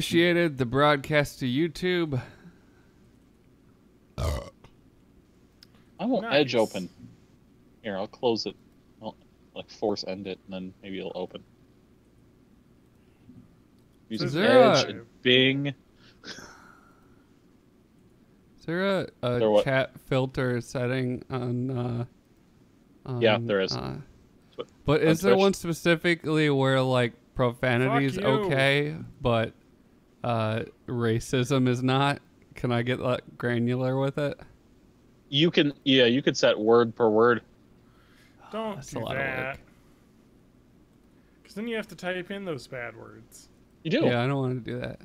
Initiated the broadcast to YouTube. I won't Nice. Edge open. Here, I'll close it. I'll like force end it, and then maybe it'll open. Use there Edge a- and Bing. Is there a There what? chat filter setting on Yeah, there is. But on is there Twitch? one specifically where like profanity is Fuck you. okay, but racism is not? Can I get like granular with it? You can, yeah, you could set word per word. Don't That's do a lot of that. work. Because then you have to type in those bad words. You do. Yeah, I don't want to do that.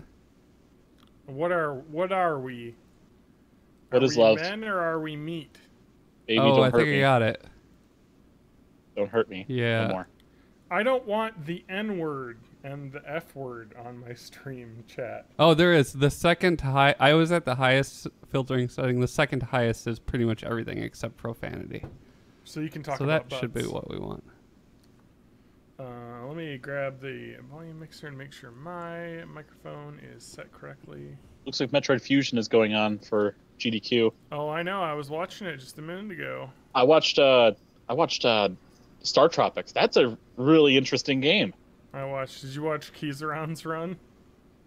What are we? What are is we love? men or are we meat? Baby, Oh, don't I hurt think me. I got it. Don't hurt me. Yeah. No more. I don't want the N word and the F word on my stream chat. Oh, there is the second high. I was at the highest filtering setting. The second highest is pretty much everything except profanity. So you can talk So about that should be butts. what we want. Let me grab the volume mixer and make sure my microphone is set correctly. Looks like Metroid Fusion is going on for GDQ. Oh, I know. I was watching it just a minute ago. I watched Star Tropics. That's a really interesting game. Did you watch Keyzeron's run?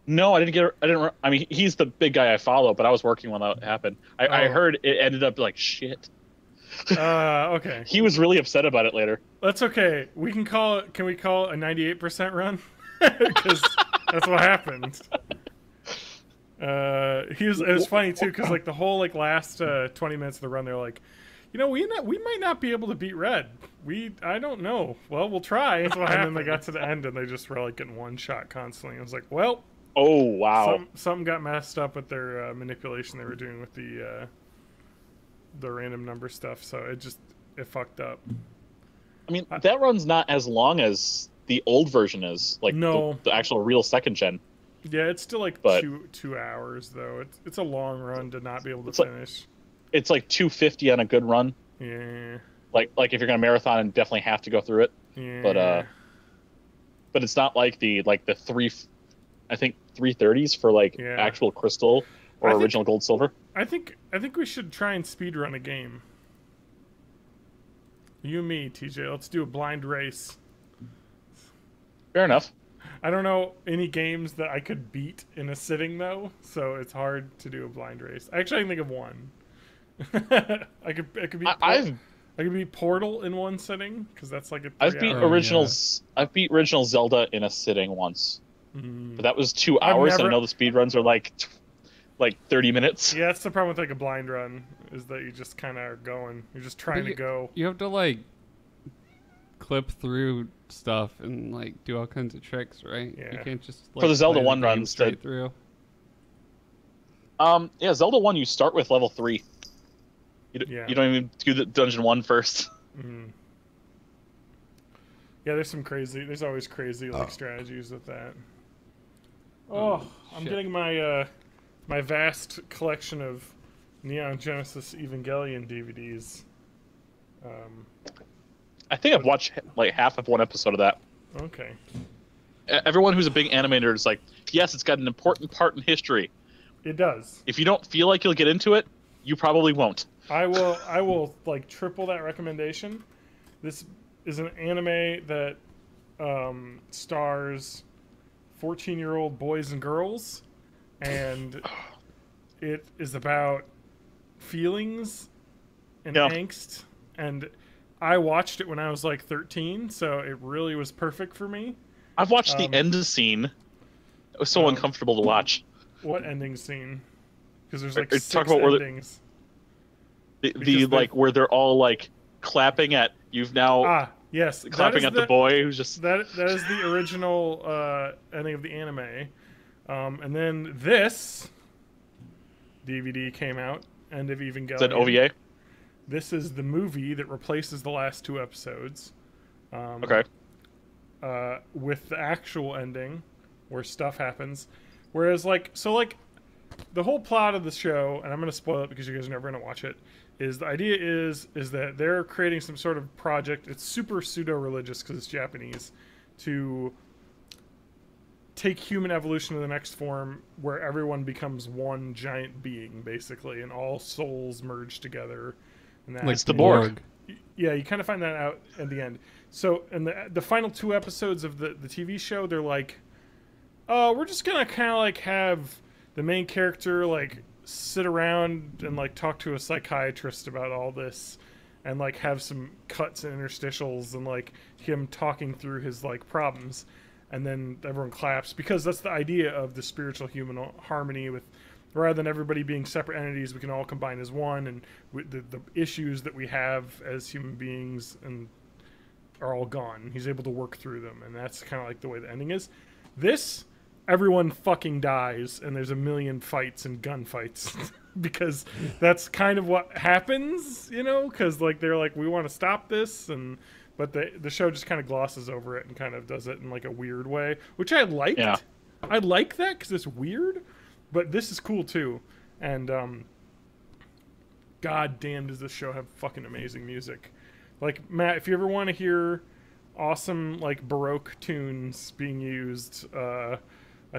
No, I didn't. I mean, he's the big guy I follow, but I was working when that happened. I Oh. heard it ended up like shit. Okay. He was really upset about it later. That's okay. We can call it. Can we call it a 98% run? Because that's what happened. It was funny too, because like the whole like last 20 minutes of the run, they're like, you know, we might not be able to beat Red. I don't know. Well, we'll try. And then they got to the end and they just were like getting one shot constantly. I was like, well, Oh wow! something got messed up with their manipulation they were doing with the random number stuff. So it fucked up. I mean, that run's not as long as the old version is. Like No. the actual real second gen. Yeah, it's still like But- 2 hours though. It's a long run to not be able to It's like- finish. It's like 250 on a good run. Yeah. Like if you're gonna marathon and definitely have to go through it. Yeah. But it's not like the three, I think 330s for like Yeah. actual crystal or I think- original gold silver. I think we should try and speedrun a game. You and me, TJ. Let's do a blind race. Fair enough. I don't know any games that I could beat in a sitting though, so it's hard to do a blind race. Actually, I can think of one. I could beat I could beat Portal in one sitting because that's like a. I've beat hour. originals. I've beat original Zelda in a sitting once, but that was 2 I've hours. never- And I know the speed runs are like 30 minutes. Yeah, that's the problem with like a blind run is that you just kind of are going. You're just trying to go. You have to like clip through stuff and like do all kinds of tricks, right? Yeah. You can't just For the Zelda play 1 game runs, straight through. Yeah, Zelda 1, you start with level 3. Yeah. You don't even do the dungeon 1 first. Mhm. Yeah, there's always crazy like strategies with that. Oh, I'm shit. getting my my vast collection of Neon Genesis Evangelion DVDs. I think I've watched like half of one episode of that. Okay. Everyone who's a big animator is like, yes, it's got an important part in history. It does. If you don't feel like you'll get into it, you probably won't. I will like triple that recommendation. This is an anime that stars 14-year-old boys and girls, and it is about feelings and Yeah. angst. And I watched it when I was like 13, so it really was perfect for me. I've watched the end scene. It was so uncomfortable to watch. What ending scene? Because there's like Talk 6 about where the- endings. The Because like where they're all like clapping at you've now Yes, that clapping is at the boy who's just That is the original ending of the anime, and then this DVD came out, End of Evangelion. is that OVA. This is the movie that replaces the last 2 episodes. Okay. With the actual ending, where stuff happens, whereas the whole plot of the show, and I'm going to spoil it because you guys are never going to watch it, is the idea is that they're creating some sort of project. It's super pseudo-religious because it's Japanese, to take human evolution to the next form, where everyone becomes one giant being, basically, and all souls merge together. And Like It's the Borg. Yeah, you kind of find that out at the end. So, in the final 2 episodes of the TV show, they're like, oh, we're just gonna kind of like have the main character like sit around and like talk to a psychiatrist about all this, and like have some cuts and interstitials and like him talking through his like problems, and then everyone claps, because that's the idea of the spiritual human harmony. With rather than everybody being separate entities, we can all combine as one, and the issues that we have as human beings and are all gone. He's able to work through them, and that's kind of like the way the ending is. This, everyone fucking dies, and there's a million fights and gunfights because that's kind of what happens, you know, because like they're like, we want to stop this, and but the show just kind of glosses over it and kind of does it in like a weird way, which I liked. Yeah. I like that because it's weird, but this is cool too. And god damn, does this show have fucking amazing music. Like, Matt, if you ever want to hear awesome like Baroque tunes being used, I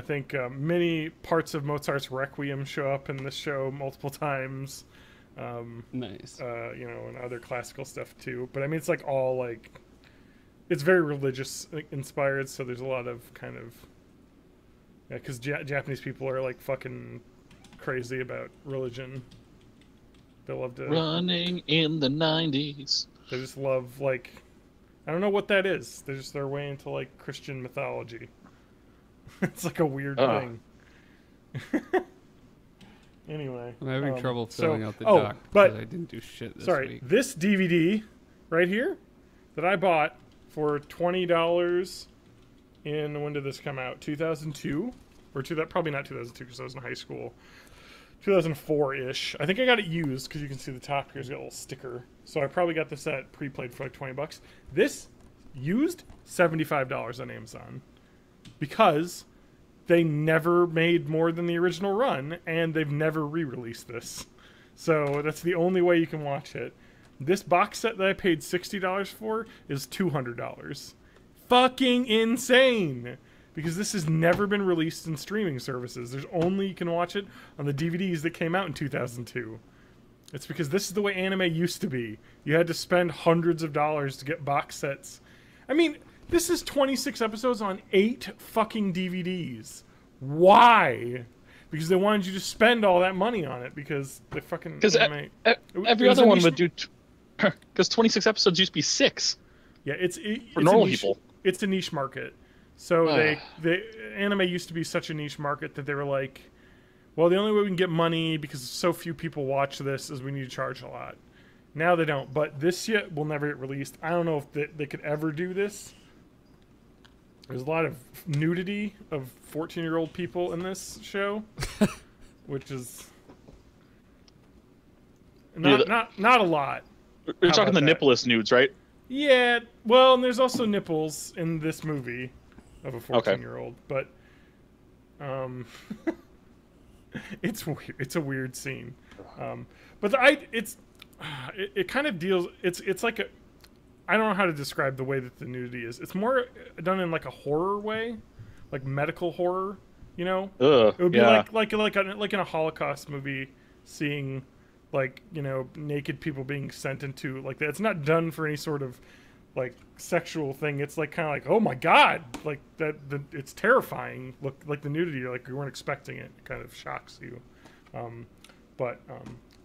think many parts of Mozart's Requiem show up in this show multiple times. Nice. You know, and other classical stuff too. But I mean, it's like all like, it's very religious inspired. So there's a lot of kind of, yeah, because Japanese people are like fucking crazy about religion. They love to Running in the 90s. They just love like, I don't know what that is. They're just their way into like Christian mythology. It's like a weird thing. Anyway, I'm having trouble filling out the oh, doc but because I didn't do shit this sorry, week. this DVD right here that I bought for $20 in, when did this come out? 2002 or probably not 2002 because I was in high school. 2004-ish. I think I got it used because you can see the top here's got a little sticker. So I probably got this at pre-played for like $20. This used $75 on Amazon because they never made more than the original run, and they've never re-released this. So that's the only way you can watch it. This box set that I paid $60 for is $200. Fucking insane! Because this has never been released in streaming services. There's only, you can watch it on the DVDs that came out in 2002. It's because this is the way anime used to be. You had to spend hundreds of dollars to get box sets. I mean, this is 26 episodes on 8 fucking DVDs. Why? Because they wanted you to spend all that money on it, because they fucking... Because anime... every other one would do... Because 26 episodes used to be 6. Yeah, it's normal a niche, people. It's a niche market. So anime used to be such a niche market that they were like, well, the only way we can get money because so few people watch this is we need to charge a lot. Now they don't, but this yet will never get released. I don't know if they could ever do this. There's a lot of nudity of 14-year-old people in this show, which is not a lot. You're talking the nippless nudes, right? Yeah, well, and there's also nipples in this movie of a 14-year-old, but it's weird. It's a weird scene, but it kind of deals. It's like a, I don't know how to describe the way that the nudity is. It's more done in like a horror way, like medical horror. You know, it would be like in a Holocaust movie, seeing like, you know, naked people being sent into like that. It's not done for any sort of like sexual thing. It's like kind of like, oh my god, like that. It's terrifying. Look, like the nudity, like you weren't expecting it. It kind of shocks you. But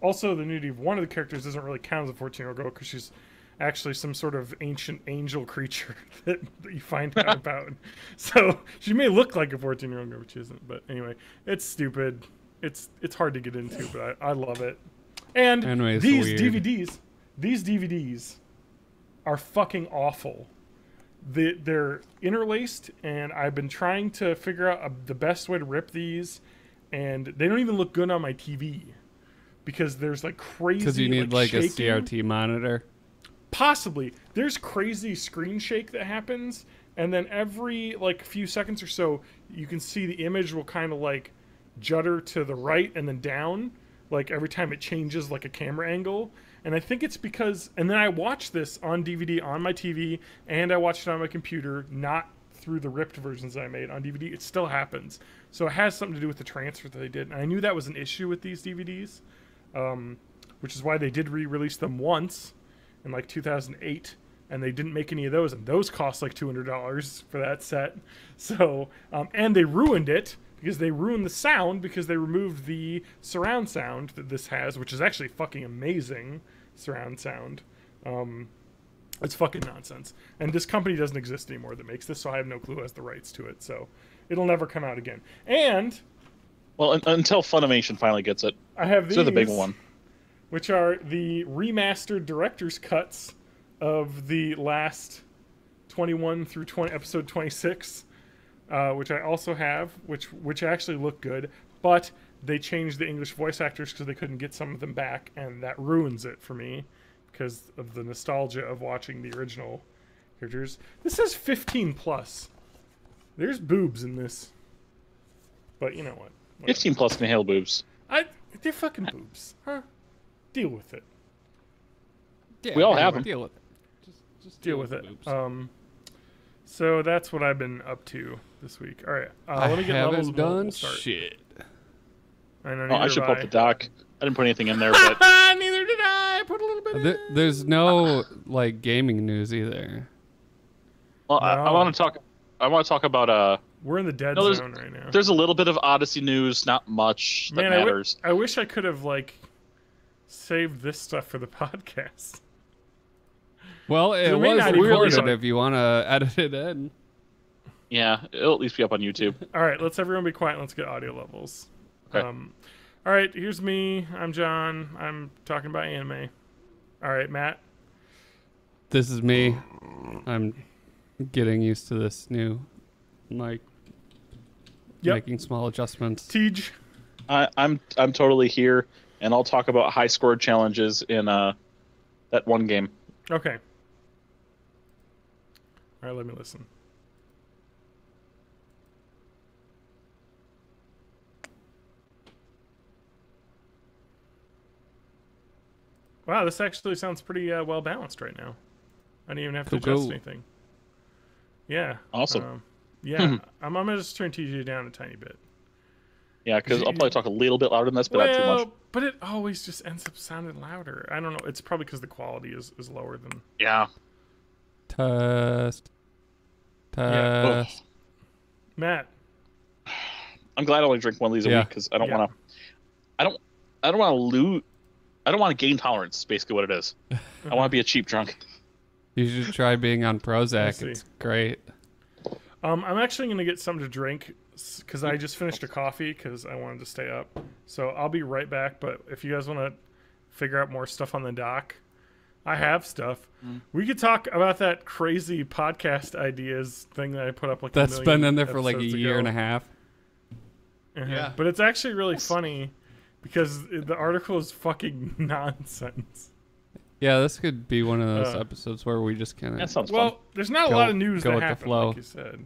also the nudity of one of the characters doesn't really count as a 14-year-old girl because she's actually some sort of ancient angel creature that you find out about. So she may look like a 14-year-old girl, but she isn't. But anyway, it's stupid. It's hard to get into, but I love it. And these DVDs are fucking awful. They're interlaced, and I've been trying to figure out the best way to rip these, and they don't even look good on my TV because there's like crazy. Because you need like a shaking. CRT monitor. Possibly. There's crazy screen shake that happens, and then every like few seconds or so, you can see the image will kind of like judder to the right and then down, like every time it changes like a camera angle. And I think it's because, and then I watched this on DVD on my TV, and I watched it on my computer, not through the ripped versions I made on DVD, it still happens. So it has something to do with the transfer that they did. And I knew that was an issue with these DVDs, which is why they did re-release them once in like 2008, and they didn't make any of those, and those cost like $200 for that set. So, and they ruined it because they ruined the sound because they removed the surround sound that this has, which is actually fucking amazing surround sound. It's fucking nonsense. And this company doesn't exist anymore that makes this, so I have no clue who has the rights to it. So it'll never come out again. And Well, until Funimation finally gets it. I have these, the big one, which are the remastered director's cuts of the last 21 through episode 26, which I also have, which actually look good, but they changed the English voice actors because they couldn't get some of them back, and that ruins it for me because of the nostalgia of watching the original characters. This says 15 plus. There's boobs in this, but you know what? Whatever. 15 plus can hail boobs. They're fucking boobs, huh? Deal with it. Yeah, We all have them. Deal with it. Just Deal with the it. boobs. So that's what I've been up to this week. All right, I let me get levels. haven't done We'll start. shit. I know. Oh, I should neither pull up the doc. I didn't put anything in there, but Neither did I. I put a little bit. In. There's no like gaming news either. well, No. I want to talk. I want to talk about We're in the dead No, zone right now. There's a little bit of Odyssey news, not much that Man, matters. I wish I could have like saved this stuff for the podcast. Well, it It may was not even be recorded on- if you want to edit it in. Yeah, it'll at least be up on YouTube. All right, let's everyone be quiet. Let's get audio levels. Okay. All right, here's me. I'm John. I'm talking about anime. All right, Matt. This is me. I'm getting used to this new mic. Yep. Making small adjustments. Tej. I'm totally here, and I'll talk about high score challenges in that one game. Okay. All right, let me listen. Wow, this actually sounds pretty well balanced right now. I didn't even have to Cool. adjust anything. Yeah. Awesome. Yeah, I'm gonna just turn TJ down a tiny bit. Yeah, because I'll probably talk a little bit louder than this, but not too much. But it always just ends up sounding louder. I don't know. It's probably because the quality is lower than. Yeah. Test. Oh, Matt. I'm glad I only drink one of these a Yeah. week because I don't Yeah. want to. I don't want to lose. I don't want to gain tolerance. Is basically what it is. I want to be a cheap drunk. You should try being on I Prozac. see. It's great. I'm actually gonna get something to drink because I just finished a coffee because I wanted to stay up. So I'll be right back. But if you guys want to figure out more stuff on the dock, I have stuff. We could talk about that crazy podcast ideas thing that I put up like That's a been million in there for like a episodes year ago. and a half. Yeah. But it's actually really funny because the article is fucking nonsense. Yeah, this could be one of those Uh, episodes where we just kind That of. sounds fun. Well, there's not a lot of news go that with the happened, flow. like you said.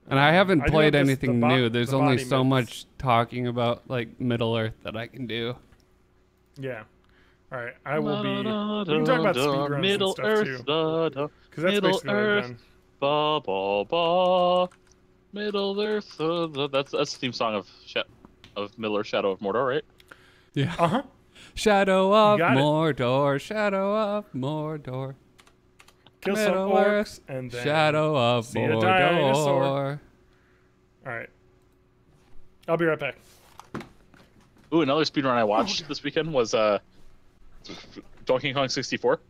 And I haven't I do played have this- anything the new. There's the only body so myths. much talking about like Middle Earth that I can do. Yeah. All right. I will be. We can talk about speedruns Middle and stuff Earth, too, da, da, because that's Middle basically what I've Earth. done. ba ba ba. Middle Earth. That's the theme song of Middle Earth: Shadow of Mordor, right? Yeah. Uh huh. Shadow of got it. Mordor, Shadow of Mordor, Kill some Middle orcs Earth, and then. Shadow of see a dinosaur. Mordor. All right. I'll be right back. Ooh, another speedrun I watched this weekend was Donkey Kong 64.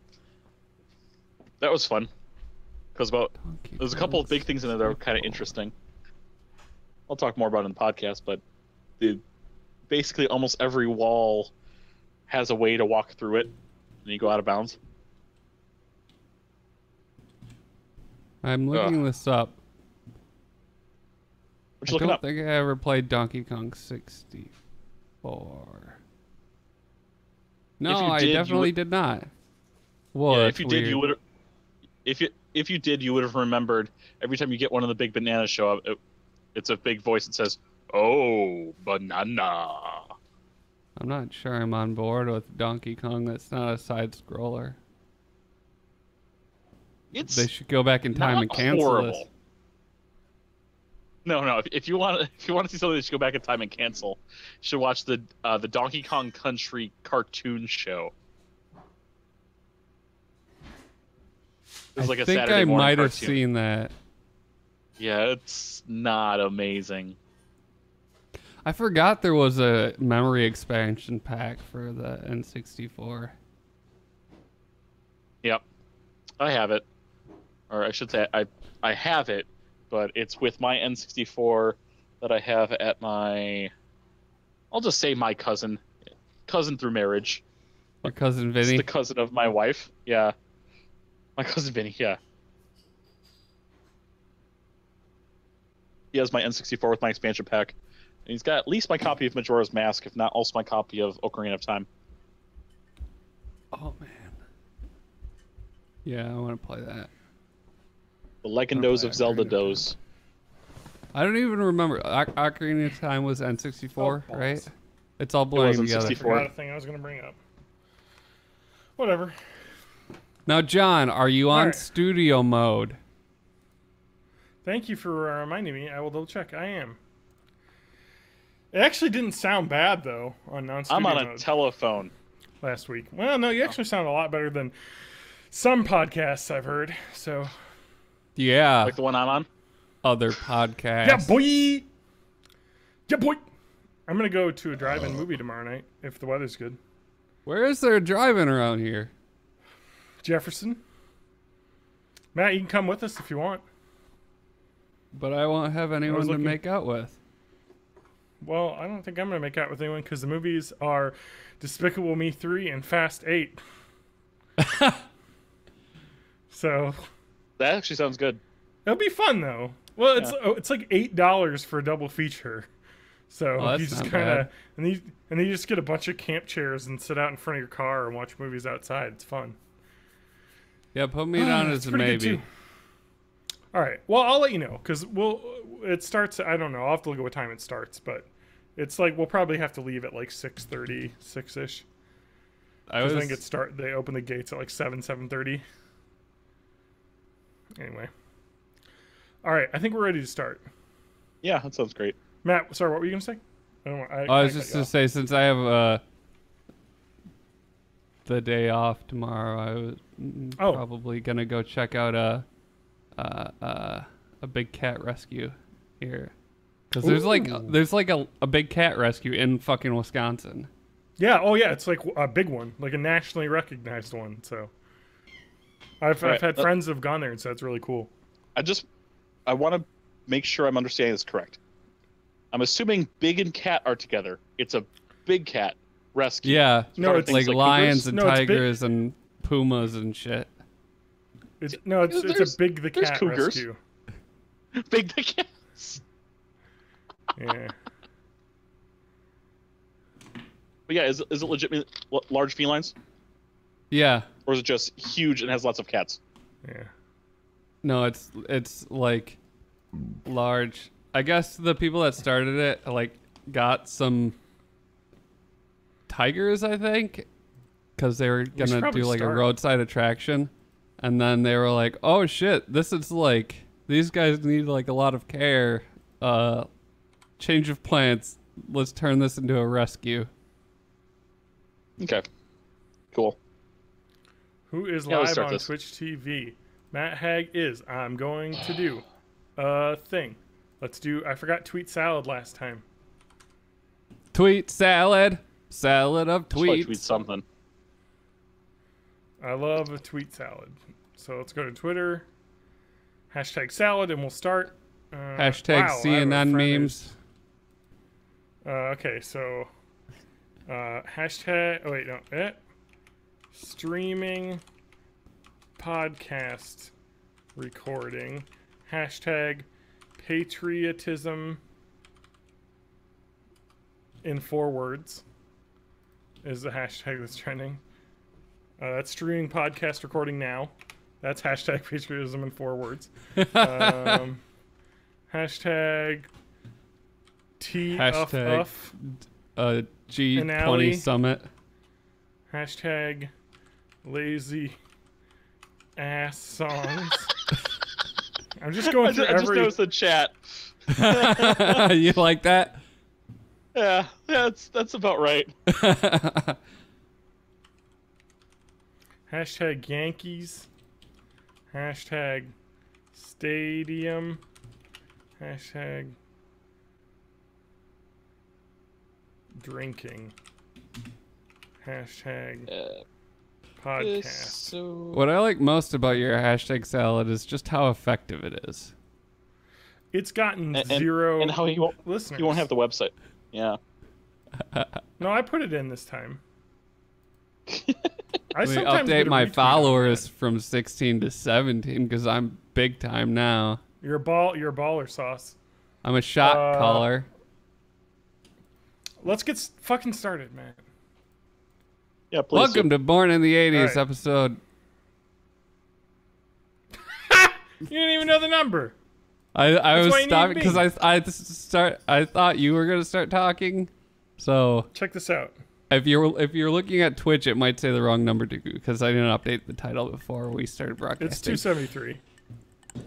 That was fun. Because there's a couple of big things in there that were kind of interesting. I'll talk more about it in the podcast, but basically almost every wall has a way to walk through it, and you go out of bounds. I'm looking this up. What I you looking don't up? think I ever played Donkey Kong 64. No, If you I did, you definitely would- did not. Well, Yeah, that's if you did, you weird. would. If you did, you would have remembered every time you get one of the big bananas show up. It's a big voice that says, "Oh, banana." I'm not sure I'm on board with Donkey Kong. That's not a side scroller. It's They should go back in time not and cancel horrible. this. No. If you want to see something that you should go back in time and cancel, you should watch the Donkey Kong Country cartoon show. It's like I a think Saturday I morning might have cartoon. seen that. Yeah, it's not amazing. I forgot there was a memory expansion pack for the N64. Yep, I have it, or I should say I have it, but it's with my N64 that I have at my. I'll just say my cousin through marriage. Your cousin It's Vinny. the cousin of my wife. Yeah, my cousin Vinny. Yeah. He has my N64 with my expansion pack. And he's got at least my copy of Majora's Mask, if not also my copy of Ocarina of Time. Oh man. Yeah, I want to play that. The Legendos play of Zelda Ocarina of Dos. I don't even remember. Ocarina of Time was N64, Oh, right? balls. It's all blending was together. N64. Forgot a thing I was gonna bring up. Whatever. Now, John, are you on Alright. studio mode? Thank you for reminding me. I will double check. I am. It actually didn't sound bad though on non-studio I'm on a mode telephone. last week. Well, no, you actually sound a lot better than some podcasts I've heard. So Yeah, Like the one I'm on? other podcasts. yeah, boy. Yeah, boy. I'm gonna go to a drive-in movie tomorrow night if the weather's good. Where is there a drive-in around here? Jefferson. Matt, you can come with us if you want. But I won't have anyone to looking- make out with. Well, I don't think I'm gonna make out with anyone because the movies are Despicable Me 3 and Fast 8. So That actually sounds good. it'll be fun though. Well, it's like $8 for a double feature. So Oh, that's you just not kind of bad. and then you just get a bunch of camp chairs and sit out in front of your car and watch movies outside. It's fun. Yeah, put me down as It's a pretty good, maybe. too. All right. Well, I'll let you know because it starts. I don't know. I'll have to look at what time it starts, but it's like we'll probably have to leave at like 6:30, 6-ish. I I was think they open the gates at like 7:30. Anyway. All right. I think we're ready to start. Yeah, that sounds great. Matt, sorry, what were you gonna say? I don't. I was just to say, since I have the day off tomorrow, I was probably gonna go check out a big cat rescue here, because there's like a big cat rescue in fucking Wisconsin. Yeah. Oh, yeah. It's like a big one, like a nationally recognized one. So I've had friends who've gone there and said it's really cool. I want to make sure I'm understanding this correct. I'm assuming Big and Cat are together. It's a big cat rescue. Yeah, No, it's like like lions cougars? and No, it's big- tigers and pumas and shit. It's There's- a big the there's cat cougars. rescue. Big the Cats. Yeah. But yeah, is it legitimately large felines? Yeah, Or is it just huge and has lots of cats? Yeah. no, it's like large. I guess the people that started it like got some tigers, I think, because they were should gonna probably do like a start. roadside attraction, and then they were like, "Oh shit, this is like these guys need like a lot of care. Change of plans. Let's turn this into a rescue." Okay. Cool. Who is Yeah, let's live start on this. Twitch TV? Matt Hag is. I'm going to do a thing. Let's do. I forgot tweet salad last time. Tweet salad, salad of Just like tweets. tweet something. I love a tweet salad. So let's go to Twitter. Hashtag salad, and we'll start. Hashtag wow, I have a CNN friend memes. Okay, so hashtag. Oh wait, no. Streaming podcast recording. Hashtag patriotism in 4 words is the hashtag that's trending. That's streaming podcast recording now. That's hashtag patriotism in 4 words. Hashtag T Hashtag G20 Finale. summit. Hashtag lazy ass songs. I'm just going through I just every. noticed the chat. You like that? Yeah, that's about right. Hashtag Yankees. Hashtag stadium. Hashtag drinking. Hashtag podcast. What I like most about your hashtag salad is just how effective it is. It's gotten zero and how you listeners. You won't have the website. Yeah. No, I put it in this time. I update my followers from 16 to 17 because I'm big time now. You're a baller sauce. I'm a shot caller. Let's get fucking started, man. Yeah, please. Welcome to Born in the 80s episode. You didn't even know the number. I was stopping because I thought you were gonna start talking. So check this out. If you're looking at Twitch, it might say the wrong number because I didn't update the title before we started broadcasting. It's 273.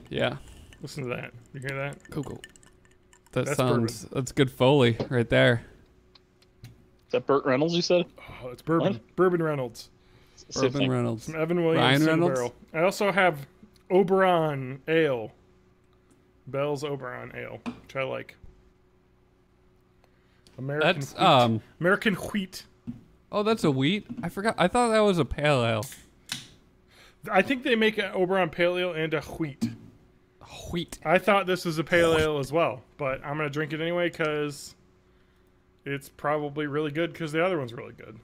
Yeah. Listen to that. You hear that? Cool. That's good Foley right there. Is that Burt Reynolds you said? Oh, it's Bourbon. What? Bourbon Reynolds. Bourbon Reynolds. From Evan Williams. Ryan Reynolds. Barrel. I also have Oberon Ale. Bell's Oberon Ale, which I like. American wheat. Oh, that's a wheat? I forgot. I thought that was a pale ale. I think they make an Oberon Pale Ale and a wheat. Wheat. I thought this was a pale ale as well, but I'm going to drink it anyway because it's probably really good because the other one's really good.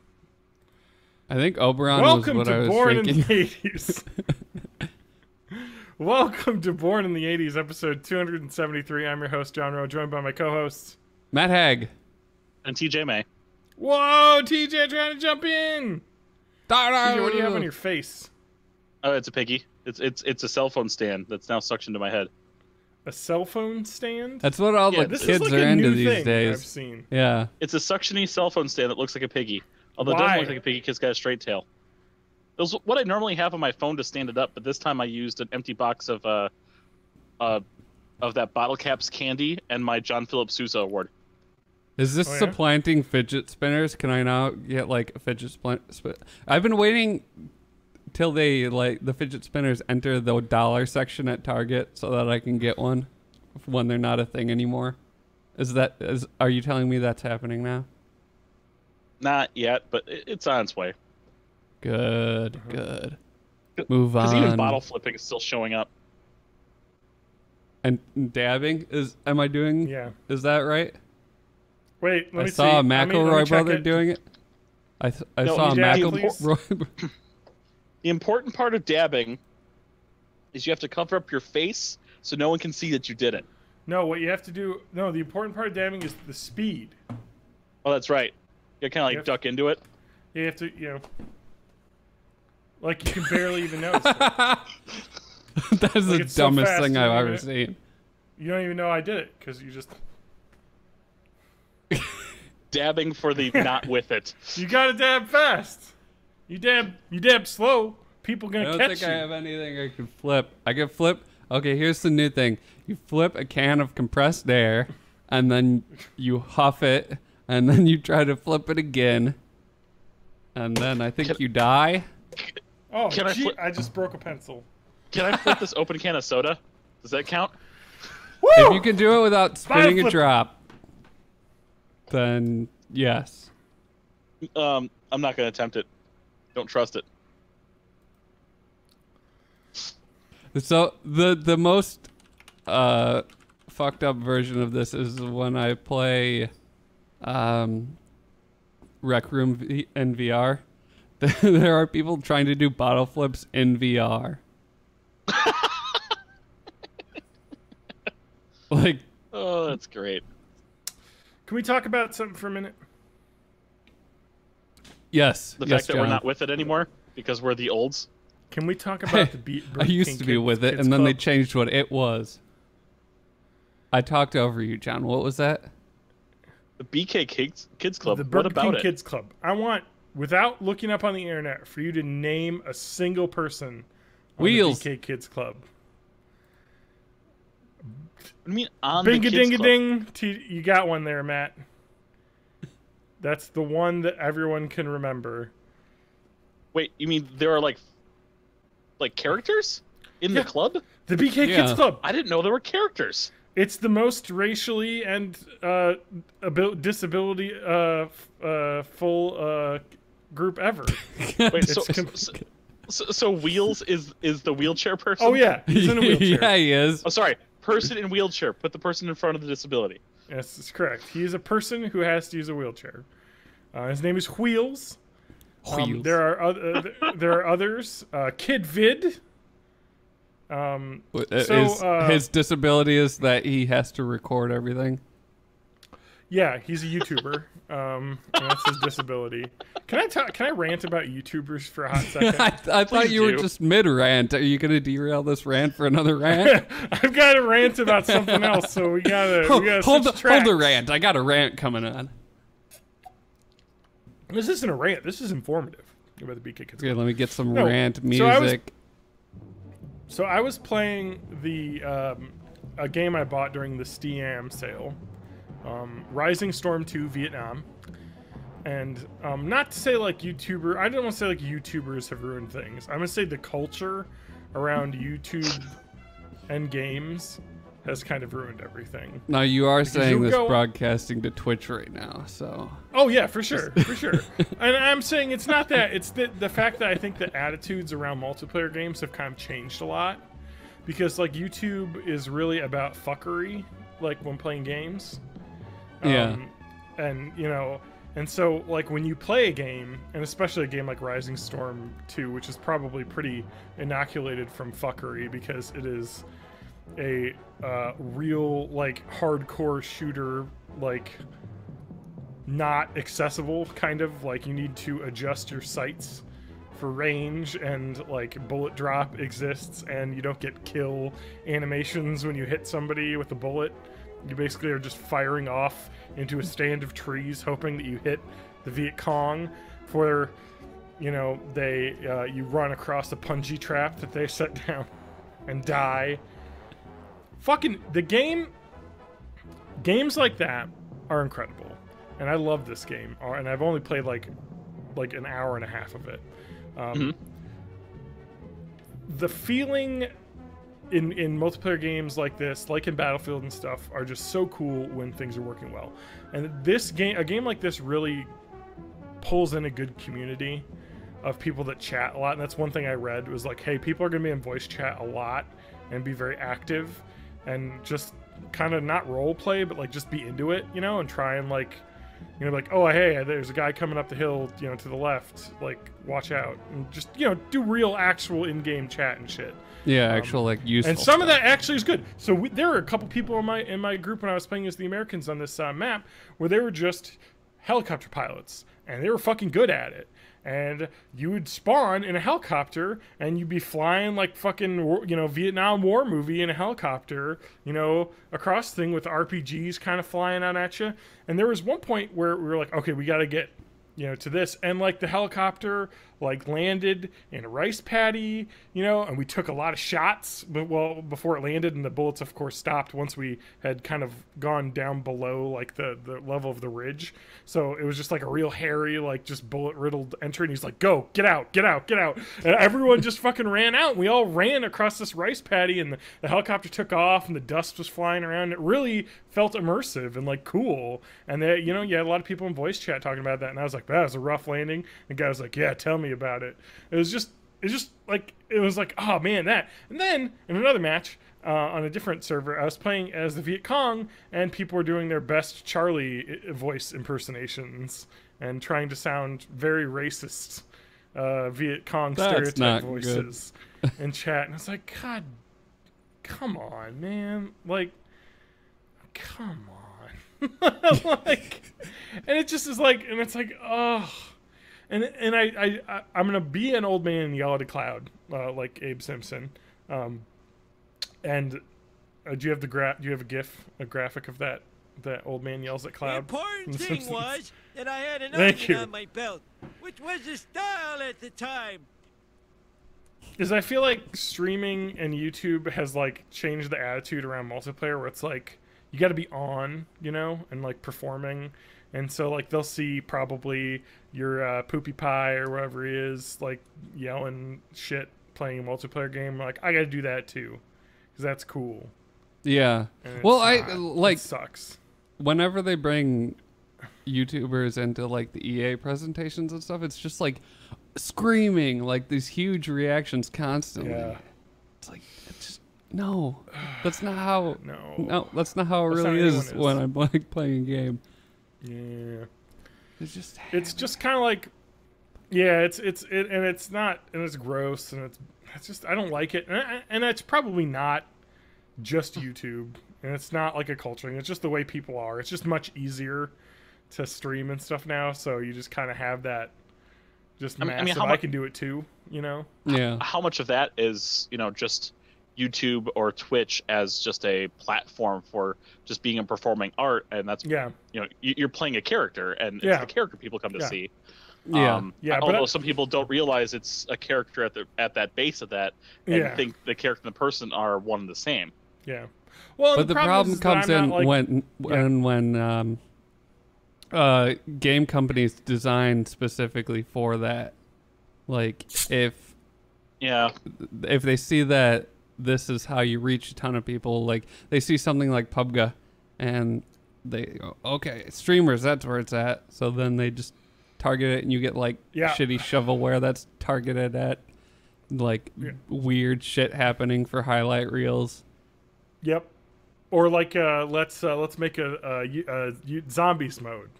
I think Oberon was what I was Born drinking. In the 80s. Welcome to Born in the 80s, episode 273. I'm your host, John Rowe, joined by my co-hosts. Matt Hag. And TJ May. Whoa, TJ trying to jump in. TJ, what do you have on your face? Oh, it's a piggy. It's a cell phone stand that's now suctioned to my head. A cell phone stand? That's what all the kids are into these days. I've seen. Yeah. It's a suctiony cell phone stand that looks like a piggy. Although it doesn't look like a piggy because it's got a straight tail. It was what I normally have on my phone to stand it up, but this time I used an empty box of that Bottle Caps candy and my John Philip Sousa award. Is this supplanting fidget spinners? Can I now get like a fidget spinner? I've been waiting till they the fidget spinners enter the dollar section at Target so that I can get one when they're not a thing anymore. Are you telling me that's happening now? Not yet, but it's on its way. Good. Move on. Because even bottle flipping is still showing up. And dabbing am I doing? Yeah. Is that right? Wait, let me see. I saw a McElroy brother doing it. I saw a McElroy. The important part of dabbing is you have to cover up your face so no one can see that you did it. No, what you have to do. No, the important part of dabbing is the speed. Oh, that's right. You kind of duck into it. You have to, like you can barely even notice it. That is the dumbest thing I've ever seen. You don't even know I did it because you just dabbing for the not with it. You gotta dab fast. You dab slow. People gonna catch you. I don't think I have anything I can flip. I can flip. Okay, here's the new thing. You flip a can of compressed air, and then you huff it, and then you try to flip it again, and then I think you die. Oh, I just broke a pencil. Can I flip this open can of soda? Does that count? Woo! If you can do it without spinning a drop, then yes. I'm not going to attempt it. Don't trust it. So the most fucked up version of this is when I play Rec Room in VR. There are people trying to do bottle flips in VR. Oh, that's great. Can we talk about something for a minute? Yes. The fact that we're not with it anymore because we're the olds. Can we talk about the I used to be with it, and then they changed what it was. I talked over you, John. What was that? The BK Kids Club. The Burger King What about it? Kids Club. I want, without looking up on the internet, for you to name a single person on Wheels. the BK Kids Club. I mean, on Bing the a kids ding a club. ding. You got one there, Matt. That's the one that everyone can remember. Wait, you mean there are like characters in the club? The BK Kids Club. I didn't know there were characters. It's the most racially and disability full group ever. Wait, so Wheels is the wheelchair person? Oh yeah, he's in a wheelchair. Yeah, he is. Oh, sorry, person in wheelchair. Put the person in front of the disability. Yes, that's correct. He is a person who has to use a wheelchair. His name is Wheels. Wheels. There are others. Kid Vid. His disability is that he has to record everything. Yeah, he's a YouTuber. And that's his disability. Can I rant about YouTubers for a hot second? I thought you were just mid-rant. Are you going to derail this rant for another rant? I've got to rant about something else, so we gotta hold the rant. I got a rant coming on. This isn't a rant. This is informative about the BK Kids. Okay, let me get some rant music. So I was playing a game I bought during the Steam sale, Rising Storm 2 Vietnam. And not to say like YouTuber, I don't want to say like YouTubers have ruined things. I'm gonna say the culture around YouTube and games has kind of ruined everything. Now you are saying this broadcasting to Twitch right now, so. Oh yeah, for sure. And I'm saying it's not that. It's the fact that I think the attitudes around multiplayer games have kind of changed a lot, because like YouTube is really about fuckery, like when playing games. Yeah. And you know. And so, like, when you play a game, and especially a game like Rising Storm 2, which is probably pretty inoculated from fuckery because it is a real, like, hardcore shooter, like, not accessible, kind of. Like, you need to adjust your sights for range, and, like, bullet drop exists, and you don't get kill animations when you hit somebody with a bullet. You basically are just firing off into a stand of trees, hoping that you hit the Viet Cong for, you know, you run across a punji trap that they set down and die. Fucking, games like that are incredible. And I love this game. And I've only played like an hour and a half of it. The feeling in multiplayer games like this, like in Battlefield and stuff, are just so cool when things are working well. And a game like this really pulls in a good community of people that chat a lot. And that's one thing I read was like, hey, people are going to be in voice chat a lot and be very active and just kind of not role play, but like just be into it, you know, and try and like, you know, like, oh, hey, there's a guy coming up the hill, you know, to the left, like, watch out, and just, you know, do real actual in-game chat and shit. Yeah, actual like useful. And some of that actually is good. So there were a couple people in my group when I was playing as the Americans on this map where they were just helicopter pilots, and they were fucking good at it. And you would spawn in a helicopter, and you'd be flying like fucking, you know, Vietnam War movie in a helicopter, you know, across the thing with RPGs kind of flying out at you. And there was one point where we were like, okay, we got to get, you know, to this, and like the helicopter like landed in a rice paddy, you know, and we took a lot of shots, but well, before it landed, and the bullets of course stopped once we had kind of gone down below like the level of the ridge. So it was just like a real hairy, like just bullet riddled entry, and he's like, go, get out, and everyone just fucking ran out, and we all ran across this rice paddy, and the helicopter took off, and the dust was flying around. It really felt immersive and like cool. And they, you know, you had a lot of people in voice chat talking about that, and I was like, that was a rough landing. And the guy was like, yeah, tell me about it. It was just like, it was like, oh man, that. And then in another match on a different server, I was playing as the Viet Cong, and people were doing their best Charlie voice impersonations and trying to sound very racist Viet Cong stereotype voices in chat. And I was like, God, come on, man. Like, come on. Like, and it just is like, and it's like, oh. And I'm gonna be an old man and yell at a cloud, like Abe Simpson. And do you have a graphic of that old man yells at cloud? The important thing was that I had an Thank onion you. on my belt, which was the style at the time. is I feel like streaming and YouTube has like changed the attitude around multiplayer, where it's like you got to be on, you know, and like performing, and so like they'll see probably your Poopy Pie or whatever he is like yelling shit playing a multiplayer game. Like I got to do that too, because that's cool. Yeah. Well, it sucks. Whenever they bring YouTubers into like the EA presentations and stuff, it's just like screaming, like these huge reactions constantly. Yeah. It's like, no, that's not how. No, that's not how it really is when I'm like playing a game. Yeah. It's just kind of like, yeah, it's not, and it's gross, and it's just, I don't like it, and it's probably not just YouTube, and it's not like a culture thing. It's just the way people are. It's just much easier to stream and stuff now, so you just kind of have that just massive, I can do it too, you know? Yeah. How much of that is, you know, just YouTube or Twitch as just a platform for just being a performing art, and that's, you know, you're playing a character, and it's the character people come to see. Although some people don't realize it's a character at that base of that, and think the character and the person are one and the same. Yeah. Well, but the problem comes in when game companies design specifically for that. Like if they see that this is how you reach a ton of people, like they see something like PUBG and they go, okay, streamers, that's where it's at. So then they just target it, and you get like shitty shovelware that's targeted at like weird shit happening for highlight reels. Yep. Or like let's make a zombies mode.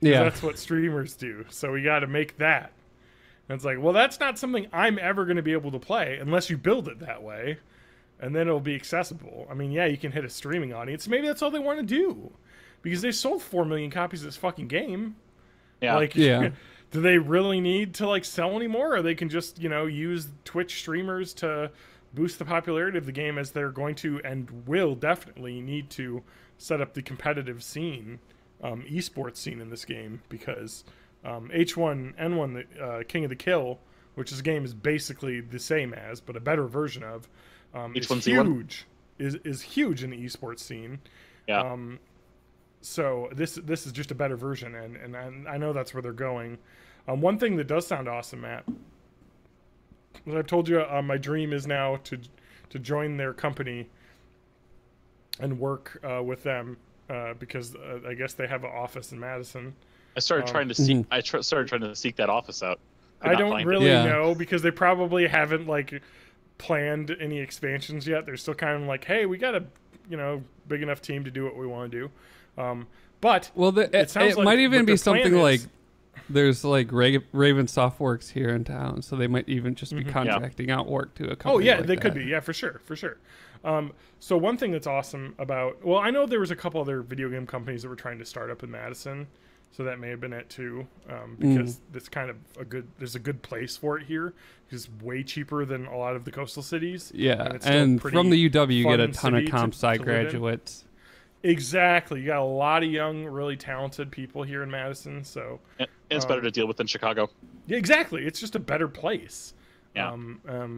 Yeah, that's what streamers do. So we got to make that. And it's like, well, that's not something I'm ever going to be able to play unless you build it that way, and then it'll be accessible. I mean, yeah, you can hit a streaming audience. Maybe that's all they want to do, because they sold 4 million copies of this fucking game. Yeah. Like, do they really need to like sell anymore, or they can just, you know, use Twitch streamers to boost the popularity of the game, as they're going to and will definitely need to set up the competitive scene, esports scene in this game, because H1N1, the King of the Kill, which this game is basically the same as, but a better version of, is huge. Is huge in the esports scene. Yeah. So this is just a better version, and I know that's where they're going. One thing that does sound awesome, Matt, as I've told you, my dream is now to join their company and work with them, because I guess they have an office in Madison. I started trying to seek. Started trying to seek that office out. I don't really know, because they probably haven't like planned any expansions yet. They're still kind of like, hey, we got a big enough team to do what we want to do. But it might even be something like there's like Raven Softworks here in town, so they might even just be contracting out work to a company. Oh yeah, like they that. could be. Yeah, for sure. So one thing that's awesome about, well, I know there was a couple other video game companies that were trying to start up in Madison, so that may have been it too, because it's kind of there's a good place for it here, because it's way cheaper than a lot of the coastal cities. Yeah, and from the UW you get a ton of comp sci graduates. Exactly, you got a lot of young, really talented people here in Madison, so and it's better to deal with than Chicago. Yeah, exactly. It's just a better place. Yeah.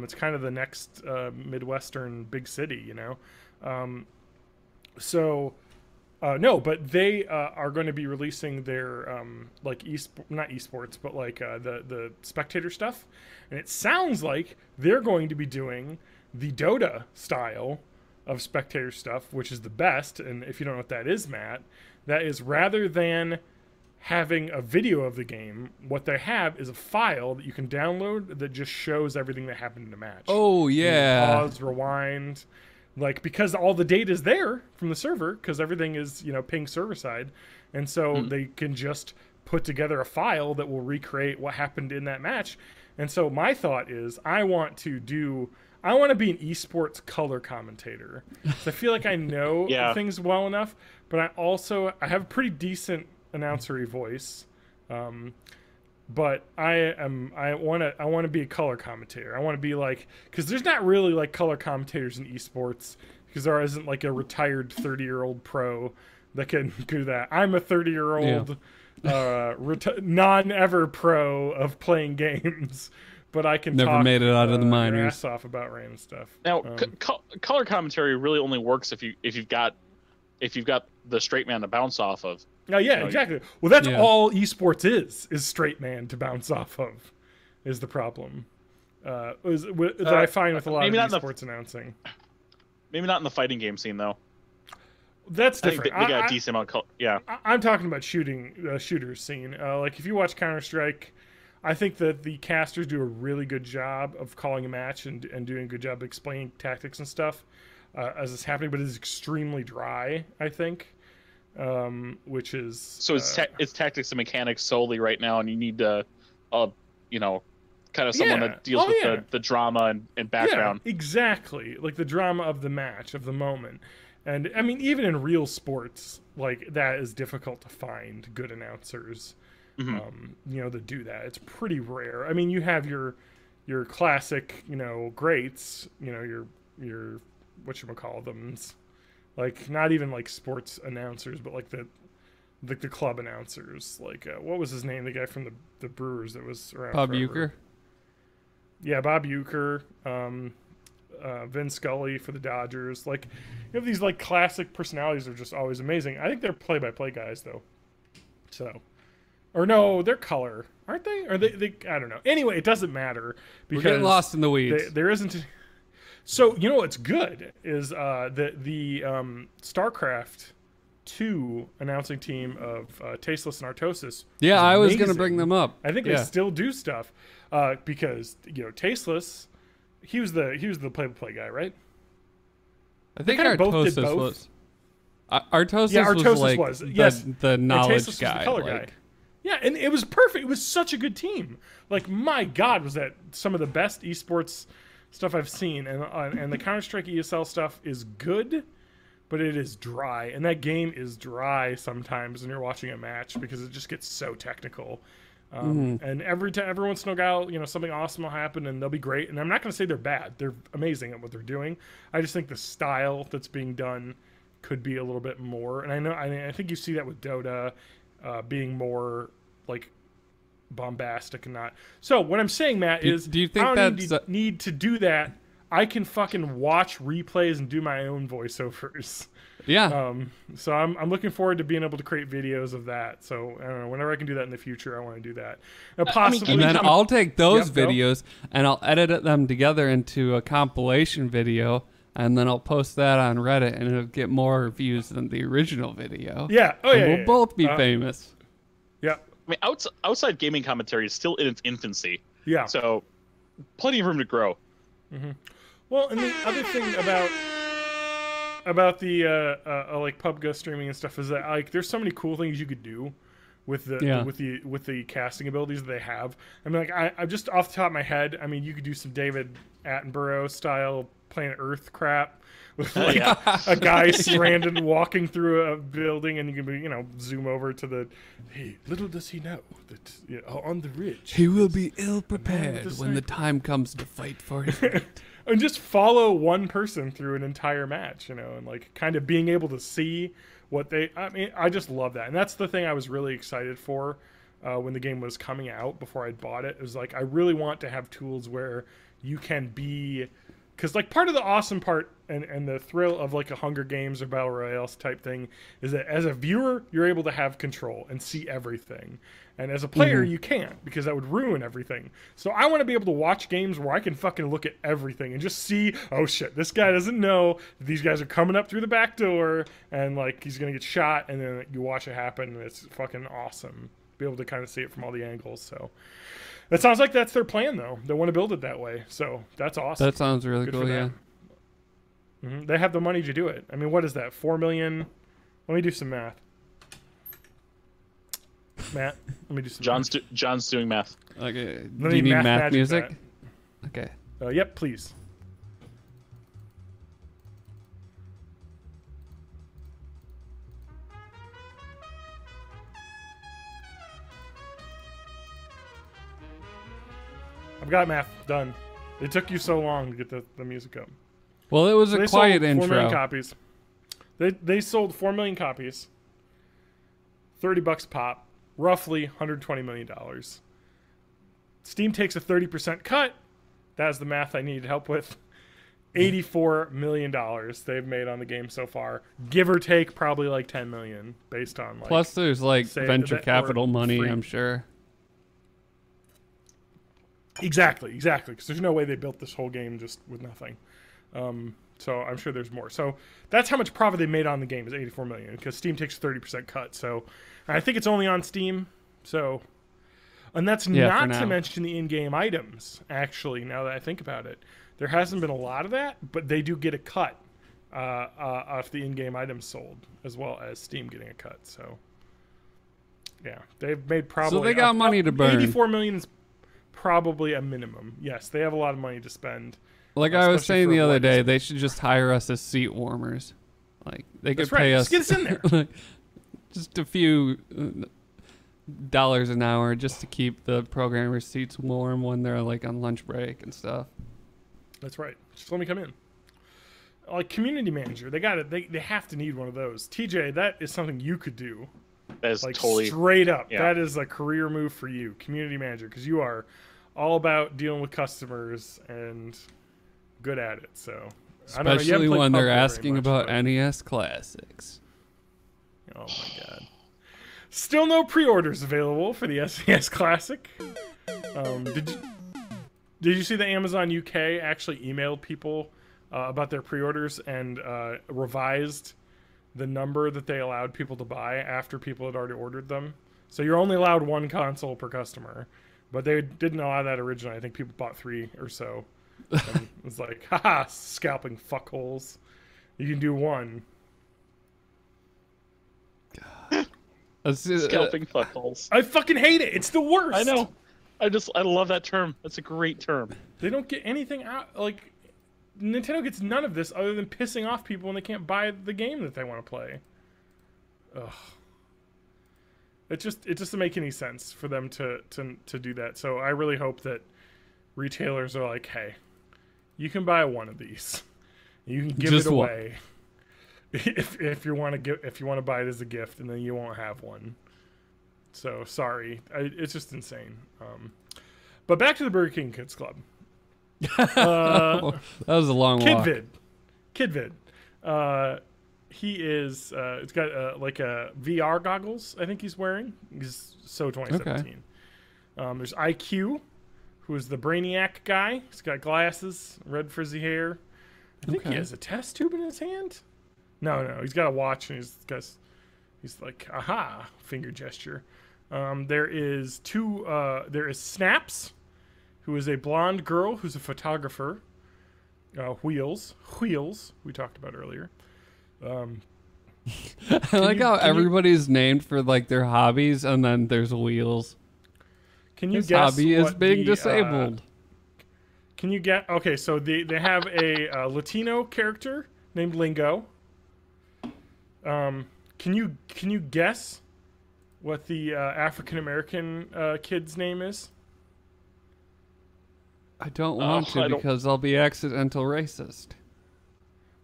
It's kind of the next Midwestern big city, you know. No, but they are going to be releasing their like not esports, but like the spectator stuff, and it sounds like they're going to be doing the Dota style of spectator stuff, which is the best. And if you don't know what that is, Matt, that is, rather than having a video of the game, what they have is a file that you can download that just shows everything that happened in the match. Oh yeah. Pause, rewind, like, because all the data is there from the server, because everything is, ping server side, and so they can just put together a file that will recreate what happened in that match. And so my thought is, I want to be an esports color commentator. So I feel like I know things well enough, but I have a pretty decent announcery voice, but I want to be a color commentator. I want to be like, because there's not really like color commentators in esports, because there isn't like a retired 30-year-old pro that can do that. I'm a 30-year-old non-ever pro of playing games. but I can Never talk, made it out of the your minors. ass off about random stuff. Now, color commentary really only works if you've got the straight man to bounce off of. Oh yeah, exactly. Well, that's all esports is straight man to bounce off of, is the problem. That I find with a lot of esports announcing. Maybe not in the fighting game scene though. That's different. They got a decent amount. I'm talking about shooters scene. Like if you watch Counter-Strike, I think that the casters do a really good job of calling a match and doing a good job of explaining tactics and stuff as it's happening, but it's extremely dry, I think. Which is so it's tactics and mechanics solely right now, and you need to, kind of someone that deals with the drama and background. Yeah, exactly, like the drama of the match, of the moment. And I mean, even in real sports, like that is difficult to find good announcers, that do that. It's pretty rare. I mean, you have your classic, greats, your whatchamacallthems, like not even like sports announcers, but like the club announcers. Like what was his name? The guy from the Brewers that was around. Bob forever. Uecker. Yeah, Bob Uecker. Vin Scully for the Dodgers. Like, you have these like classic personalities that are just always amazing. I think they're play-by-play guys though. So, or no, they're color, aren't they? Or they I don't know. Anyway, it doesn't matter because we're getting lost in the weeds. There isn't. So what's good is the StarCraft 2 announcing team of Tasteless and Artosis. Yeah, I was going to bring them up. I think they still do stuff because Tasteless. He was the play-by-play guy, right? I think Artosis was. Artosis was like the knowledge guy. Was the color guy. Yeah, and it was perfect. It was such a good team. Like, my God, was that some of the best esports stuff I've seen. And the Counter-Strike ESL stuff is good, but it is dry. And that game is dry sometimes when you're watching a match because it just gets so technical. And every once in a while, something awesome will happen and they'll be great. And I'm not going to say they're bad. They're amazing at what they're doing. I just think the style that's being done could be a little bit more. And I think you see that with Dota being more like bombastic and not. So what I'm saying, Matt, is do you think I don't need to do that. I can fucking watch replays and do my own voiceovers. Yeah. So I'm looking forward to being able to create videos of that. So I don't know, whenever I can do that in the future, I want to do that. Now, possibly, and then I'll take those videos and I'll edit them together into a compilation video, and then I'll post that on Reddit, and it'll get more views than the original video. Yeah. Oh yeah. We'll both be famous. Yeah. I mean, outside gaming commentary is still in its infancy. Yeah. So plenty of room to grow. Mm-hmm. Well, and the other thing about the like PUBG streaming and stuff is that like there's so many cool things you could do with the casting abilities that they have. I mean, like I'm just off the top of my head. I mean, you could do some David Attenborough style Planet Earth crap with like a guy stranded walking through a building, and you can be zoom over to the. Hey, little does he know that on the ridge he will be ill prepared when the time comes to fight for it. And just follow one person through an entire match, and like kind of being able to see what I just love that. And that's the thing I was really excited for when the game was coming out before I'd bought it. It was like, I really want to have tools where you can be, because like part of the awesome part and the thrill of like a Hunger Games or Battle Royale type thing is that as a viewer, you're able to have control and see everything. And as a player, you can't, because that would ruin everything. So I want to be able to watch games where I can fucking look at everything and just see, oh shit, this guy doesn't know that these guys are coming up through the back door and like he's going to get shot, and then you watch it happen and it's fucking awesome. Be able to kind of see it from all the angles. So that sounds like that's their plan though. They want to build it that way. So that's awesome. That sounds really Good cool, yeah. They have the money to do it. I mean, what is that? 4 million? Let me do some math. Matt, let me do some John's doing math. Okay. Do you need math music? Okay. Yep, please. I've got math done. It took you so long to get the music up. Well, it was a quiet intro. 4 million copies. They sold 4 million copies. $30 pop. Roughly $120 million. Steam takes a 30% cut. That's the math I needed help with. $84 million they've made on the game so far, give or take probably like 10 million based on like. Plus, there's like venture capital money, free. I'm sure. Exactly, because there's no way they built this whole game just with nothing. So I'm sure there's more. So that's how much profit they made on the game is 84 million because Steam takes a 30% cut. So I think it's only on Steam. So, and that's not to mention the in-game items. Actually, now that I think about it. There hasn't been a lot of that, but they do get a cut off the in-game items sold, as well as Steam getting a cut. So, yeah, they've made probably. So they got money to burn. 84 million is probably a minimum. Yes, they have a lot of money to spend. Like I was saying the other day, they should just hire us as seat warmers. Like they could pay us. Just get us in there. Just a few dollars an hour just to keep the programmers' seats warm when they're like on lunch break and stuff. That's right. Just let me come in. Like community manager, they got it. They have to need one of those. TJ, that is something you could do. That is like totally straight up. Yeah. That is a career move for you, community manager, because you are all about dealing with customers and good at it. So, especially when they're asking about NES classics. Oh my god! Still no pre-orders available for the SNES Classic. Did you see that Amazon UK actually emailed people about their pre-orders and revised the number that they allowed people to buy after people had already ordered them? So you're only allowed one console per customer, but they didn't allow that originally. I think people bought 3 or so. And it was like, haha, scalping fuckholes. You can do 1. Scalping fuckholes. I fucking hate it. It's the worst. I know. I love that term. That's a great term. They don't get anything out. Like, Nintendo gets none of this other than pissing off people when they can't buy the game that they want to play. Ugh. It doesn't make any sense for them to do that. So I really hope that retailers are like, hey, you can buy 1 of these. You can give it away. If you want to buy it as a gift, and then you won't have one. So sorry, it's just insane. But back to the Burger King Kids Club. That was a long walk. Kidvid. He is. It's got like a VR goggles. I think he's wearing. He's so 2017. Okay. There's IQ, who is the Brainiac guy. He's got glasses, red frizzy hair. I think he has a test tube in his hand. No, he's got a watch and he's like, aha, finger gesture. There is Snaps, who is a blonde girl who's a photographer. Wheels, we talked about earlier. I like how everybody's named for like their hobbies, and then there's Wheels. Can you His guess hobby is being disabled. Can you get? Okay, so they have a Latino character named Lingo. Can you guess what the African American kid's name is? I don't want to because I'll be accidental racist.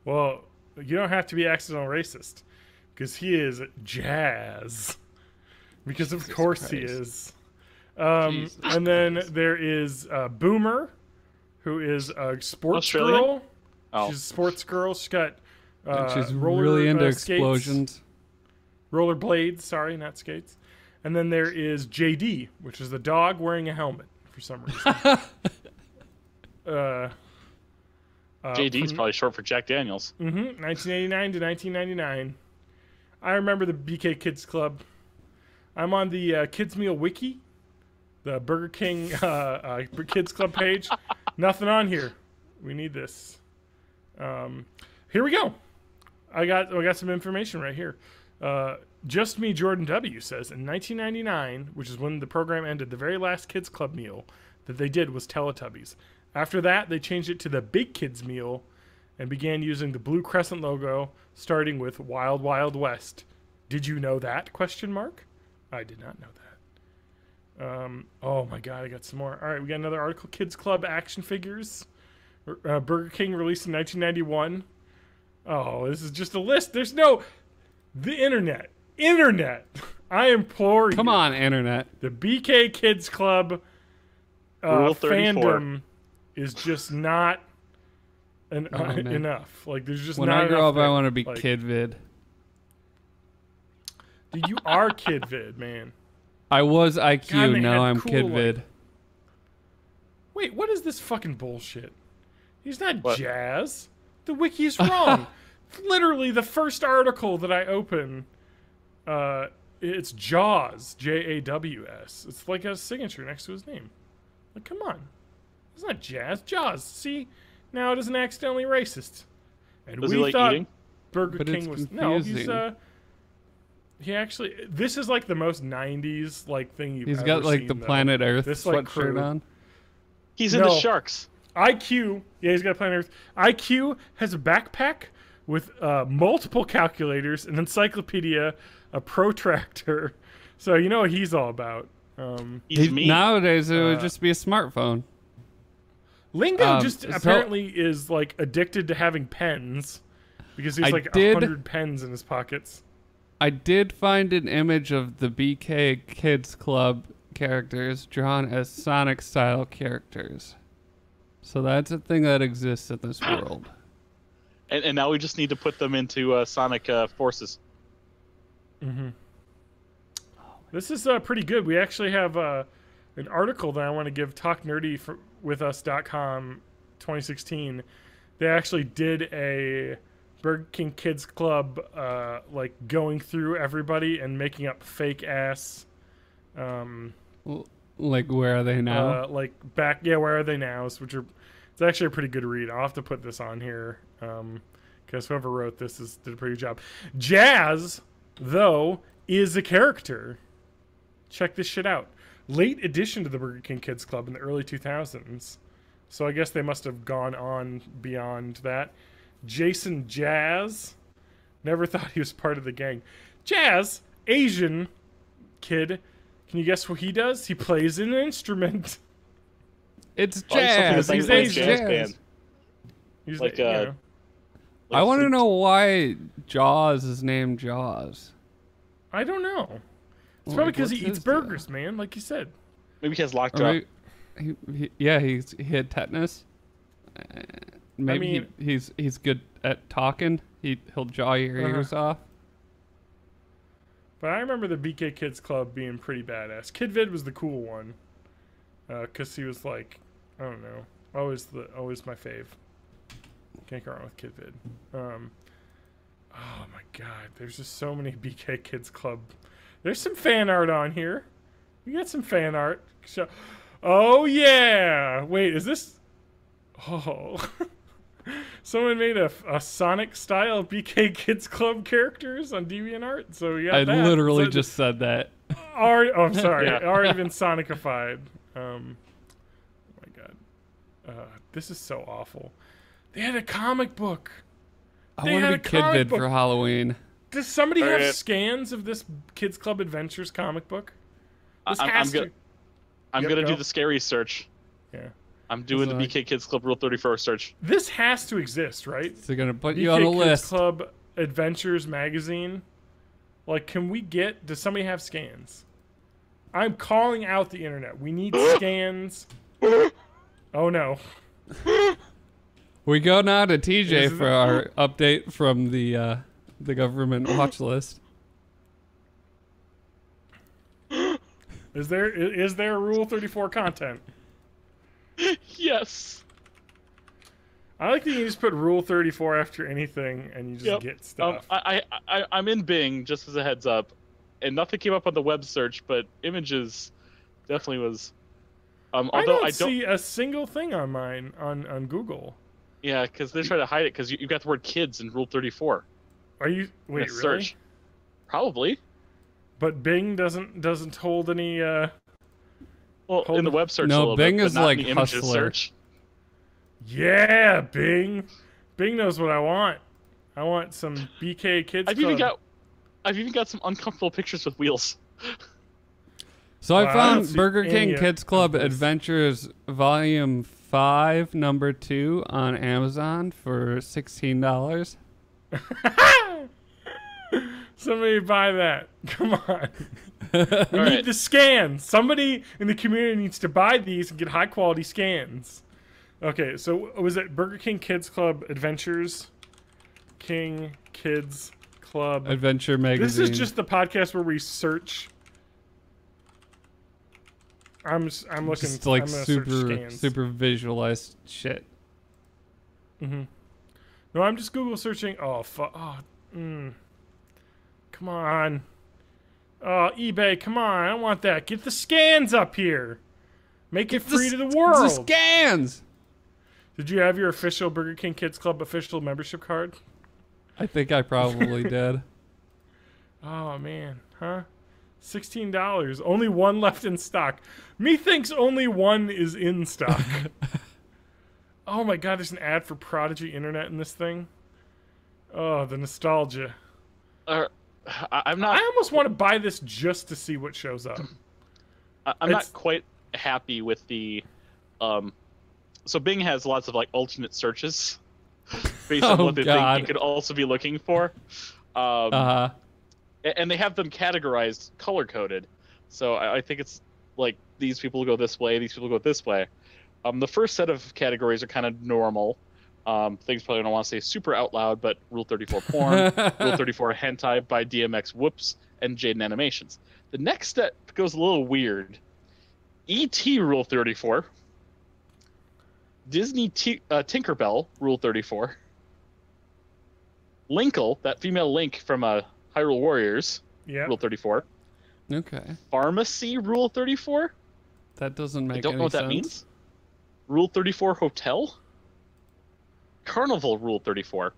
Well, you don't have to be accidental racist because he is Jazz. Because of course he is. And then there is Boomer, who is a sports Australian? girl. Oh. She's a sports girl. She's got she's really into explosions. Rollerblades, sorry, not skates. And then there is JD, which is the dog wearing a helmet for some reason. JD's probably short for Jack Daniels. 1989 to 1999. I remember the BK Kids Club. I'm on the Kids Meal Wiki, the Burger King Kids Club page. Nothing on here. We need this. Here we go. I got some information right here. Just Me Jordan W says in 1999, which is when the program ended, the very last Kids Club meal that they did was Teletubbies. After that, they changed it to the Big Kids meal and began using the blue crescent logo, starting with Wild Wild West. Did you know that? ? I did not know that. Oh my god, I got some more. All right, we got another article. Kids Club action figures. Burger King released in 1991. Oh, this is just a list. There's no... The internet. I implore you. Come on, internet. The BK Kids Club Rule 34. fandom is just not enough. Like, there's just when not I grow enough up, there. I want to be Like, Kid Vid. Dude, you are Kid Vid, man. I was God, IQ, they now had I'm cool, Kid like- Vid. Wait, what is this fucking bullshit? He's not What? Jazz. The wiki's wrong. Literally, the first article that I open, it's Jaws, Jaws. It's like a signature next to his name. Like, come on. It's not Jazz. Jaws. See? Now it isn't accidentally racist. And Does we he like thought eating? Burger But King it's was... No, he's... confusing. He actually... This is like the most 90s like thing you've He's ever got like seen, the though. Planet Earth This, like, sweatshirt crew. on. He's into No. sharks. IQ, yeah, he's got a Planet Earth. IQ has a backpack with multiple calculators, an encyclopedia, a protractor. So you know what he's all about. He's me. Nowadays, it would just be a smartphone. Lingo just so- apparently is like addicted to having pens because he's I like did- 100 pens in his pockets. I did find an image of the BK Kids Club characters drawn as Sonic-style characters. So that's a thing that exists in this world. And now we just need to put them into Sonic Forces. This is pretty good. We actually have an article that I want to give TalkNerdyWithUs.com 2016. They actually did a Burger King Kids Club like going through everybody and making up fake ass Like, where are they now? like back where are they now, which are it's actually a pretty good read. I'll have to put this on here because whoever wrote this did a pretty good job. Jazz, though, is a character. Check this shit out. Late addition to the Burger King Kids Club in the early 2000s. So I guess they must have gone on beyond that. Jason Jazz. Never thought he was part of the gang. Jazz, Asian kid. Can you guess what he does? He plays an instrument. It's Oh, he's something jazz. that's He's like Asian. jazz jazz. band. He's Like, you know. I want to flute. know why Jaws is named Jaws. I don't know. It's Like, probably because what's he eats his deal? burgers, man, like you said. Maybe he has lockjaw. Or maybe, he had tetanus. Maybe mean- he's good at talking. He'll jaw your ears off. But I remember the BK Kids Club being pretty badass. Kid Vid was the cool one, because he was like, I don't know, always my fave. Can't go wrong with Kid Vid. Oh my god, there's just so many BK Kids Club. There's some fan art on here. We got some fan art. Oh yeah! Wait, is this? Oh. Someone made a Sonic style BK Kids Club characters on DeviantArt, so yeah. I literally just said that. I'm sorry. Yeah. Already been Sonicified. Oh my god. This is so awful. They had a comic book. I They want had to a be Kid comic Vid book. for Halloween. Does somebody have Alright. scans of this Kids Club Adventures comic book? This I'm has gonna to. I'm Yep, gonna go. do the scary search. Yeah. I'm doing the Like- BK Kids Club Rule 34 search. This has to exist, right? They're gonna put you on a BK Kids list. Club Adventures magazine. Like, can we get? Does somebody have scans? I'm calling out the internet. We need scans. Oh no. We go now to TJ Is it- for our update from the government watch list. Is there Rule 34 content? Yes. I like that you just put Rule 34 after anything and you just Yep. get stuff. I'm in Bing just as a heads up, and nothing came up on the web search, but images definitely was. I Although don't see a single thing on mine on Google. yeah, because they're trying to hide it because you got the word kids in Rule 34. Are you in wait a really? search. Probably. But Bing doesn't hold any. Well, Hold in the on. web search No, a little Bing bit, is but not like in the images Hustler. search. Yeah, Bing. Bing knows what I want. I want some BK Kids I've even Club. got some uncomfortable pictures with wheels. So I Well, I don't found see Burger any King of Kids Club this. Adventures Volume 5, Number 2 on Amazon for $16. Somebody buy that. Come on. We All need the scans. Somebody in the community needs to buy these and get high quality scans. Okay, so was it Burger King Kids Club Adventures? King Kids Club Adventure Magazine. This is just the podcast where we search. I'm looking. Just like I'm search scans. super visualized shit. No, I'm just Google searching. Oh, come on. Oh, eBay, come on. I don't want that. Get the scans up here. Make it free to the world. The scans. Did you have your official Burger King Kids Club official membership card? I think I probably did. Oh, man. Huh? $16. Only one left in stock. Methinks only one is in stock. Oh, my God. There's an ad for Prodigy Internet in this thing. Oh, the nostalgia. I'm not. I almost want to buy this just to see what shows up. I'm not quite happy with the. So Bing has lots of like alternate searches based on what they think you could also be looking for. And they have them categorized, color coded. So I think it's like these people go this way, these people go this way. The first set of categories are kind of normal. Things probably don't want to say super out loud, but Rule 34 porn, Rule 34 hentai by DMX Whoops, and Jaden Animations. The next step goes a little weird. E.T. Rule 34, Disney Tinkerbell Rule 34, Linkle, that female Link from Hyrule Warriors, Rule 34. Okay. Pharmacy Rule 34. That doesn't make any sense. I don't know what that means. Rule 34 Hotel. Carnival Rule 34.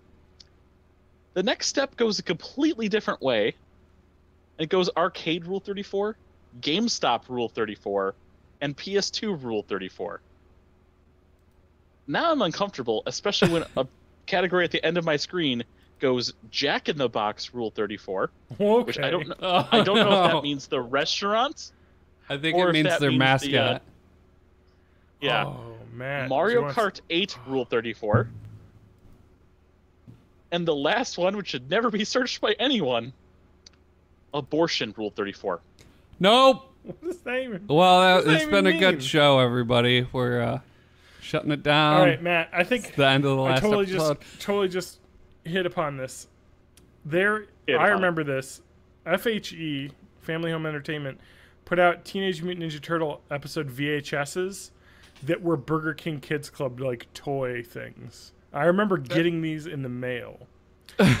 The next step goes a completely different way. It goes Arcade Rule 34, GameStop Rule 34, and PS2 Rule 34. Now I'm uncomfortable, especially when a category at the end of my screen goes Jack in the Box Rule 34, which I don't know. I don't know if that means the restaurant. I think it means their mascot. Yeah. Oh man. Mario Kart 8 Rule 34. And the last one, which should never be searched by anyone, Abortion Rule 34. Nope. What does that even? Well, it's been a good show, everybody. We're shutting it down. All right, Matt. I think it's the end of the last episode. Totally just hit upon this. I remember this. FHE, Family Home Entertainment, put out Teenage Mutant Ninja Turtle episode VHSs that were Burger King Kids Club like toy things. I remember getting these in the mail,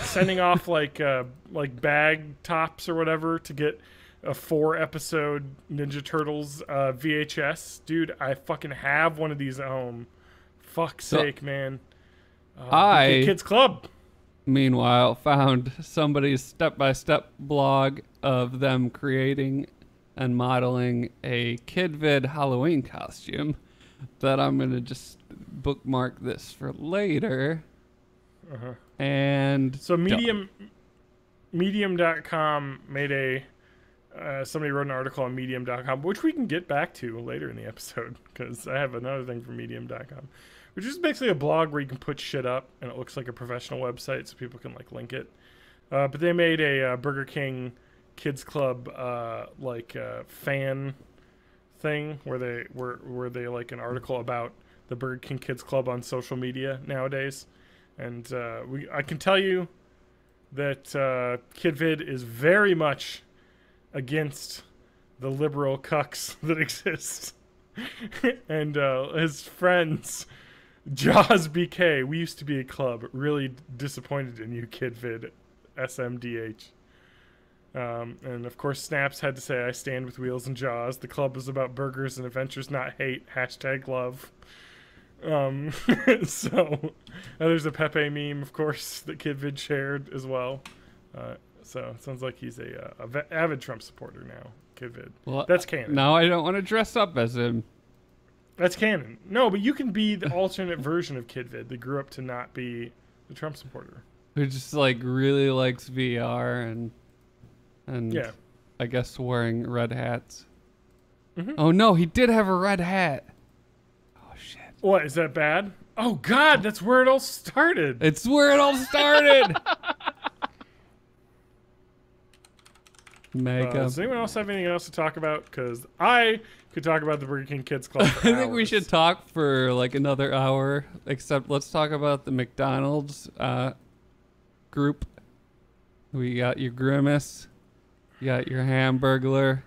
sending off like bag tops or whatever to get a 4-episode Ninja Turtles VHS. Dude, I fucking have one of these at home. Fuck's sake, man. Kids Club. Meanwhile, found somebody's step-by-step blog of them creating and modeling a KidVid Halloween costume that I'm going to just bookmark this for later. And so Medium.com made somebody wrote an article on Medium.com, which we can get back to later in the episode because I have another thing from Medium.com, which is basically a blog where you can put shit up and it looks like a professional website so people can like link it. But they made a Burger King Kids Club fan thing where they like an article about the Burger King Kids Club on social media nowadays, and I can tell you that KidVid is very much against the liberal cucks that exist, and his friends Jaws BK. We used to be a club. Really disappointed in you, KidVid, SMDH. And of course Snaps had to say, I stand with Wheels and Jaws. The club is about burgers and adventures, not hate. #love. So there's a Pepe meme, of course, that KidVid shared as well. So it sounds like he's a avid Trump supporter now, KidVid. Well, that's canon. Now I don't want to dress up as him. That's canon. No, but you can be the alternate version of KidVid that grew up to not be the Trump supporter. Who just like really likes VR and yeah, I guess wearing red hats. Oh no, he did have a red hat. Oh shit. What, is that bad? Oh god, that's where it all started. It's where it all started. Mega. Does anyone else have anything else to talk about? Because I could talk about the Burger King Kids Club for I think we hours. should talk for like another hour. Except let's talk about the McDonald's group. We got your Grimace. You got your Hamburglar.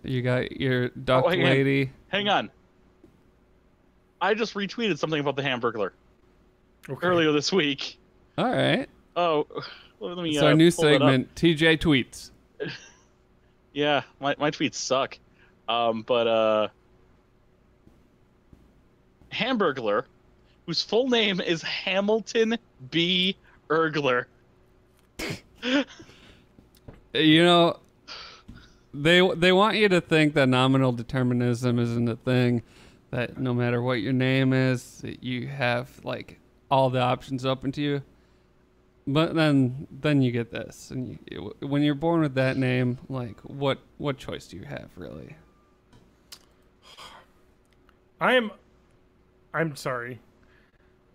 You got your Duck Lady. Hang on. I just retweeted something about the Hamburglar Okay. earlier this week. All right. Oh, let me. It's our new pull that up. segment, TJ Tweets. Yeah, my tweets suck. But Hamburglar, whose full name is Hamilton B. Ergler. You know, they want you to think that nominal determinism isn't a thing, that no matter what your name is, that you have like all the options open to you. But then you get this, and when you're born with that name, like what choice do you have really? I'm sorry.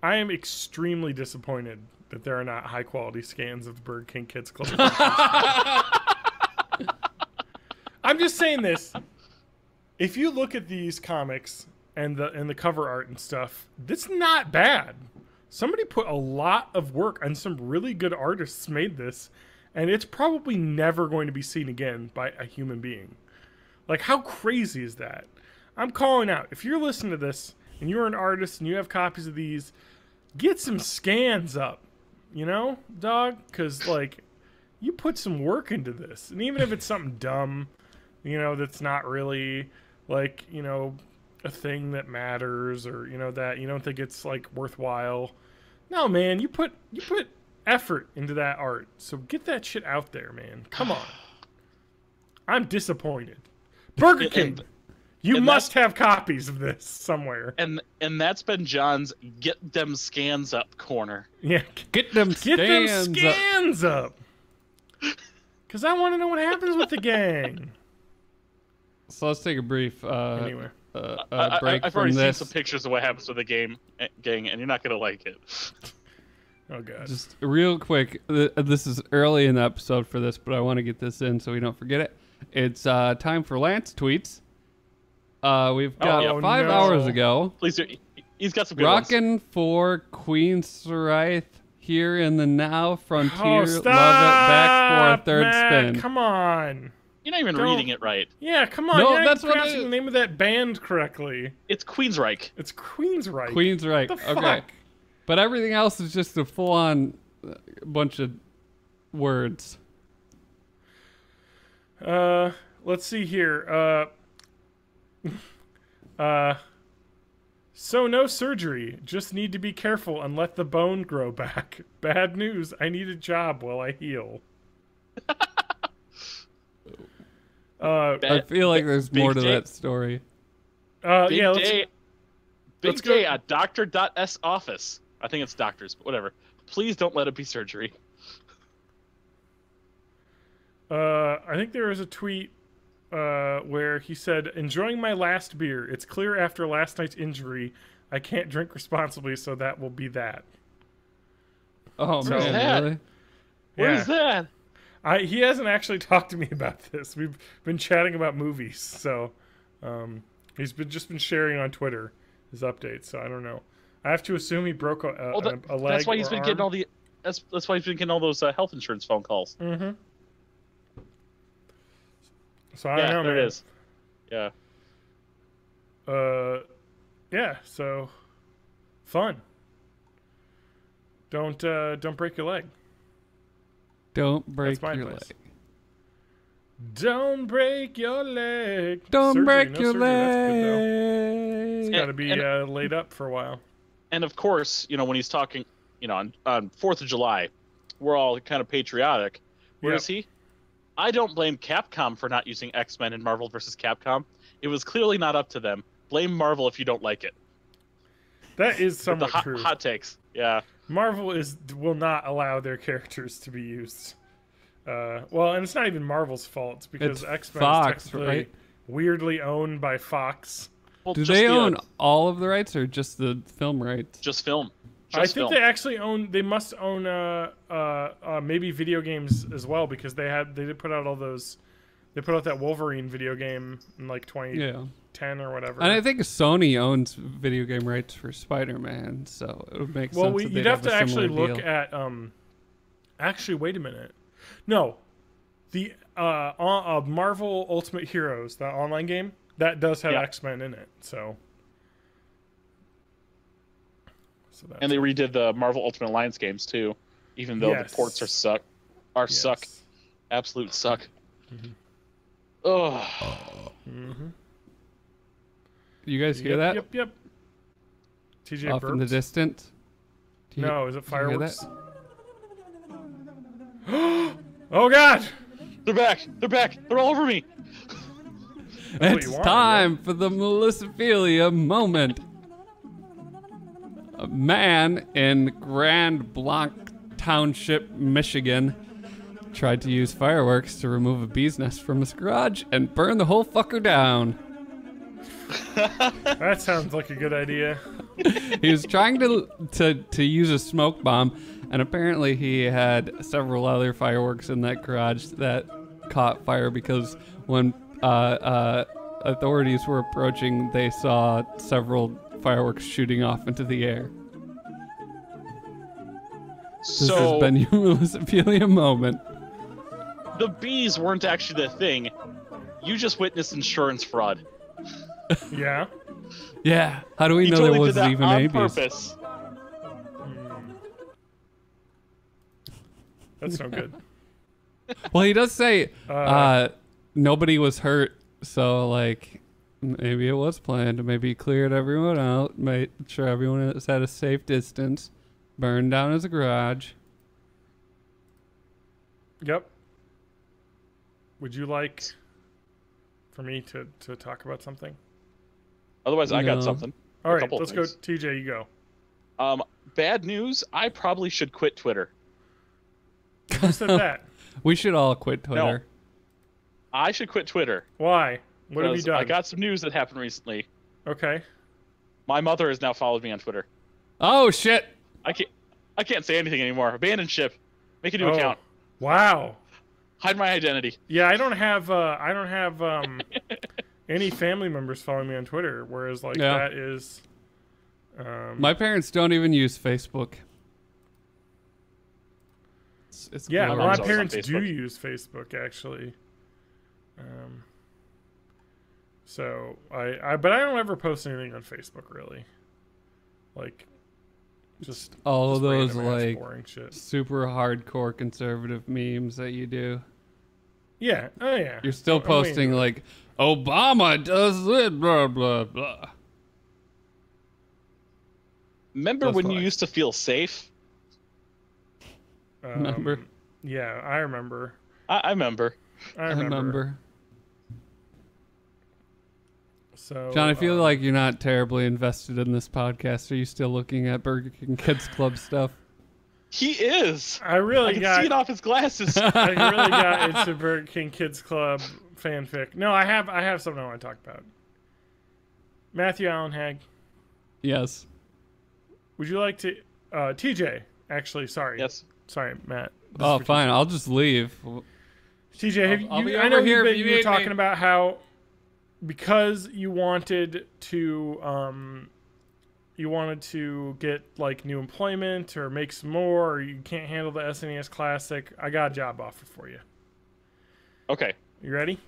I am extremely disappointed that there are not high quality scans of the Burger King Kids Club. I'm just saying this. If you look at these comics and the cover art and stuff, this is not bad. Somebody put a lot of work and some really good artists made this, and it's probably never going to be seen again by a human being. Like, how crazy is that? I'm calling out. If you're listening to this and you're an artist and you have copies of these, get some scans up, you know, dog? Because, like, you put some work into this. And even if it's something dumb, you know, that's not really, like, you know, a thing that matters, or, you know, that you don't think it's, like, worthwhile. No, man, you put effort into that art. So get that shit out there, man. Come on. I'm disappointed. Burger King, you must have copies of this somewhere. And that's been John's get them scans up corner. Yeah, Get them scans up. Because I want to know what happens with the gang. So let's take a brief Anyway. break I've from already seen this. some pictures of what happens with the gang, and you're not gonna like it. Oh god. Just real quick, this is early in the episode for this, but I want to get this in so we don't forget it. It's time for Lance tweets. We've got 5 hours ago. Please do. He's got some good ones. Rockin' for Queensryche here in the now. Frontier, Oh, love stop, it. Back for a third Matt, spin. Come on. You're not even reading it right. Yeah, come on. No, You're not that's even what pronouncing the name of that band correctly. It's Queensryche. It's Queensryche. Queensryche. What the Okay. fuck? But everything else is just a full-on bunch of words. Let's see here. So no surgery. Just need to be careful and let the bone grow back. Bad news. I need a job while I heal. I feel like there's more to that story. Big yeah, day. let's Big day at Dr.S office. I think it's doctors, but whatever. Please don't let it be surgery. I think there was a tweet where he said, "Enjoying my last beer. It's clear after last night's injury, I can't drink responsibly, so that will be that." Oh, Where's man, that? really? Where's that? He hasn't actually talked to me about this. We've been chatting about movies, so he's just been sharing on Twitter his updates. So I don't know. I have to assume he broke a leg. That's why he's been or getting arm. all the. That's why he's been getting all those health insurance phone calls. Mm-hmm. So I don't know, there man. it is. Yeah. Yeah. So fun. Don't break your leg. Don't break That's my your advice. leg. Don't break your leg. Don't Surgery, break no your surgery, that's good, though. leg. It's got to be laid up for a while. And of course, you know, when he's talking, you know, on 4th of July, we're all kind of patriotic. Where is he? I don't blame Capcom for not using X-Men in Marvel vs. Capcom. It was clearly not up to them. Blame Marvel if you don't like it. That is With somewhat the true. hot takes. Yeah. Marvel will not allow their characters to be used. Well, and it's not even Marvel's fault. It's because It's X-Men Fox, is technically right? weirdly owned by Fox. Well, Do just they the, own all of the rights or just the film rights? Just film. I think they actually own. They must own maybe video games as well, because they did put out all those They put out that Wolverine video game in like 2010 Yeah. or whatever. And I think Sony owns video game rights for Spider-Man, so it would make sense. Well, that you'd they'd have to a actually similar look deal. at. Actually, wait a minute. No, the Marvel Ultimate Heroes, the online game, that does have X-Men in it. So that's And they redid the Marvel Ultimate Alliance games too, even though the ports suck. Absolute suck. Mm-hmm. Ugh. Mm-hmm. You guys hear that? Yep. TJ Off in the burped. distance? No, is it did you hear fireworks? Oh God! They're back! They're back! They're all over me! That's what It's you wanted, time for the Melissophilia moment. A man in Grand Blanc Township, Michigan, tried to use fireworks to remove a bee's nest from his garage and burn the whole fucker down. That sounds like a good idea. He was trying to use a smoke bomb, and apparently he had several other fireworks in that garage that caught fire because when authorities were approaching, they saw several fireworks shooting off into the air. This has been your Melissophilia moment. The bees weren't actually the thing. You just witnessed insurance fraud. Yeah. Yeah. How do we know totally there did was that even on babies? purpose. That's no good. Well, he does say nobody was hurt, so like maybe it was planned. Maybe he cleared everyone out, made sure everyone is at a safe distance, burned down his garage. Yep. Would you like for me to talk about something? Otherwise, I No. got something. All A right, couple of let's go. things. TJ, you go. Bad news. I probably should quit Twitter. Who said that? We should all quit Twitter. I should quit Twitter. Why? What have you because done? I got some news that happened recently. Okay. My mother has now followed me on Twitter. Oh shit! I can't say anything anymore. Abandon ship. Make a new account. Wow. Hide my identity. Yeah, I don't have any family members following me on Twitter, whereas like that is My parents don't even use Facebook. It's yeah, glorious. my mom's also on parents do Facebook. use Facebook actually. So but I don't ever post anything on Facebook really. Like just all just of those random ass like boring shit. super hardcore conservative memes that you do. Yeah. Oh yeah. You're still I'm posting waiting. like Obama does it, blah blah blah. Remember That's when you fine. used to feel safe? Remember? Yeah, I remember. I remember. I I remember. remember. So John, I feel like you're not terribly invested in this podcast. Are you still looking at Burger King Kids Club stuff? He is. I really I can got see it off his glasses. I really got into Burger King Kids Club fanfic. No, I have something I want to talk about. Matthew Allen Hag, Yes. would you like to TJ, actually, sorry. Yes. Sorry, Matt. This Oh, is for fine. I'll just leave. TJ, have I'll be I over know here if you you were need talking me. about how because you wanted to get like new employment or make some more, or you can't handle the SNES Classic. I got a job offer for you. Okay. You ready?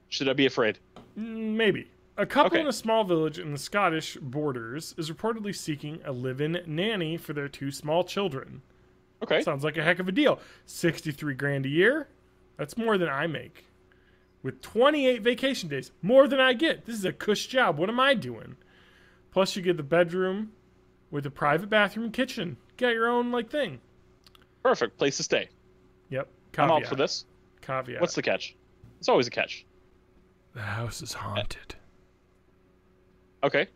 Should I be afraid? Maybe. A couple Okay. in a small village in the Scottish borders is reportedly seeking a live-in nanny for their 2 small children. Okay. Sounds like a heck of a deal. 63 grand a year. That's more than I make. With 28 vacation days, more than I get. This is a cush job. What am I doing? Plus, you get the bedroom with a private bathroom and kitchen. Got your own like thing. Perfect place to stay. Yep. I'm Caveat. out for this. Caveat. What's the catch? There's always a catch. The house is haunted. Okay.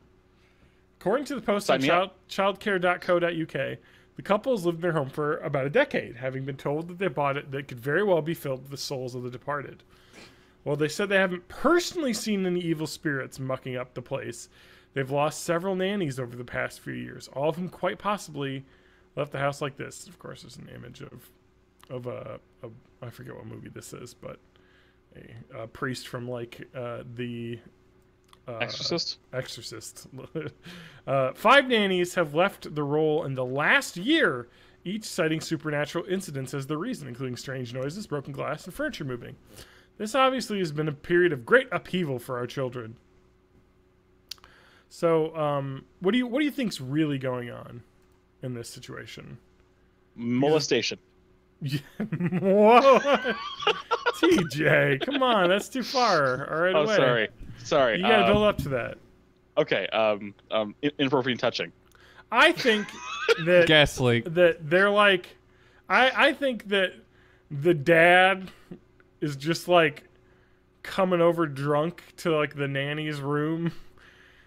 According to the post Sign on me up. childcare.co.uk, the couple has lived in their home for about a decade, having been told that they bought it that could very well be filled with the souls of the departed. While they said they haven't personally seen any evil spirits mucking up the place, they've lost several nannies over the past few years, all of whom quite possibly left the house like this. Of course, there's an image of I forget what movie this is, but a priest from like the Exorcist. Exorcist. 5 nannies have left the role in the last year, each citing supernatural incidents as the reason, including strange noises, broken glass, and furniture moving. This obviously has been a period of great upheaval for our children. So, what do you think's really going on in this situation? Molestation. Whoa, TJ, come on, that's too far. All right, Oh, sorry. You gotta build up to that. Okay. Inappropriate touching. I think that Gas leak. that they're like, I think that the dad is just like coming over drunk to like the nanny's room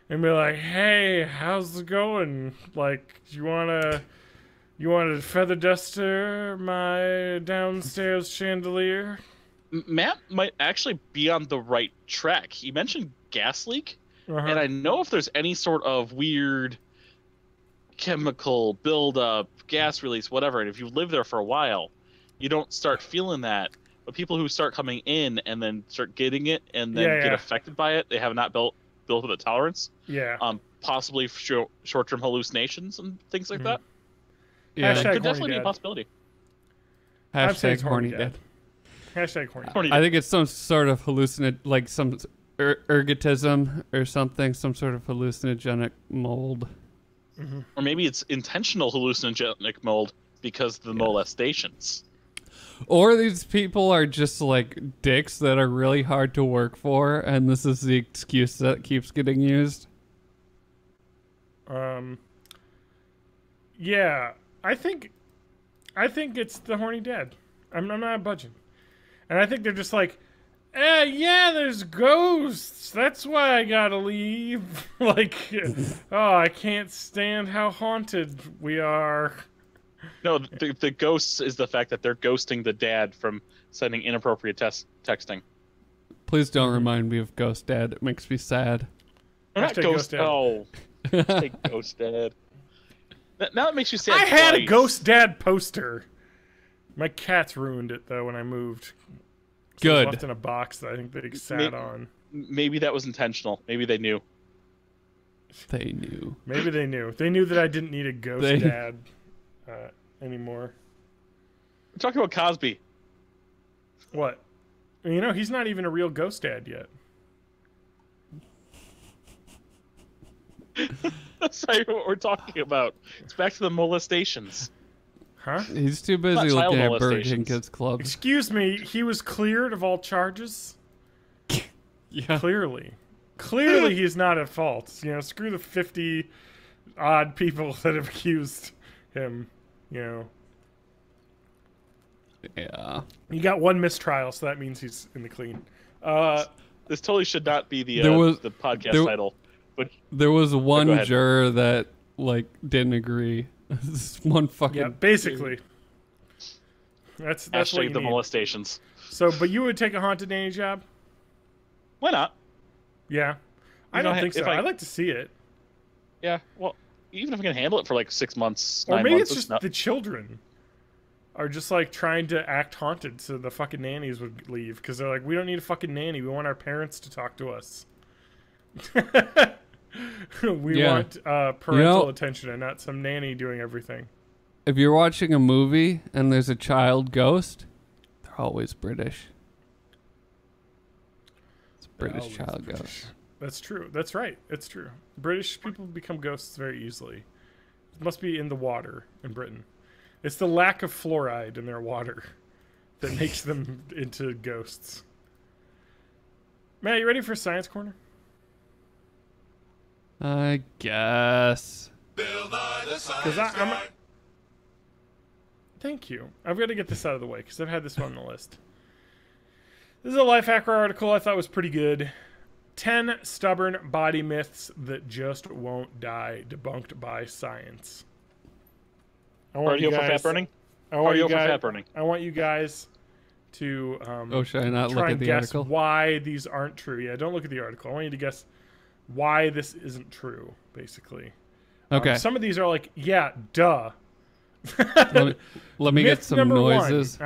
and be like, "Hey, how's it going? Like, you wanna feather duster my downstairs chandelier?" Matt might actually be on the right track. He mentioned gas leak, and I know if there's any sort of weird chemical buildup, gas release, whatever, and if you live there for a while, you don't start feeling that. But people who start coming in and then start getting it and then get affected by it, they have not built up the tolerance. Yeah. Possibly short-term hallucinations and things like that. Yeah. That could definitely be a possibility. Hashtag horny dad. Hashtag horny. I think it's some sort of like some ergotism or something, some sort of hallucinogenic mold. Mm-hmm. Or maybe it's intentional hallucinogenic mold because of the molestations. Or these people are just like dicks that are really hard to work for, and this is the excuse that keeps getting used. Yeah, I think it's the horny dad. I'm not budging. And I think they're just like, yeah, there's ghosts. That's why I gotta leave. Like, oh, I can't stand how haunted we are. No, the ghosts is the fact that they're ghosting the dad from sending inappropriate texting. Please don't remind me of Ghost Dad. It makes me sad. Not ghost dad. Oh, take ghost dad. Now it makes you sad. I had a ghost dad poster. My cats ruined it though when I moved. So it was left in a box that I think they sat on. Maybe that was intentional. Maybe they knew. They knew. Maybe they knew. They knew that I didn't need a ghost dad anymore. We're talking about Cosby. What? You know, he's not even a real ghost dad yet. That's not even what we're talking about. It's back to the molestations. Huh? He's too busy looking at Burger King Kids Club. Excuse me, he was cleared of all charges? Yeah. Clearly he's not at fault. You know, screw the 50 odd people that have accused him, you know. Yeah. You got one mistrial, so that means he's in the clean. This totally should not be the podcast title. But there was one juror that like didn't agree. This one fucking. Yeah, basically. That's what you the need. Molestations. So, but you would take a haunted nanny job? Why not? Yeah, I don't think so. I'd like to see it. Yeah, well, even if I can handle it for like 6 months, or 9 maybe months, it's just the children are just like trying to act haunted, so the fucking nannies would leave because they're like, we don't need a fucking nanny. We want our parents to talk to us. We want parental attention and not some nanny doing everything. If you're watching a movie and there's a child ghost, they're always British. It's a British child ghost. That's true. That's right. It's true. British people become ghosts very easily. It must be in the water in Britain. It's the lack of fluoride in their water that makes them into ghosts. Matt, you ready for Science Corner? I guess. Because I'm. Thank you. I've got to get this out of the way because I've had this one on the list. This is a Lifehacker article I thought was pretty good. 10 stubborn body myths that just won't die, debunked by science. Are you for fat burning? I want you guys to should I not try look and at the guess article? why these aren't true. Yeah, don't look at the article. I want you to guess why this isn't true, basically. Okay. Some of these are like, yeah, duh. let me get some noises.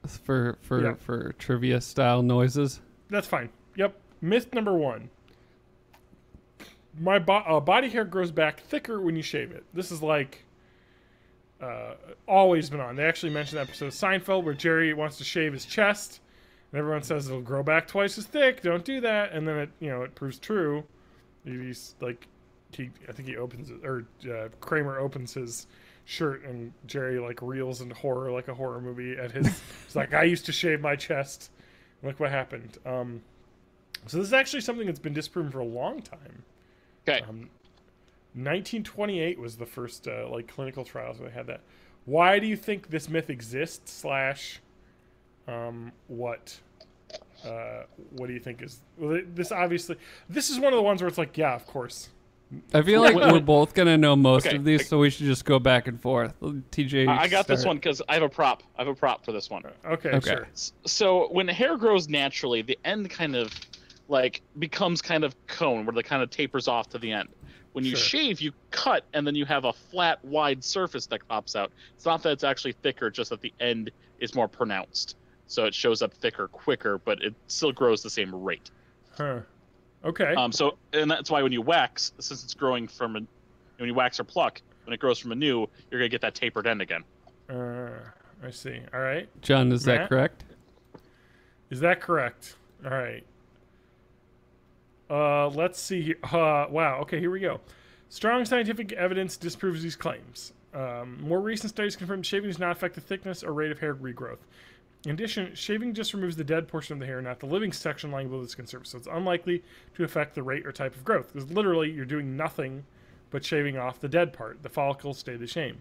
for trivia style noises. That's fine. Yep. Myth number 1. My body hair grows back thicker when you shave it. This is like always been on. They actually mentioned that episode of Seinfeld where Jerry wants to shave his chest, and everyone says it'll grow back twice as thick. Don't do that, and then it proves true. He's like, I think he opens it, or Kramer opens his shirt, and Jerry like reels into horror like a horror movie at his. He's like, I used to shave my chest. Look what happened. So this is actually something that's been disproven for a long time. Okay. 1928 was the first like clinical trials where they had that. Why do you think this myth exists? What? What do you think is this? Obviously, this is one of the ones where it's like, yeah, of course. I feel like we're both gonna know most of these, so we should just go back and forth. TJ, I got this one because I have a prop. I have a prop for this one. Okay, sure. So when hair grows naturally, the end kind of like becomes kind of cone where it kind of tapers off to the end. When you shave, you cut, and then you have a flat, wide surface that pops out. It's not that it's actually thicker, just that the end is more pronounced. So it shows up thicker, quicker, but it still grows the same rate. Huh. Okay. And that's why when you wax, since it's growing when you wax or pluck, when it grows from anew, you're gonna get that tapered end again. I see. All right. John, is that correct? Is that correct? All right. Let's see. Wow. Okay, here we go. Strong scientific evidence disproves these claims. More recent studies confirm shaving does not affect the thickness or rate of hair regrowth. In addition, shaving just removes the dead portion of the hair, not the living section lying below the skin surface, so it's unlikely to affect the rate or type of growth, because literally you're doing nothing but shaving off the dead part. The follicles stay the same.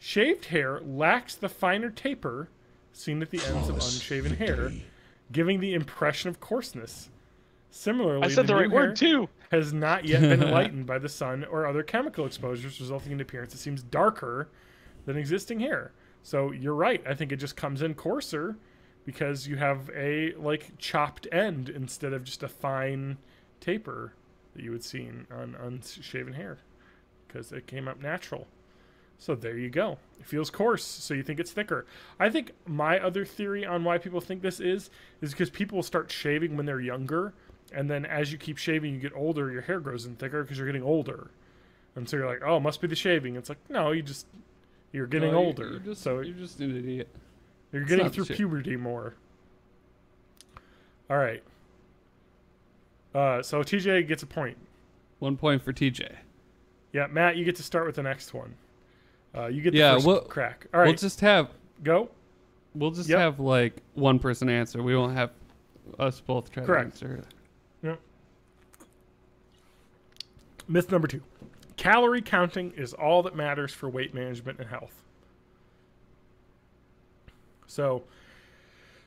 Shaved hair lacks the finer taper seen at the ends of unshaven hair, giving the impression of coarseness. Similarly, I said the right word too. Has not yet been enlightened by the sun or other chemical exposures, resulting in an appearance that seems darker than existing hair. So you're right. I think it just comes in coarser because you have a like chopped end instead of just a fine taper that you would see on unshaven hair because it came up natural. So there you go. It feels coarse, so you think it's thicker. I think my other theory on why people think this is because people will start shaving when they're younger, and then as you keep shaving, you get older, your hair grows in thicker because you're getting older. And so you're like, oh, it must be the shaving. It's like, no, you're getting older. You're just an idiot. You're getting through puberty more. All right. So TJ gets a point. 1 point for TJ. Yeah, Matt, you get to start with the next one. You get the first crack. All right. We'll just have... Go. We'll just have, like, one person answer. We won't have us both try to answer. Yep. Myth number 2. Calorie counting is all that matters for weight management and health. So,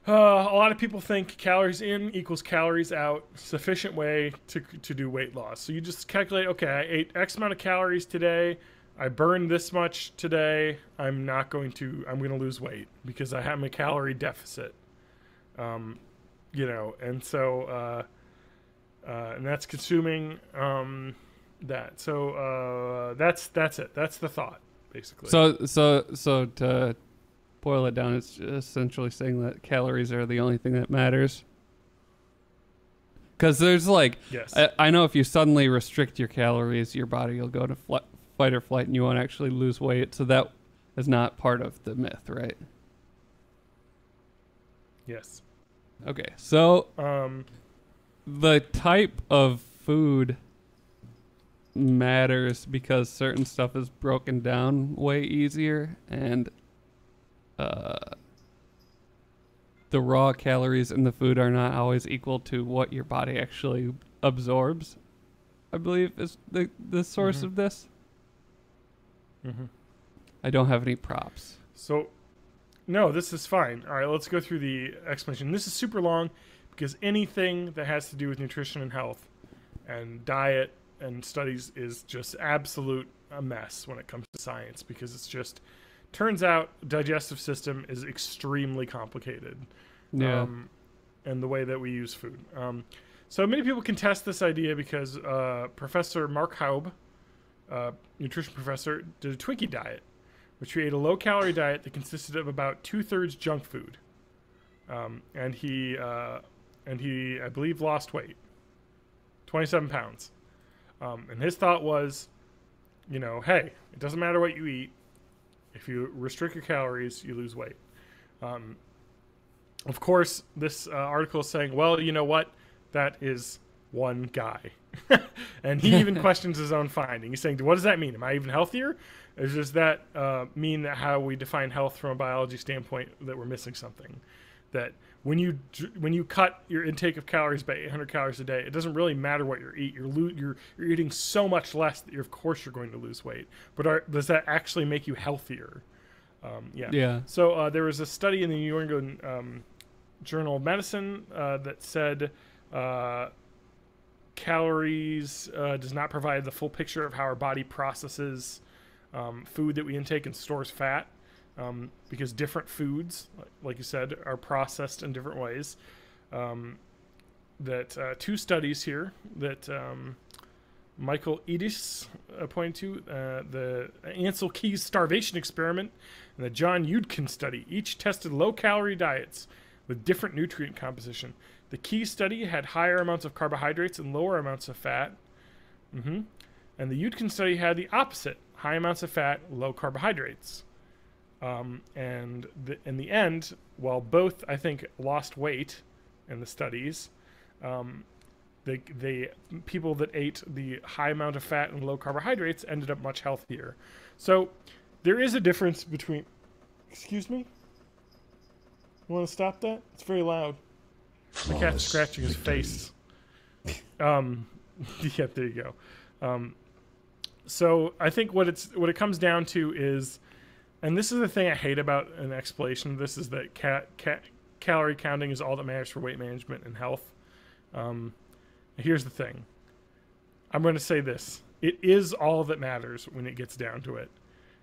a lot of people think calories in equals calories out. Sufficient way to do weight loss. So you just calculate, okay, I ate X amount of calories today. I burned this much today. I'm going to lose weight because I have a calorie deficit. And so, and that's consuming, that. So, that's it. That's the thought, basically. So to boil it down, it's essentially saying that calories are the only thing that matters. Because there's like, I know if you suddenly restrict your calories, your body will go to fight or flight and you won't actually lose weight. So that is not part of the myth, right? Yes. Okay, so the type of food matters because certain stuff is broken down way easier, and the raw calories in the food are not always equal to what your body actually absorbs, I believe is the source of this. I don't have any props. So, no, this is fine. All right, let's go through the explanation. This is super long because anything that has to do with nutrition and health and diet and studies is just absolute a mess when it comes to science, because it's just turns out digestive system is extremely complicated. Yeah. And the way that we use food. So many people contest this idea because Professor Mark Haub, nutrition professor, did a Twinkie diet, which created a low-calorie diet that consisted of about 2/3 junk food. and he I believe lost weight, 27 pounds. And his thought was, hey, it doesn't matter what you eat. If you restrict your calories, you lose weight. Of course, this article is saying, well, you know what? That is one guy. And he even questions his own finding. He's saying, what does that mean? Am I even healthier? Or does that mean that how we define health from a biology standpoint, that we're missing something? That when you cut your intake of calories by 800 calories a day, it doesn't really matter what you eat. You're eating so much less that of course you're going to lose weight. But does that actually make you healthier? Yeah. So there was a study in the New England Journal of Medicine that said calories does not provide the full picture of how our body processes food that we intake and stores fat. Because different foods, like you said, are processed in different ways. That two studies here that Michael Eighties pointed to, the Ansel Keys starvation experiment and the John Yudkin study, each tested low-calorie diets with different nutrient composition. The Keys study had higher amounts of carbohydrates and lower amounts of fat. And the Yudkin study had the opposite, high amounts of fat, low carbohydrates. And in the end, while both, I think, lost weight in the studies, the people that ate the high amount of fat and low carbohydrates ended up much healthier. So there is a difference between... Excuse me? You want to stop that? It's very loud. The cat's scratching his face. Yeah, there you go. So I think what it comes down to is... And this is the thing I hate about an explanation of this, is that calorie counting is all that matters for weight management and health. Here's the thing. I'm going to say this. It is all that matters when it gets down to it.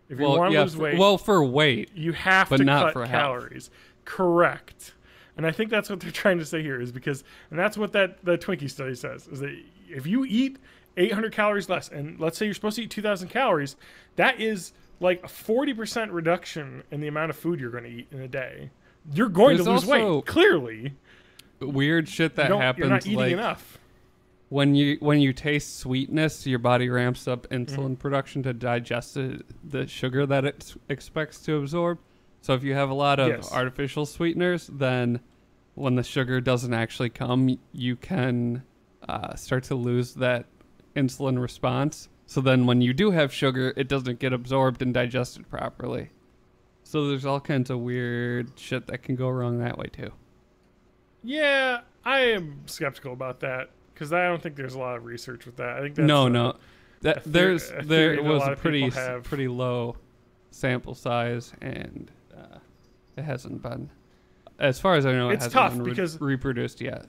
If you want to lose weight... for weight. You have to not cut for calories. Correct. And I think that's what they're trying to say here, is because... And that's what the Twinkie study says, is that if you eat 800 calories less, and let's say you're supposed to eat 2,000 calories, that is... like a 40% reduction in the amount of food you're going to eat in a day. You're going to lose weight, clearly. Weird shit that happens. You're not eating enough. When you taste sweetness, your body ramps up insulin production to digest the sugar that it expects to absorb. So if you have a lot of artificial sweeteners, then when the sugar doesn't actually come, you can start to lose that insulin response. So then when you do have sugar, it doesn't get absorbed and digested properly. So there's all kinds of weird shit that can go wrong that way too. Yeah, I am skeptical about that, because I don't think there's a lot of research with that. I think that's no. There was a pretty low sample size, and it hasn't been, as far as I know, it hasn't been because reproduced yet.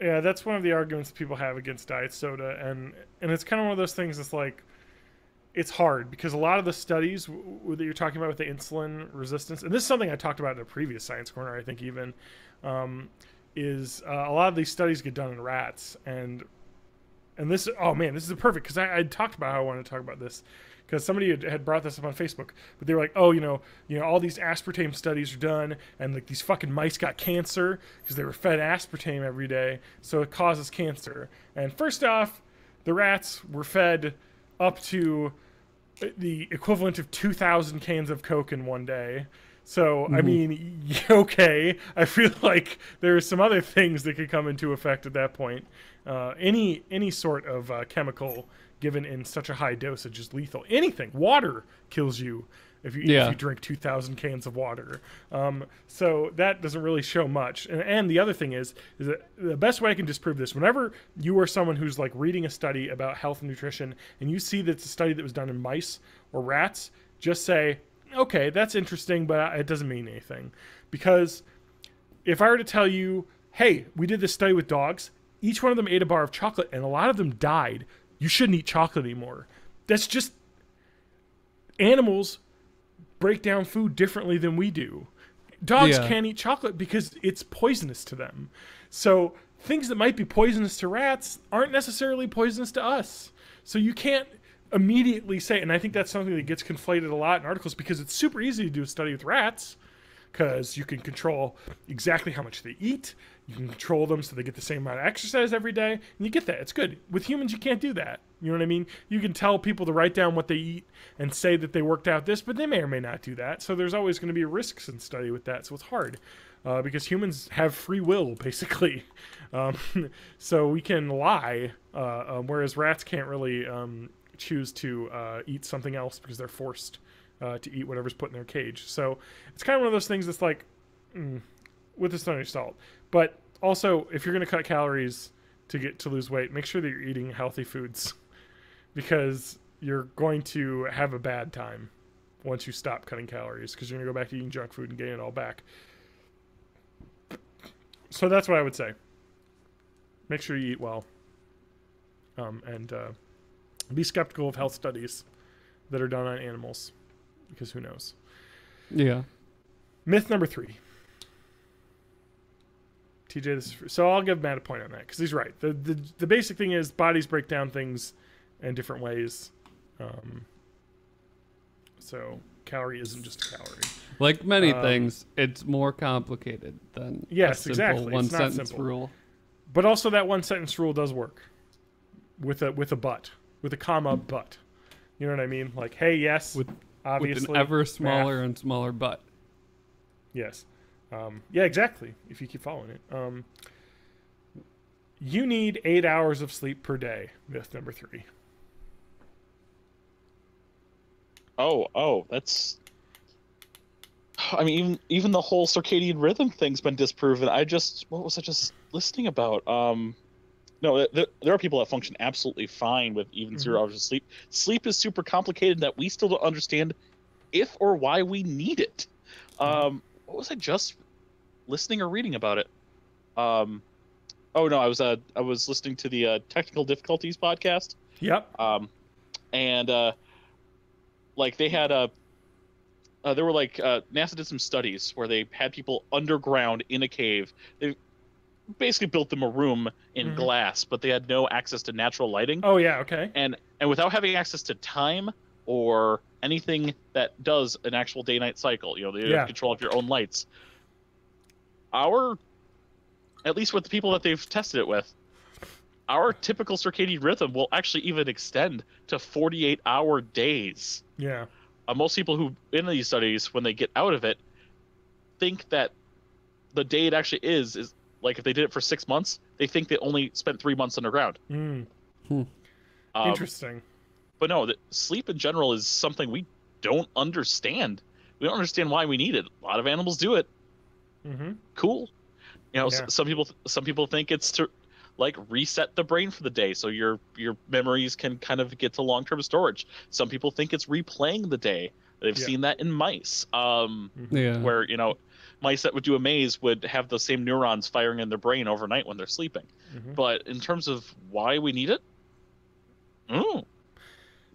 Yeah, that's one of the arguments people have against diet soda, and it's kind of one of those things that's like, it's hard, because a lot of the studies that you're talking about with the insulin resistance, and this is something I talked about in a previous Science Corner, I think even, is a lot of these studies get done in rats, and this, oh man, this is perfect, because I talked about how I wanted to talk about this, because somebody had brought this up on Facebook, but they were like, oh, you know, all these aspartame studies are done, and like these fucking mice got cancer because they were fed aspartame every day, so it causes cancer. And first off, the rats were fed up to the equivalent of 2,000 cans of Coke in one day. So, I mean, okay, I feel like there are some other things that could come into effect at that point. Any sort of chemical given in such a high dosage is lethal. Anything. Water kills you if you drink 2,000 cans of water. So that doesn't really show much. And the other thing is that the best way I can disprove this, whenever you are someone who's like reading a study about health and nutrition, and you see that it's a study that was done in mice or rats, just say, okay, that's interesting, but it doesn't mean anything. Because if I were to tell you, hey, we did this study with dogs, each one of them ate a bar of chocolate, and a lot of them died. You shouldn't eat chocolate anymore. That's just... Animals break down food differently than we do. Dogs can't eat chocolate because it's poisonous to them. So things that might be poisonous to rats aren't necessarily poisonous to us. So you can't immediately say... And I think that's something that gets conflated a lot in articles, because it's super easy to do a study with rats, because you can control exactly how much they eat. You can control them so they get the same amount of exercise every day, and you get that. It's good. With humans, you can't do that. You know what I mean? You can tell people to write down what they eat and say that they worked out this, but they may or may not do that. So there's always going to be risks in study with that. So it's hard because humans have free will, basically. So we can lie, whereas rats can't really choose to eat something else because they're forced to eat whatever's put in their cage. So it's kind of one of those things that's like, with a stunning salt. But also, if you're going to cut calories to lose weight, make sure that you're eating healthy foods, because you're going to have a bad time once you stop cutting calories, because you're going to go back to eating junk food and gain it all back. So that's what I would say. Make sure you eat well, and be skeptical of health studies that are done on animals, because who knows? Yeah. Myth number 3. TJ, so I'll give Matt a point on that, because he's right. The basic thing is bodies break down things in different ways. So calorie isn't just a calorie. Like many things, it's more complicated than a simple exactly. one-sentence rule. But also that one-sentence rule does work with a but, with a comma but. You know what I mean? Like, hey, yes, obviously. With an ever smaller math. and smaller but. Yes. Yeah, exactly. If you keep following it. You need 8 hours of sleep per day. Myth number 3. Oh, that's. I mean, even the whole circadian rhythm thing's been disproven. What was I just listening about? No, there are people that function absolutely fine with even 0 hours of sleep. Sleep is super complicated that we still don't understand if or why we need it. What was I just listening or reading about it? Oh no, I was listening to the Technical Difficulties podcast. Yep. And like they had there were like NASA did some studies where they had people underground in a cave. They basically built them a room in glass, but they had no access to natural lighting. Oh yeah, okay. And without having access to time or anything that does an actual day-night cycle, you know, the control of your own lights. At least with the people that they've tested it with, our typical circadian rhythm will actually even extend to 48-hour days. Yeah. Most people who in these studies, when they get out of it, think that the day it actually is like if they did it for 6 months, they think they only spent 3 months underground. Interesting. But no, sleep in general is something we don't understand. We don't understand why we need it. A lot of animals do it. Cool. You know, some people think it's to like reset the brain for the day, so your memories can kind of get to long-term storage. Some people think it's replaying the day. They've seen that in mice, where, you know, mice that would do a maze would have the same neurons firing in their brain overnight when they're sleeping. But in terms of why we need it,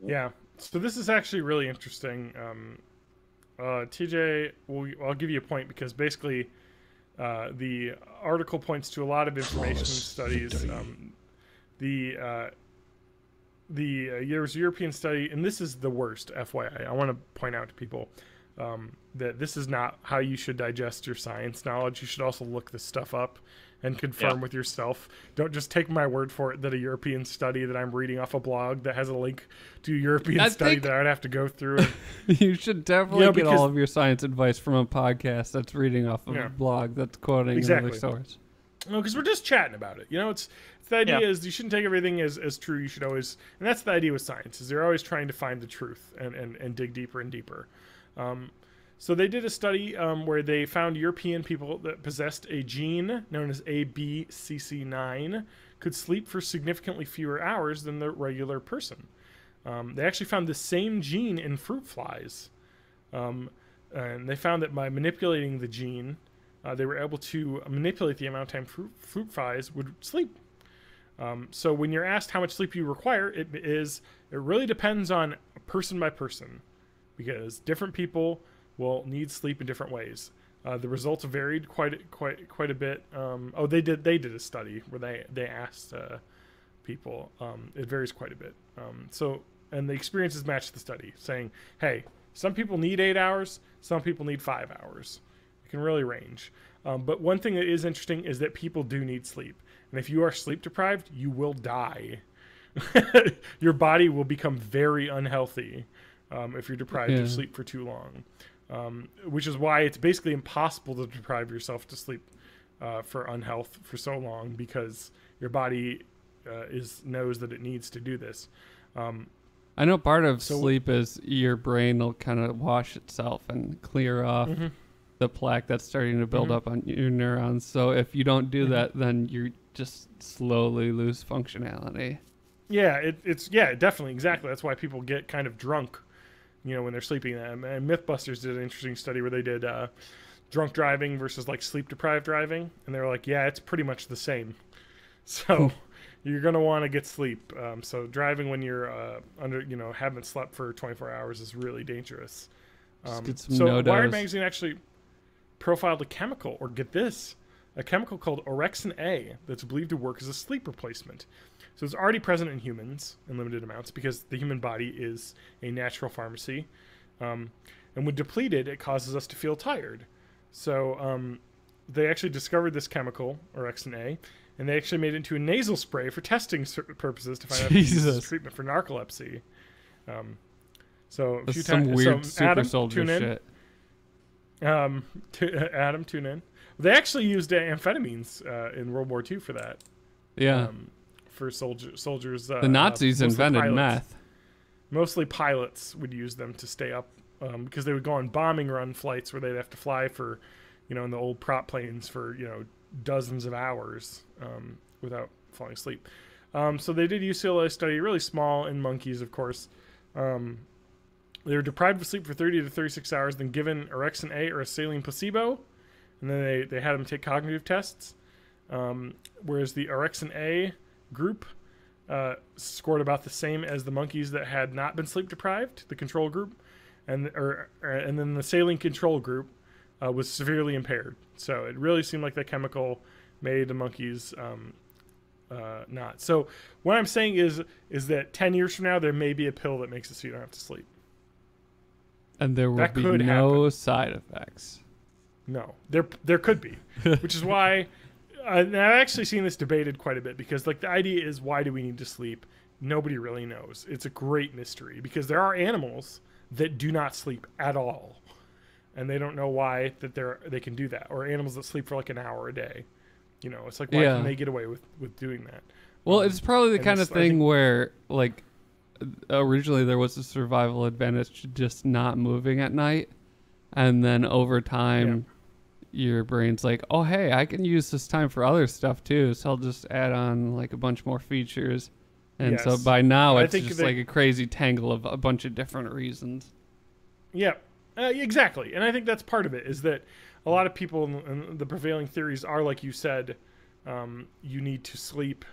yeah. So this is actually really interesting. TJ, I'll give you a point, because basically the article points to a lot of information studies. There was a European study, and this is the worst, FYI. I want to point out to people that this is not how you should digest your science knowledge. You should also look this stuff up and confirm with yourself. Don't just take my word for it that a European study that I'm reading off a blog that has a link to a European study that I'd have to go through. You should definitely get all of your science advice from a podcast that's reading off of a blog that's quoting another source. No, because we're just chatting about it. You know, it's the idea is you shouldn't take everything as true. You should always, and that's the idea with science, is they're always trying to find the truth and dig deeper and deeper. So they did a study where they found European people that possessed a gene known as ABCC9 could sleep for significantly fewer hours than the regular person. They actually found the same gene in fruit flies. And they found that by manipulating the gene, they were able to manipulate the amount of time fruit flies would sleep. So when you're asked how much sleep you require, it really depends on person by person, because different people will need sleep in different ways. The results varied quite a bit. They did a study where they asked people. It varies quite a bit. And the experiences matched the study, saying, hey, some people need 8 hours, some people need 5 hours, can really range. But one thing that is interesting is that people do need sleep. And if you are sleep deprived, you will die. Your body will become very unhealthy if you're deprived of sleep for too long. Which is why it's basically impossible to deprive yourself to sleep for unhealth for so long, because your body knows that it needs to do this. I know part of sleep is your brain will kind of wash itself and clear off the plaque that's starting to build up on your neurons. So if you don't do that, then you just slowly lose functionality. Yeah, it's definitely, exactly. That's why people get kind of drunk, when they're sleeping. And Mythbusters did an interesting study where they did drunk driving versus like sleep deprived driving, and they were like, yeah, it's pretty much the same. So you're gonna want to get sleep. So driving when you're haven't slept for 24 hours is really dangerous. So Wired magazine actually profiled a chemical, or get this, a chemical called orexin A that's believed to work as a sleep replacement. So it's already present in humans in limited amounts because the human body is a natural pharmacy. And when depleted, it causes us to feel tired. So they actually discovered this chemical, orexin A, and they actually made it into a nasal spray for testing purposes to find out if it's used as treatment for narcolepsy. So that's some weird super Adam, soldier shit. Adam, tune in. They actually used amphetamines in World War II for that. Yeah. For soldiers. The Nazis invented meth. Mostly pilots would use them to stay up because they would go on bombing run flights where they'd have to fly for, in the old prop planes for, dozens of hours without falling asleep. So they did UCLA study, really small, in monkeys, of course. They were deprived of sleep for 30 to 36 hours, then given orexin A or a saline placebo, and then they had them take cognitive tests. Whereas the orexin A group scored about the same as the monkeys that had not been sleep deprived, the control group, and then the saline control group was severely impaired. So it really seemed like that chemical made the monkeys not. So what I'm saying is that 10 years from now there may be a pill that makes it so you don't have to sleep. And there will be no side effects. No, there could be, which is why I've actually seen this debated quite a bit, because the idea is, why do we need to sleep? Nobody really knows. It's a great mystery, because there are animals that do not sleep at all, and they don't know why they can do that, or animals that sleep for like an hour a day. It's like, why can they get away with doing that? Well, it's probably the kind of thing where originally there was a survival advantage to just not moving at night, and then over time your brain's like, oh hey, I can use this time for other stuff too, so I'll just add on a bunch more features, and so by now it's just like a crazy tangle of a bunch of different reasons. Exactly. And I think that's part of it, is that a lot of people in the prevailing theories are, like you said, you need to sleep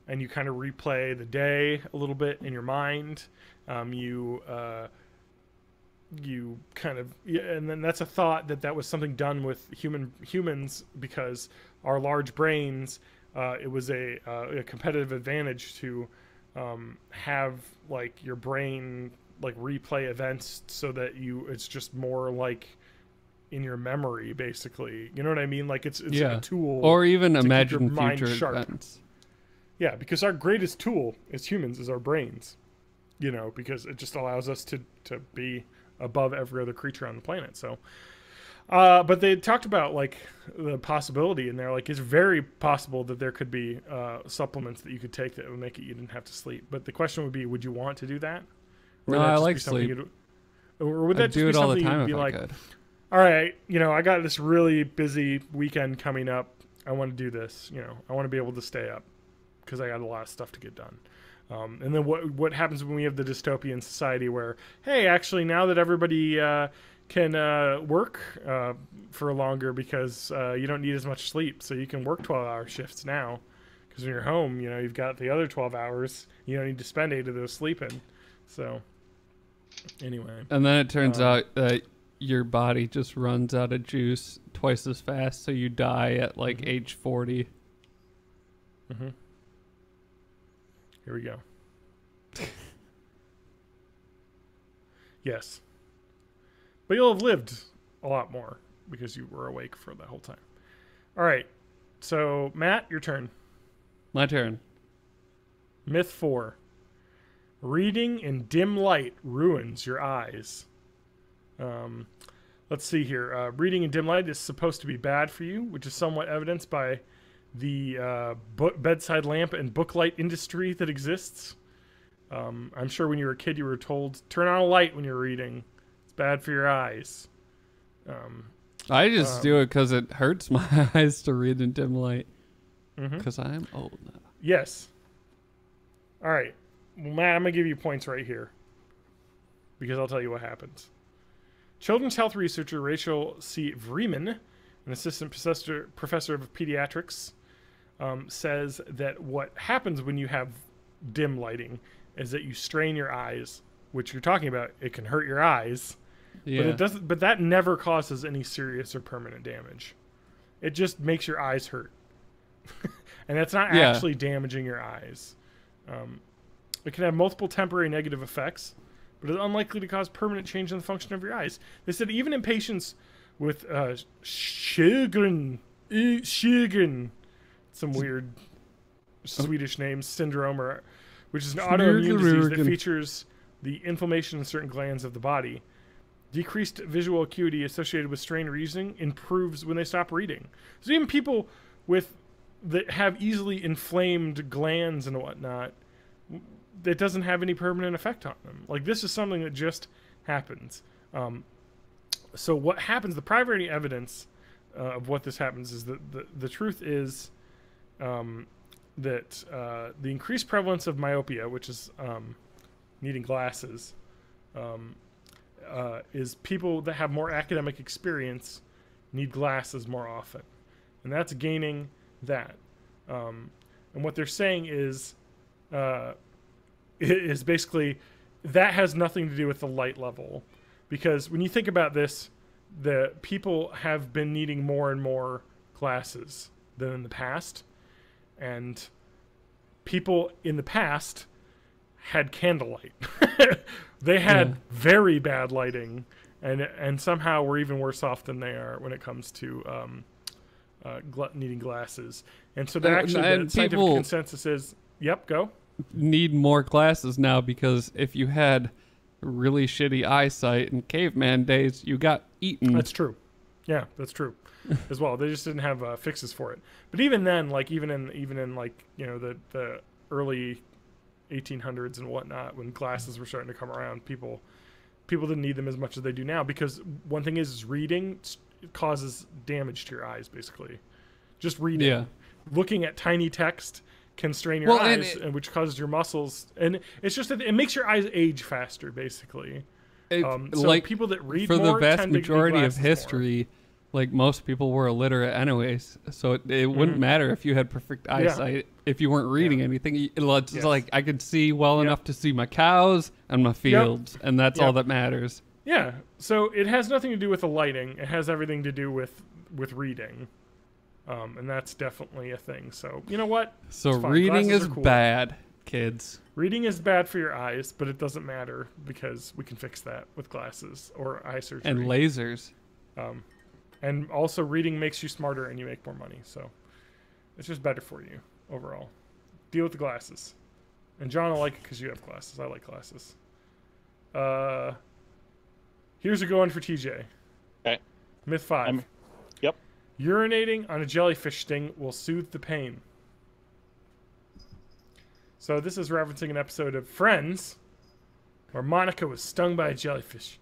and you kind of replay the day a little bit in your mind. You kind of, and then that's a thought that was something done with humans because our large brains, it was a competitive advantage to have your brain replay events so that it's just more in your memory, basically. You know what I mean? It's a tool, or even imagine future events. Yeah, because our greatest tool as humans is our brains, because it just allows us to be above every other creature on the planet. So, but they talked about the possibility in there, it's very possible that there could be supplements that you could take that would make it you didn't have to sleep. But the question would be, would you want to do that? Or no, I like sleep. Or would that I'd just do be it all something the time you'd be if like, I could. all right, I got this really busy weekend coming up. I want to do this. I want to be able to stay up because I got a lot of stuff to get done. And then what happens when we have the dystopian society where, hey, actually now that everybody can work for longer because you don't need as much sleep, so you can work 12-hour shifts now, because when you're home, you've got the other 12 hours. You don't need to spend 8 of those sleeping. So anyway. And then it turns out that your body just runs out of juice twice as fast, so you die at age 40. Mm-hmm. Here we go. Yes. But you'll have lived a lot more. because you were awake for the whole time. All right. So, Matt, your turn. My turn. Myth 4. Reading in dim light ruins your eyes. Let's see here. Reading in dim light is supposed to be bad for you, which is somewhat evidenced by the bedside lamp and booklight industry that exists. I'm sure when you were a kid you were told, turn on a light when you're reading. It's bad for your eyes. I just do it because it hurts my eyes to read in dim light. Because I'm old now. Yes. All right. Well, Matt, I'm going to give you points right here. Because I'll tell you what happens. Children's health researcher Rachel C. Vreeman, an assistant professor of pediatrics, says that what happens when you have dim lighting is that you strain your eyes, which you're talking about. It can hurt your eyes, but it doesn't. But that never causes any serious or permanent damage. It just makes your eyes hurt, and that's not actually damaging your eyes. It can have multiple temporary negative effects, but it's unlikely to cause permanent change in the function of your eyes. They said even in patients with Sjögren, some weird Swedish name, syndrome, which is an autoimmune disease that features the inflammation in certain glands of the body. Decreased visual acuity associated with strained reading improves when they stop reading. So even people that have easily inflamed glands and whatnot, it doesn't have any permanent effect on them. Like, this is something that just happens. So what happens, the primary evidence of what this happens is that the truth is that the increased prevalence of myopia, which is needing glasses, is people that have more academic experience need glasses more often. And that's gaining that. And what they're saying is basically that has nothing to do with the light level, because when you think about this, the people have been needing more and more glasses than in the past, and people in the past had candlelight. They had very bad lighting, and somehow we're even worse off than they are when it comes to needing glasses. And so the scientific consensus is, go. Need more glasses now, because if you had really shitty eyesight in caveman days, you got eaten. That's true. Yeah, that's true as well. They just didn't have fixes for it. But even then, like even in like, you know, the early 1800s and whatnot, when glasses were starting to come around, people didn't need them as much as they do now, because one thing is reading causes damage to your eyes, basically. Just reading, looking at tiny text can strain your eyes, and which causes your muscles, and it's just that it makes your eyes age faster, basically. So like people that read for more the vast tend to majority of history, like most people were illiterate anyways, so it wouldn't matter if you had perfect eyesight if you weren't reading anything. It's like I could see well enough to see my cows and my fields, and that's all that matters. Yeah, so it has nothing to do with the lighting. It has everything to do with reading. And that's definitely a thing. So, you know what? So reading is bad, kids. Reading is bad for your eyes, but it doesn't matter, because we can fix that with glasses or eye surgery. And lasers. And also reading makes you smarter and you make more money. So it's just better for you overall. Deal with the glasses. And John will like it because you have glasses. I like glasses. Here's a good one for TJ. Okay. Myth 5. Yep. Urinating on a jellyfish sting will soothe the pain. So this is referencing an episode of Friends where Monica was stung by a jellyfish.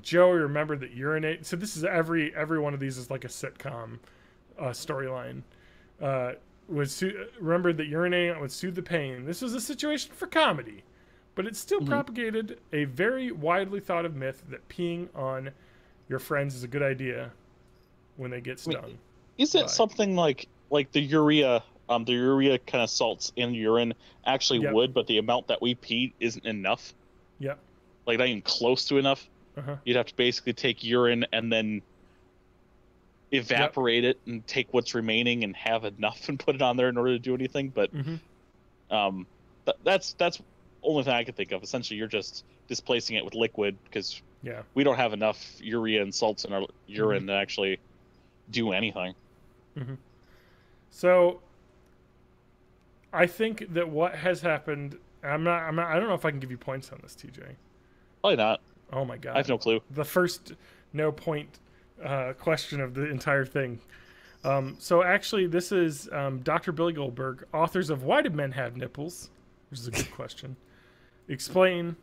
Joey remembered that urinate. So this is every one of these is like a sitcom storyline. Remembered that urinating would soothe the pain. This was a situation for comedy, but it still propagated a very widely thought of myth that peeing on your friends is a good idea when they get stung. Is it something like the urea kind of salts in urine actually would, but the amount that we pee isn't enough? Yep. Like not even close to enough. You'd have to basically take urine and then evaporate it and take what's remaining and have enough and put it on there in order to do anything. But that's the only thing I can think of. Essentially, you're just displacing it with liquid, because Yeah. We don't have enough urea and salts in our urine to actually do anything. Mm-hmm. So I think that what has happened, I don't know if I can give you points on this, TJ. Probably not. Oh my god. I have no clue. The first no point question of the entire thing. So actually, this is Dr. Billy Goldberg, authors of Why Do Men Have Nipples? Which is a good question. Explain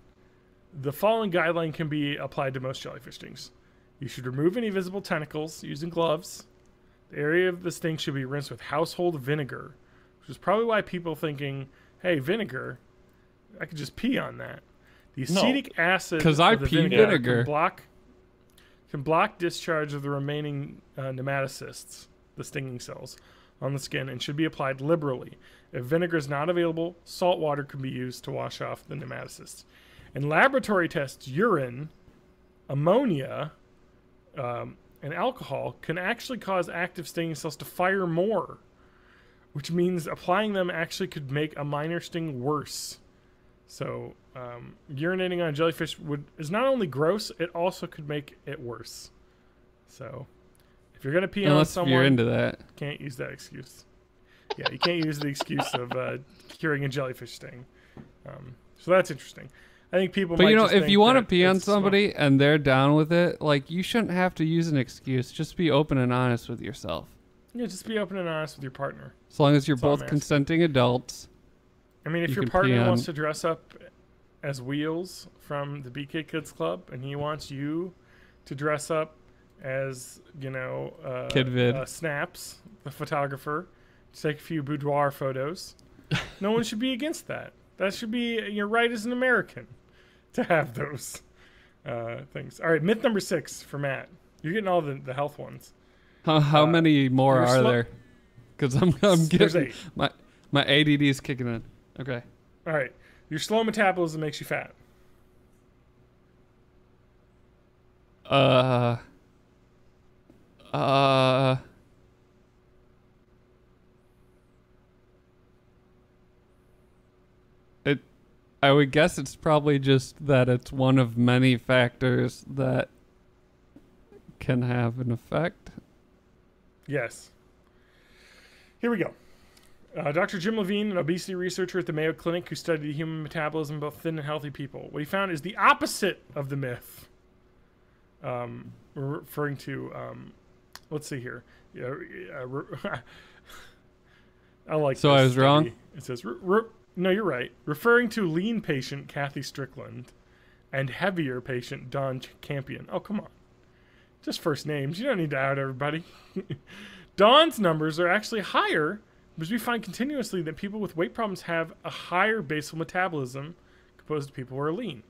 the following guideline can be applied to most jellyfish stings. You should remove any visible tentacles using gloves. The area of the sting should be rinsed with household vinegar, which is probably why people thinking, hey, vinegar, I could just pee on that. The acetic acid because I pee vinegar can block discharge of the remaining nematocysts, the stinging cells, on the skin and should be applied liberally. If vinegar is not available, salt water can be used to wash off the nematocysts. In laboratory tests, urine, ammonia, and alcohol can actually cause active stinging cells to fire more, which means applying them actually could make a minor sting worse. So urinating on a jellyfish is not only gross, it also could make it worse. So if you're gonna pee on someone, you're into that, can't use that excuse. Yeah, you can't use the excuse of curing a jellyfish sting. So that's interesting. I think people. But might just if think you want to that pee on it's somebody and they're down with it, like you shouldn't have to use an excuse. Just be open and honest with yourself. Yeah, just be open and honest with your partner. As long as you're That's all both I'm consenting adults. I mean, if You your can pee partner on- wants to dress up as Wheels from the BK Kids Club, and he wants you to dress up as, Kid Vid. Snaps, the photographer, to take a few boudoir photos, no one should be against that. That should be your right as an American to have those things. All right, myth number 6 for Matt. You're getting all the health ones. How many more you're are there? Because I'm There's getting 8. my ADD is kicking in. Okay. All right, your slow metabolism makes you fat. I would guess it's probably just that it's one of many factors that can have an effect. Yes. Here we go. Dr. Jim Levine, an obesity researcher at the Mayo Clinic who studied the human metabolism of both thin and healthy people. What he found is the opposite of the myth. Referring to, let's see here. I like So this I was study. wrong? It says, no, you're right. Referring to lean patient Kathy Strickland and heavier patient Don Campion. Oh, come on. Just first names. You don't need to out everybody. Don's numbers are actually higher because we find continuously that people with weight problems have a higher basal metabolism opposed to people who are lean.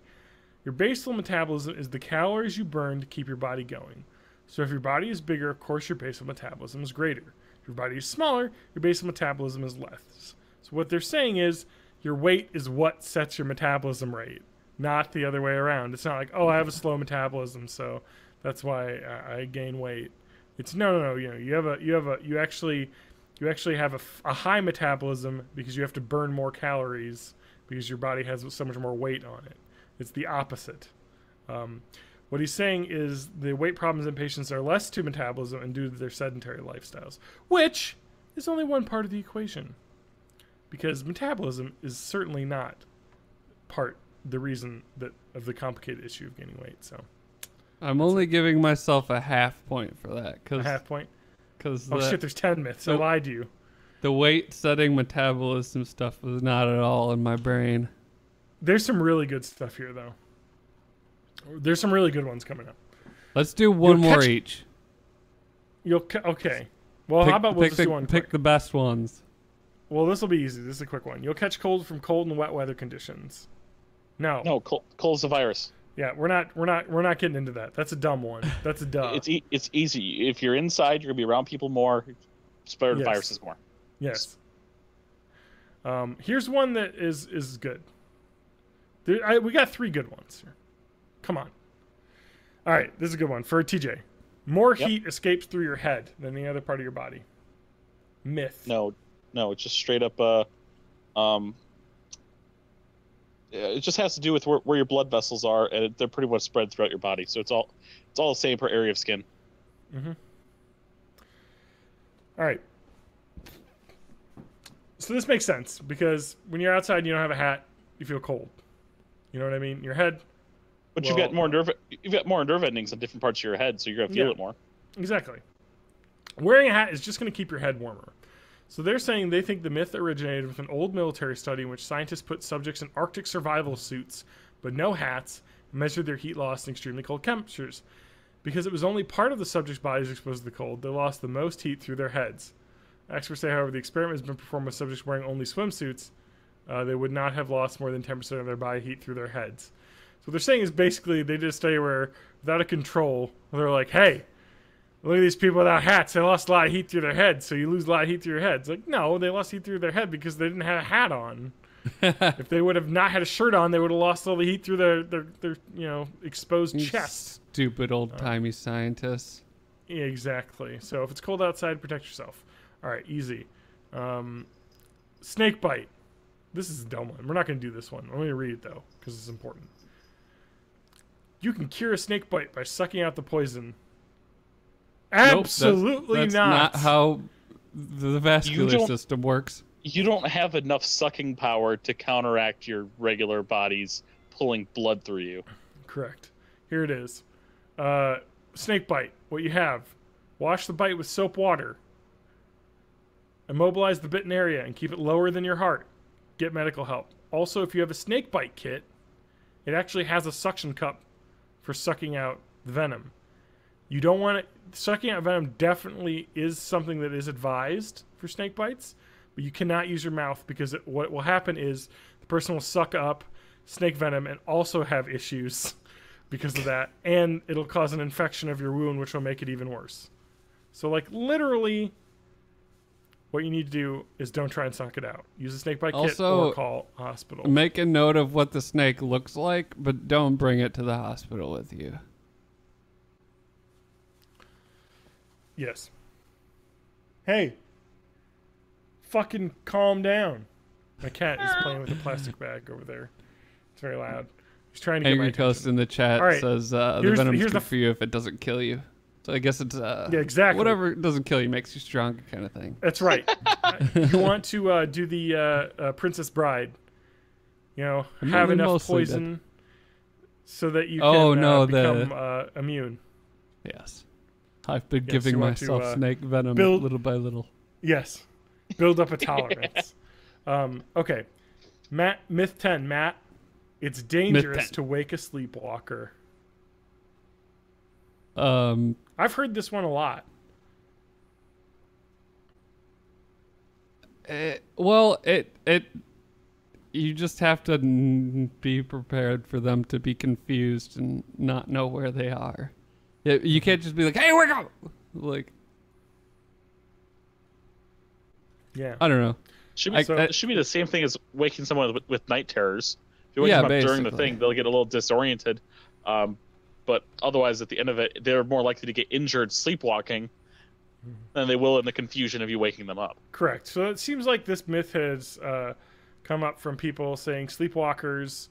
Your basal metabolism is the calories you burn to keep your body going. So if your body is bigger, of course your basal metabolism is greater. If your body is smaller, your basal metabolism is less. So what they're saying is your weight is what sets your metabolism rate, not the other way around. It's not like, oh, I have a slow metabolism, so that's why I gain weight. It's no. You actually have a high metabolism because you have to burn more calories because your body has so much more weight on it. It's the opposite. What he's saying is the weight problems in patients are less to metabolism and due to their sedentary lifestyles, which is only one part of the equation. Because metabolism is certainly not the reason of the complicated issue of gaining weight. So I'm only giving myself a half point for that. A half point? Because Shit, there's 10 myths. I lied to you. The weight setting metabolism stuff was not at all in my brain. There's some really good stuff here, though. There's some really good ones coming up. Let's do one more each. Okay. Well, how about we'll just do one quick? Pick the best ones. Well, this will be easy. This is a quick one. You'll catch cold from cold and wet weather conditions. No, cold's a virus. Yeah, we're not getting into that. That's a dumb one. That's a duh. It's easy. If you're inside, you're gonna be around people more. Spread the viruses more. Yes. Here's one that is good. We got 3 good ones here. Come on. All right, this is a good one for TJ. More heat escapes through your head than the other part of your body. Myth. No, it's just straight up. It just has to do with where your blood vessels are, and they're pretty much spread throughout your body. So it's all the same per area of skin. Mm-hmm. All right. So this makes sense because when you're outside and you don't have a hat, you feel cold. You know what I mean? Your head. But you've got more nerve endings on different parts of your head, so you're gonna feel it more. Exactly. Wearing a hat is just going to keep your head warmer. So they're saying they think the myth originated with an old military study in which scientists put subjects in Arctic survival suits, but no hats, and measured their heat loss in extremely cold temperatures. Because it was only part of the subject's bodies exposed to the cold, they lost the most heat through their heads. Experts say, however, the experiment has been performed with subjects wearing only swimsuits. They would not have lost more than 10% of their body heat through their heads. So what they're saying is basically they did a study where, without a control, they're like, hey, look at these people without hats. They lost a lot of heat through their heads, so you lose a lot of heat through your head. It's like, no, they lost heat through their head because they didn't have a hat on. If they would have not had a shirt on, they would have lost all the heat through their exposed chest. Stupid old-timey scientists. Yeah, exactly. So if it's cold outside, protect yourself. All right, easy. Snake bite. This is a dumb one. We're not going to do this one. I'm going to read it, though, because it's important. You can cure a snake bite by sucking out the poison. Absolutely nope, that's not. not how the vascular system works. You don't have enough sucking power to counteract your regular body's pulling blood through you. Correct. Here it is. Snake bite. What you have. Wash the bite with soap water. Immobilize the bitten area and keep it lower than your heart. Get medical help. Also, if you have a snake bite kit, it actually has a suction cup for sucking out the venom. You don't want it. Sucking out venom definitely is something that is advised for snake bites, but you cannot use your mouth because what will happen is the person will suck up snake venom and also have issues because of that, and it'll cause an infection of your wound, which will make it even worse. So, like, literally, what you need to do is don't try and suck it out. Use a snake bite kit or call a hospital. Make a note of what the snake looks like, but don't bring it to the hospital with you. Yes. Hey. Fucking calm down. My cat is playing with a plastic bag over there. It's very loud. He's trying to Angry get my Toast in the chat says the venom's good for you if it doesn't kill you. So I guess it's yeah, exactly. Whatever doesn't kill you makes you stronger kind of thing. That's right. You want to do the Princess Bride. You know, have enough poison so that you can become immune. Yes. I've been giving myself snake venom little by little. Yes. Build up a tolerance. Okay. Myth 10, Matt. It's dangerous to wake a sleepwalker. I've heard this one a lot. You just have to be prepared for them to be confused and not know where they are. You can't just be like, "Hey, wake up!" Like, yeah, I don't know. It should be the same thing as waking someone with night terrors. If you wake them up during the thing, they'll get a little disoriented. But otherwise, at the end of it, they're more likely to get injured sleepwalking than they will in the confusion of you waking them up. Correct. So it seems like this myth has come up from people saying sleepwalkers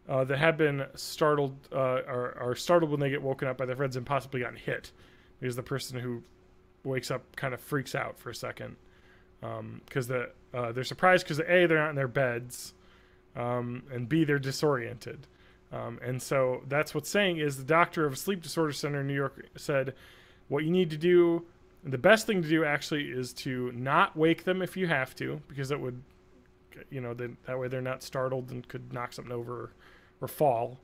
that have been startled are startled when they get woken up by their friends and possibly gotten hit, because the person who wakes up kind of freaks out for a second because they're surprised because A, they're not in their beds, and B, they're disoriented. And so that's what's saying is the doctor of a sleep disorder center in New York said, what you need to do, the best thing to do actually is to not wake them if you have to, because it would, that way they're not startled and could knock something over or fall,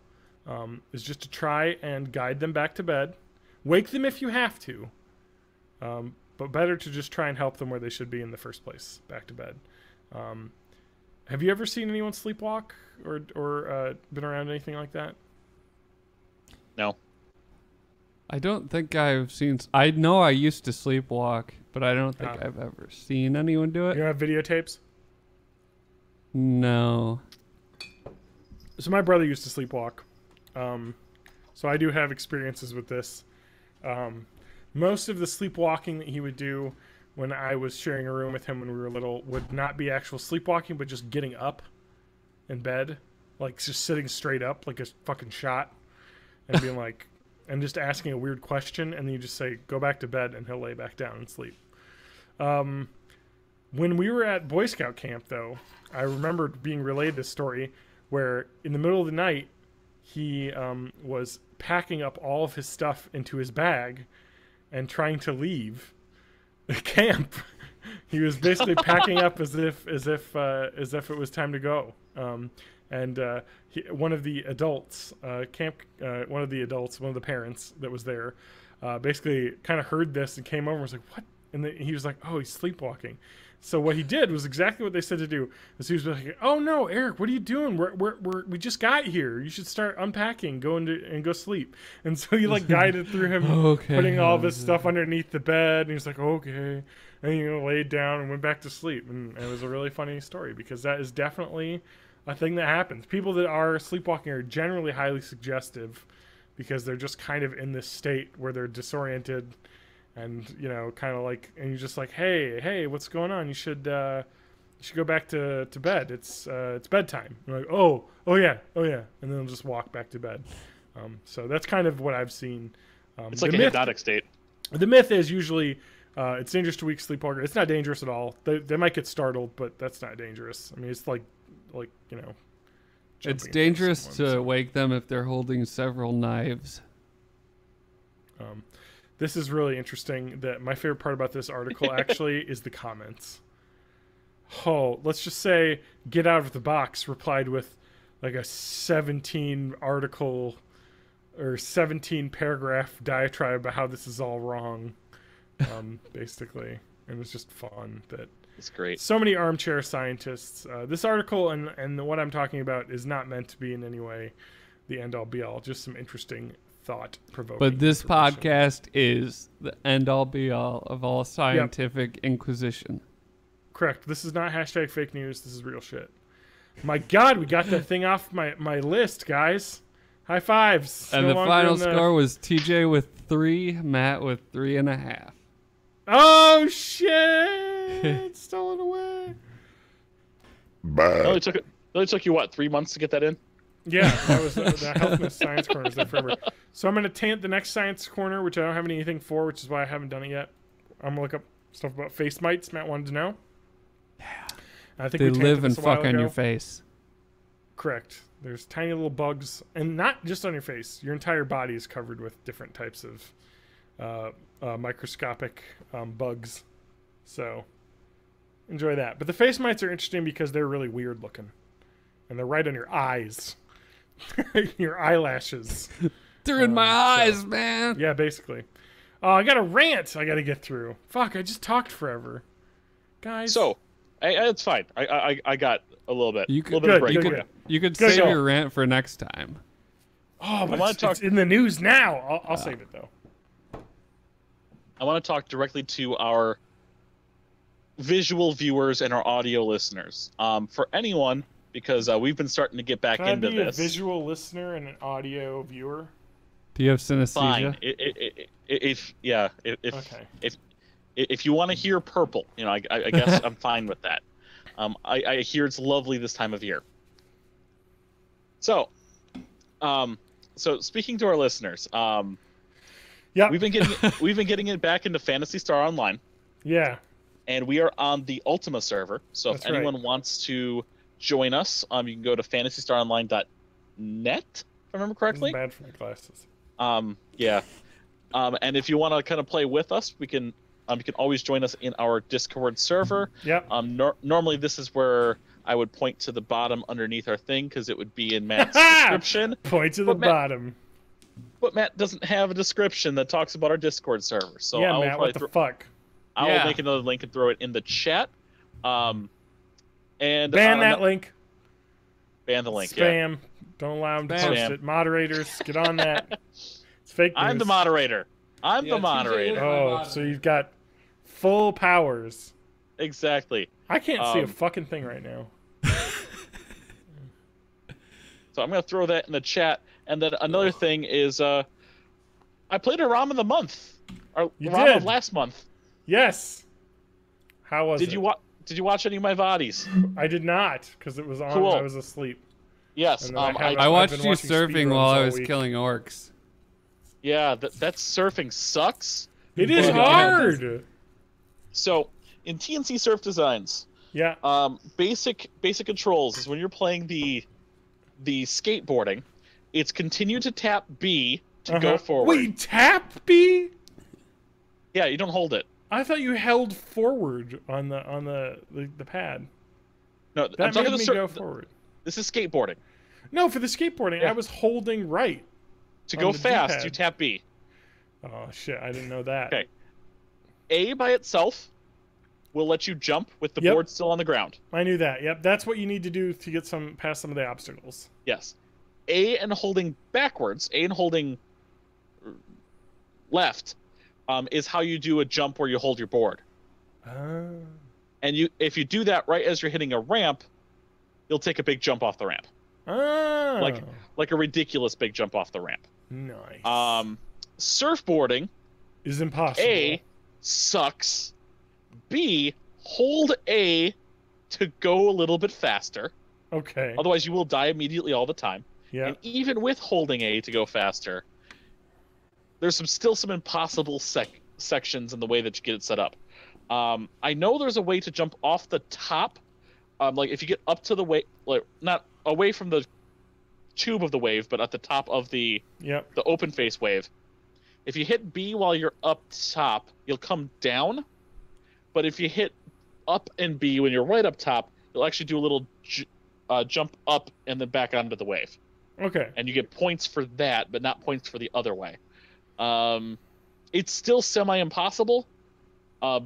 is just to try and guide them back to bed. Wake them if you have to, but better to just try and help them where they should be in the first place, back to bed. Have you ever seen anyone sleepwalk or been around anything like that? No. I don't think I've seen... I know I used to sleepwalk, but I don't think I've ever seen anyone do it. You have videotapes? No. So my brother used to sleepwalk. So I do have experiences with this. Most of the sleepwalking that he would do when I was sharing a room with him when we were little would not be actual sleepwalking, but just getting up in bed like just sitting straight up like a fucking shot, and being like, and just asking a weird question, and then you just say, "Go back to bed," and he'll lay back down and sleep. When we were at Boy Scout camp, though, I remember being relayed this story where in the middle of the night, he was packing up all of his stuff into his bag and trying to leave the camp. He was basically packing up as if it was time to go. One of the adults, one of the parents that was there, basically kind of heard this and came over and was like, "What?" And he was like, "Oh, he's sleepwalking." So what he did was exactly what they said to do. So he was like, "Oh no, Eric, what are you doing? We just got here. You should start unpacking, go sleep." And so he like guided through him, putting all of his stuff underneath the bed. And he was like, "Okay," and he laid down and went back to sleep. And it was a really funny story because that is definitely a thing that happens. People that are sleepwalking are generally highly suggestive because they're just kind of in this state where they're disoriented. And kind of like, and you're just like, hey, what's going on? You should go back to bed. It's bedtime. You're like, oh yeah, and then they'll just walk back to bed. So that's kind of what I've seen. It's like a hypnotic state. The myth is usually it's dangerous to weak sleepwalker. It's not dangerous at all. They might get startled, but that's not dangerous. I mean, it's like it's dangerous to wake them if they're holding several knives. This is really interesting. That my favorite part about this article actually is the comments. Oh, let's just say Get Out of the Box replied with like a 17 article or 17 paragraph diatribe about how this is all wrong, basically. And it's just fun that it's great. So many armchair scientists. This article and what I'm talking about is not meant to be in any way the end all be all. Just some interesting thought-provoking. But this podcast is the end-all be-all of all scientific inquisition. Correct. This is not hashtag fake news. This is real shit. My God, we got that thing off my list, guys. High fives. And the final score was TJ with 3, Matt with 3.5. Oh, shit. Stolen away. It only took you, what, 3 months to get that in? Yeah, that was the Health Science Corner was there forever. So I'm going to taint the next Science Corner, which I don't have anything for, which is why I haven't done it yet. I'm going to look up stuff about face mites Matt wanted to know. Yeah. I think they live and fuck on your face. Correct. There's tiny little bugs, and not just on your face. Your entire body is covered with different types of microscopic bugs. So enjoy that. But the face mites are interesting because they're really weird looking. And they're right on your eyes. Your eyelashes. They're in my eyes, man. Yeah, basically. I got a rant I got to get through. Fuck, I just talked forever. Guys. So, it's fine. I got a little bit. You could, a little bit of break. You could save your rant for next time. Oh, but it's in the news now. I'll save it, though. I want to talk directly to our visual viewers and our audio listeners. For anyone... Because we've been starting to get back into this. Can I be a visual listener and an audio viewer? Do you have synesthesia? Fine. If you want to hear purple, I guess I'm fine with that. I hear it's lovely this time of year. So speaking to our listeners, we've been getting it back into Phantasy Star Online. Yeah. And we are on the Ultima server. So if anyone wants to join us, you can go to fantasystaronline.net, if I remember correctly. Bad for my glasses. And if you want to kind of play with us, you can always join us in our Discord server. Yep. Normally this is where I would point to the bottom underneath our thing because it would be in Matt's description. Point to the bottom. But Matt doesn't have a description that talks about our Discord server. So yeah, Matt, what the fuck? I will make another link and throw it in the chat. And ban that link. Ban the link. Spam. Yeah. Don't allow them to post it. Moderators, get on that. It's fake news. I'm the moderator. The moderator. Oh, so you've got full powers. Exactly. I can't see a fucking thing right now. So I'm gonna throw that in the chat. And then another thing is, I played a ROM of the month. Or ROM of last month. Yes. How was it? Did you watch any of my VODs? I did not, because it was on. Cool. I was asleep. Yes. And then I I watched been you watching surfing speedruns while I all was week. killing orcs. yeah, that surfing sucks. It is But, hard. So in TNC Surf Designs, Yeah. basic controls is when you're playing the skateboarding, it's continue to tap B to go forward. Wait, tap B? Yeah, you don't hold it. I thought you held forward on the pad. No, That I'm talking made to me go forward. This is skateboarding. No, for the skateboarding, Yeah. I was holding right. To On go the fast, D-pad. you tap B. Oh shit, I didn't know that. Okay. A by itself will let you jump with the Yep. board still on the ground. I knew that. Yep, that's what you need to do to get past some of the obstacles. Yes. A and holding backwards, A and holding left, is how you do a jump where you hold your board. And if you do that right as you're hitting a ramp, you'll take a big jump off the ramp. Like a ridiculous big jump off the ramp. Nice. Surfboarding, Is impossible. A, sucks. B, hold A to go a little bit faster. Okay. Otherwise, you will die immediately all the time. Yeah. And even with holding A to go faster, there's still some impossible sections in the way that you get it set up. I know there's a way to jump off the top. Like if you get up to the wave, like not away from the tube of the wave, but at the top of the open face wave. If you hit B while you're up top, you'll come down. But if you hit up and B when you're right up top, you'll actually do a little jump up and then back onto the wave. Okay. And you get points for that, but not points for the other way. It's still semi-impossible, but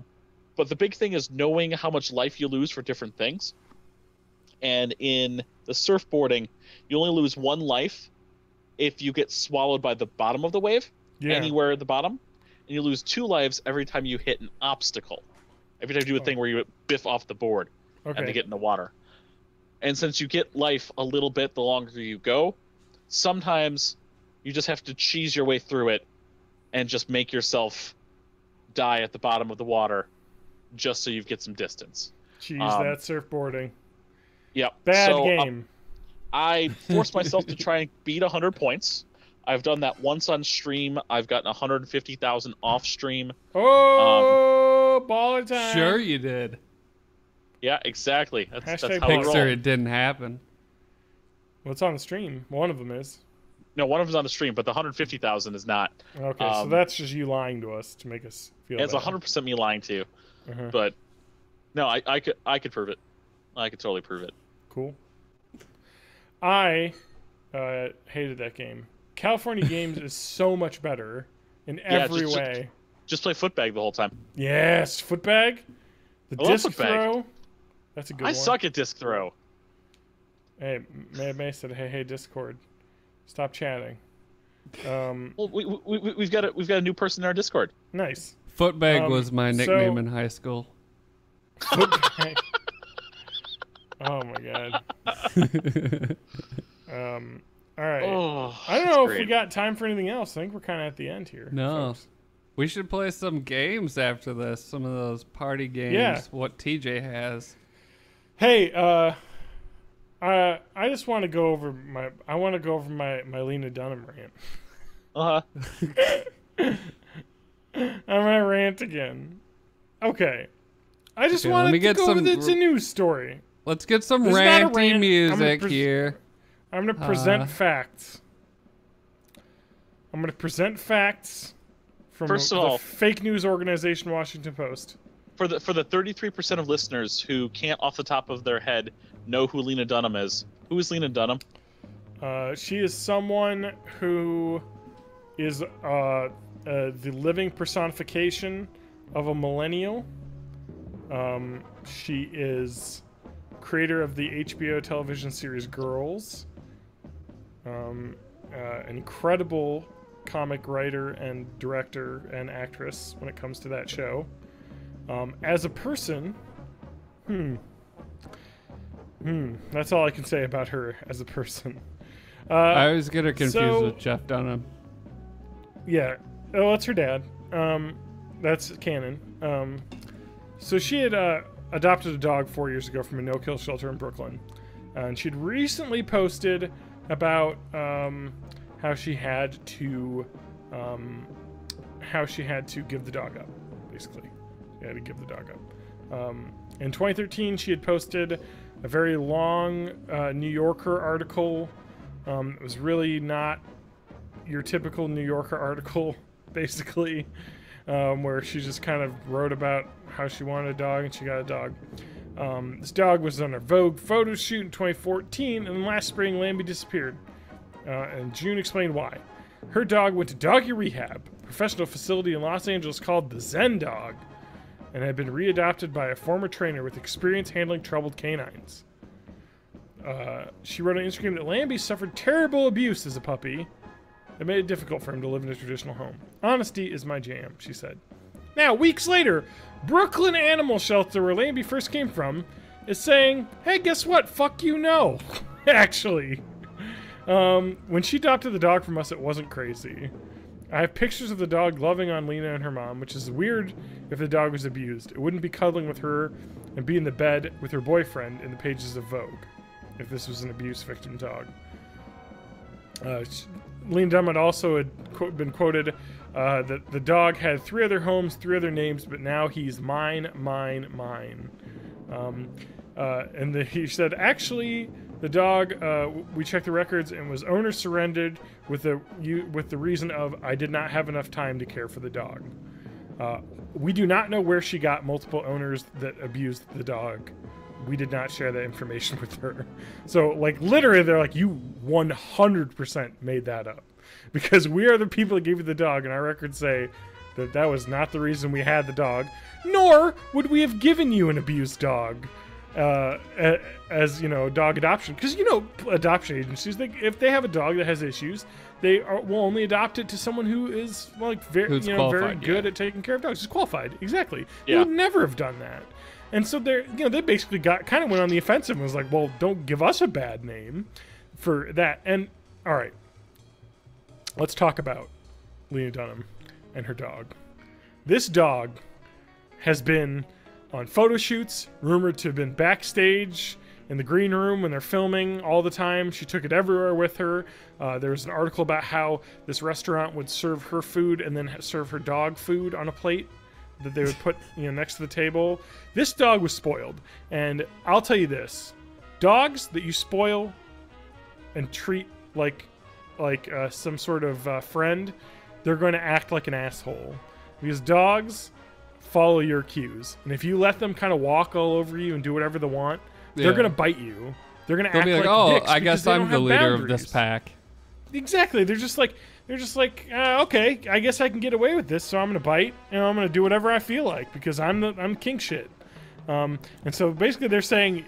the big thing is knowing how much life you lose for different things. And in the surfboarding, you only lose 1 life if you get swallowed by the bottom of the wave, anywhere at the bottom. And you lose 2 lives every time you hit an obstacle. Every time you do a thing where you biff off the board and they get in the water. And since you get life a little bit the longer you go, sometimes you just have to cheese your way through it and just make yourself die at the bottom of the water just so you get some distance. Jeez, that surfboarding. Yep. Bad game. I forced myself to try and beat 100 points. I've done that once on stream. I've gotten 150,000 off stream. Oh, baller time. Sure you did. Yeah, exactly. That's how we roll. Pixar, it didn't happen. Well, it's on the stream. One of them is. No, one of them's on the stream, but the 150,000 is not. Okay, so that's just you lying to us to make us feel It's bad. 100% me lying to you. But no, I could prove it. I could totally prove it. Cool. I hated that game. California Games is so much better in every way. Just play footbag the whole time. Yes, footbag. The disc throw. That's a good one. I suck at disc throw. Hey, May said, "Hey, Discord, stop chatting." Well, we've got a new person in our Discord. Nice. Footbag was my nickname in high school. Footbag. Oh my god. All right. Oh, I don't know if we got time for anything else. I think we're kind of at the end here. No. Folks. We should play some games after this. Some of those party games. Yeah. What TJ has. Hey, I just want to go over my. I want to go over my Lena Dunham rant. I'm gonna rant again. Okay. I just wanted to go over it's a news story. Let's get some ranty music here. I'm gonna present facts. I'm gonna present facts from the fake news organization Washington Post. For the 33% of listeners who can't off the top of their head know who Lena Dunham is, who is Lena Dunham? She is someone who is the living personification of a millennial. She is creator of the HBO television series Girls. An incredible comic writer and director and actress when it comes to that show. As a person, that's all I can say about her as a person. I always get her confused with Jeff Dunham. Yeah. Oh, that's her dad. That's canon. So she had adopted a dog 4 years ago from a no-kill shelter in Brooklyn. And she'd recently posted about how she had to give the dog up, basically. She had to give the dog up. In 2013, she had posted a very long New Yorker article. It was really not your typical New Yorker article, basically, where she just kind of wrote about how she wanted a dog and she got a dog. This dog was on a Vogue photo shoot in 2014, and last spring, Lambie disappeared. And June explained why. Her dog went to doggy rehab, a professional facility in Los Angeles called the Zen Dog, and had been readopted by a former trainer with experience handling troubled canines. She wrote on Instagram that Lambie suffered terrible abuse as a puppy that made it difficult for him to live in a traditional home. Honesty is my jam, she said. Now, weeks later, Brooklyn Animal Shelter, where Lambie first came from, is saying, hey, guess what? Fuck you, no. Actually. When she adopted the dog from us, it wasn't crazy. I have pictures of the dog loving on Lena and her mom, which is weird if the dog was abused. It wouldn't be cuddling with her and be in the bed with her boyfriend in the pages of Vogue if this was an abuse victim dog. Lena Dunham also had been quoted that the dog had 3 other homes, 3 other names, but now he's mine, mine, mine. He said, actually, the dog, we checked the records and was owner surrendered with the reason of I did not have enough time to care for the dog. We do not know where she got multiple owners that abused the dog. We did not share that information with her. So, like, literally, they're like, you 100% made that up. Because we are the people that gave you the dog, and our records say that that was not the reason we had the dog, nor would we have given you an abused dog as, you know, dog adoption. Because, you know, adoption agencies, if they have a dog that has issues, will only adopt it to someone who is, like, very good at taking care of dogs. Who's qualified, exactly. Yeah. You would never have done that. And so they basically kind of went on the offensive and was like, well, don't give us a bad name for that. And, all right, let's talk about Lena Dunham and her dog. This dog has been on photo shoots, rumored to have been backstage in the green room when they're filming all the time. She took it everywhere with her. There was an article about how this restaurant would serve her food and then serve her dog food on a plate that they would put, you know, next to the table. This dog was spoiled, and I'll tell you this: dogs that you spoil and treat like some sort of friend, they're going to act like an asshole, because dogs follow your cues, and if you let them kind of walk all over you and do whatever they want, they're going to bite you. They're going to act like oh, dicks I guess I'm the leader of this pack. Exactly. They're just like, okay, I guess I can get away with this, so I'm gonna bite and I'm gonna do whatever I feel like because I'm king shit. And so basically they're saying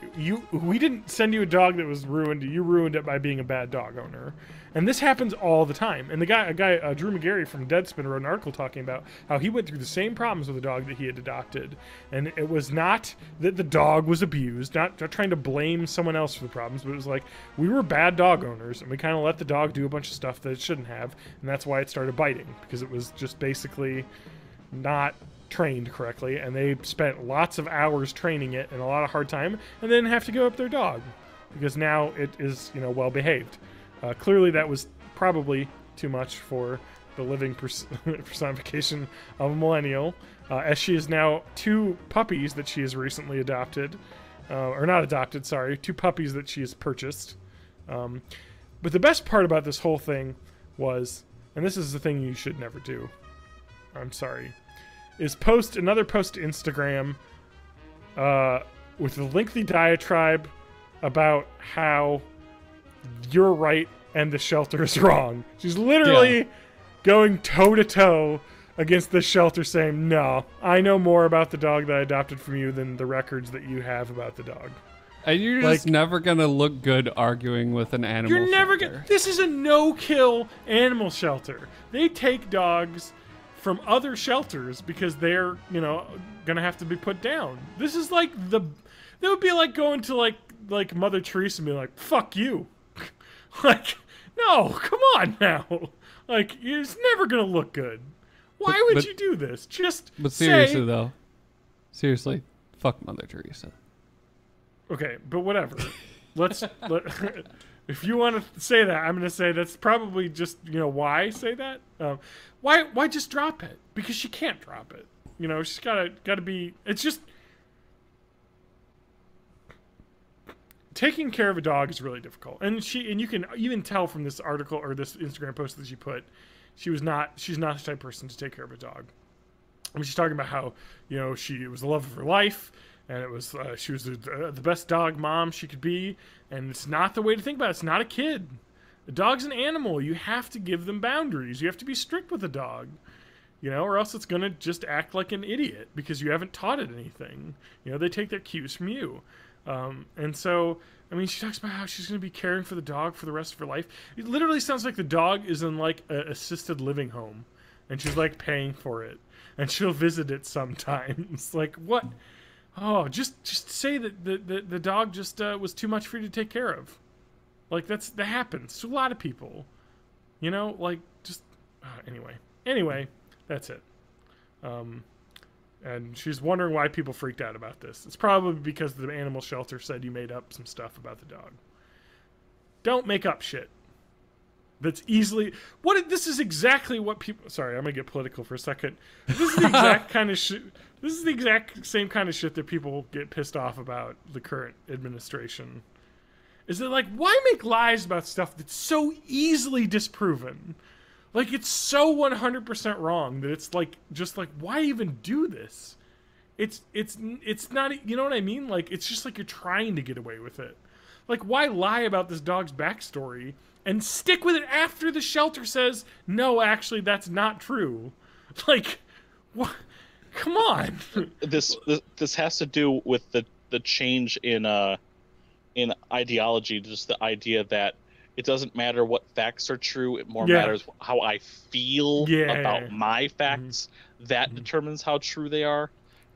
we didn't send you a dog that was ruined. You ruined it by being a bad dog owner. And this happens all the time. And a guy, Drew McGarry from Deadspin, wrote an article talking about how he went through the same problems with a dog that he had adopted. And it was not that the dog was abused, not trying to blame someone else for the problems, but it was like, we were bad dog owners, and we kind of let the dog do a bunch of stuff that it shouldn't have, and that's why it started biting, because it was just basically not trained correctly, and they spent lots of hours training it and a lot of hard time, and then have to give up their dog, because now it is, well behaved. Clearly, that was probably too much for the living personification of a millennial, as she is now 2 puppies that she has recently adopted. Or not adopted, sorry. 2 puppies that she has purchased. But the best part about this whole thing was, and this is the thing you should never do, I'm sorry, is post another post to Instagram with a lengthy diatribe about how you're right and the shelter is wrong. She's literally going toe-to-toe against the shelter, saying, no, I know more about the dog that I adopted from you than the records that you have about the dog. And you're just never gonna look good arguing with an animal shelter. You're never gonna. This is a no-kill animal shelter. They take dogs from other shelters because they're, gonna have to be put down. This is like that would be like going to like Mother Teresa and be like, fuck you. No, come on now. It's never gonna look good. Why would you do this? But seriously, though. Seriously, fuck Mother Teresa. Okay, but whatever. if you want to say that, I'm going to say that's probably just, why say that? Why just drop it? Because she can't drop it. She's gotta be. It's just taking care of a dog is really difficult, and you can even tell from this article or this Instagram post that she put, she's not the type of person to take care of a dog. I mean, she's talking about how it was the love of her life, and it was she was the best dog mom she could be, and it's not the way to think about it. It's not a kid. A dog's an animal. You have to give them boundaries. You have to be strict with a dog, or else it's gonna just act like an idiot because you haven't taught it anything. They take their cues from you, and so I mean, she talks about how she's gonna be caring for the dog for the rest of her life. It literally sounds like the dog is in like an assisted living home, and she's like paying for it. And she'll visit it sometimes. Like, what? Oh, just say that the dog just was too much for you to take care of. Like, that happens to a lot of people. Anyway, that's it. And she's wondering why people freaked out about this. It's probably because the animal shelter said you made up some stuff about the dog. Don't make up shit. That's easily this is exactly what people. Sorry, I'm gonna get political for a second. This is the exact kind of shit. This is the exact same kind of shit that people get pissed off about the current administration. Is it like, why make lies about stuff that's so easily disproven? Like, it's so 100% wrong that it's like, just like, why even do this? It's not. You know what I mean? Like, it's just like you're trying to get away with it. Like, why lie about this dog's backstory? And stick with it after the shelter says, no, actually, that's not true. Like, what? Come on. This has to do with the change in ideology, just the idea that it doesn't matter what facts are true, it more matters how I feel about my facts. That determines how true they are.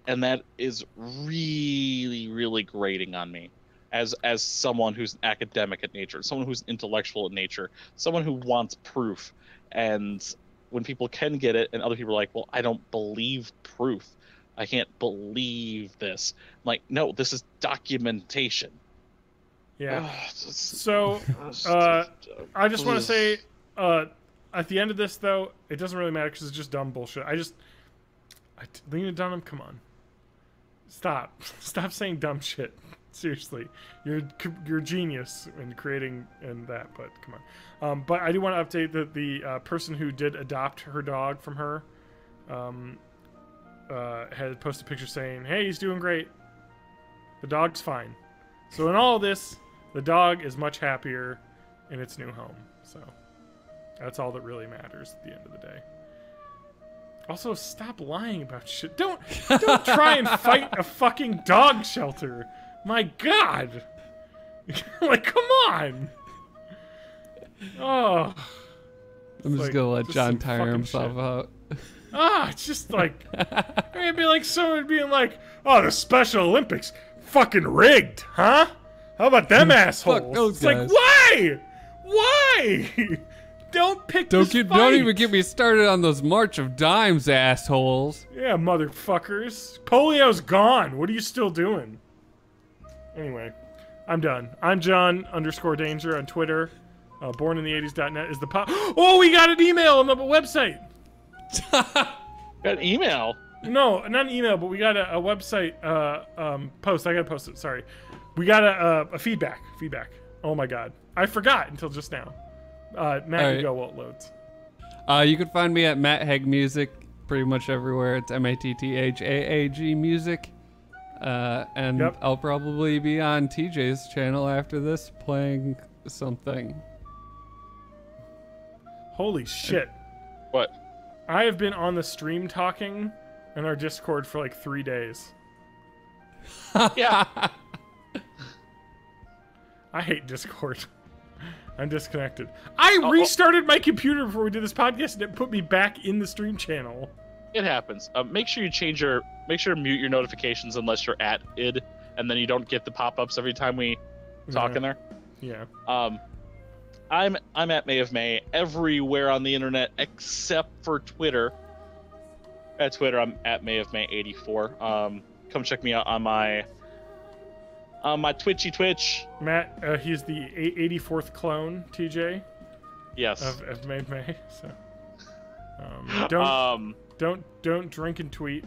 And that is really, really grating on me. As someone who's an academic at nature, someone who's intellectual at nature, someone who wants proof. And when people can get it and other people are like, well, I don't believe proof. I can't believe this. I'm like, no, this is documentation. Yeah. So I just want to say at the end of this, though, it doesn't really matter because it's just dumb bullshit. Lena Dunham, come on. Stop saying dumb shit. Seriously, you're a genius in creating and that, but come on. But I do want to update that the person who did adopt her dog from her had posted a picture saying, "Hey, he's doing great. The dog's fine." So in all of this, the dog is much happier in its new home. So that's all that really matters at the end of the day. Also, stop lying about shit. Don't try and fight a fucking dog shelter. My God! Like, come on! Oh. I'm just gonna let John tire himself out. It's just like... It'd be like someone being like, oh, the Special Olympics, fucking rigged, huh? How about them assholes? Fuck those guys. Like, why? Why? Don't pick this fight. Don't even get me started on those March of Dimes assholes. Yeah, motherfuckers. Polio's gone. What are you still doing? Anyway, I'm done. I'm John_Danger on Twitter. BornInThe80s.net is the Oh, we got an email on the website. Got an email? No, not an email, but we got a website post. I gotta post it. Sorry, we got a feedback. Oh my God, I forgot until just now. Matt, you go while it loads. You can find me at Matt Haig Music pretty much everywhere. It's MATTHAAG Music. And yep. I'll probably be on TJ's channel after this playing something. Holy shit. What? I have been on the stream talking in our Discord for like 3 days. Yeah. I hate Discord. I'm disconnected. I restarted my computer before we did this podcast and it put me back in the stream channel. It happens. Make sure you mute your notifications unless you're at id, and then you don't get the pop-ups every time we talk in there. Yeah. I'm at May of May everywhere on the internet except for Twitter. At Twitter, I'm at May of May 84. Come check me out on my My Twitch. Matt, he's the 84th clone, TJ. Yes. Of May. So, don't drink and tweet.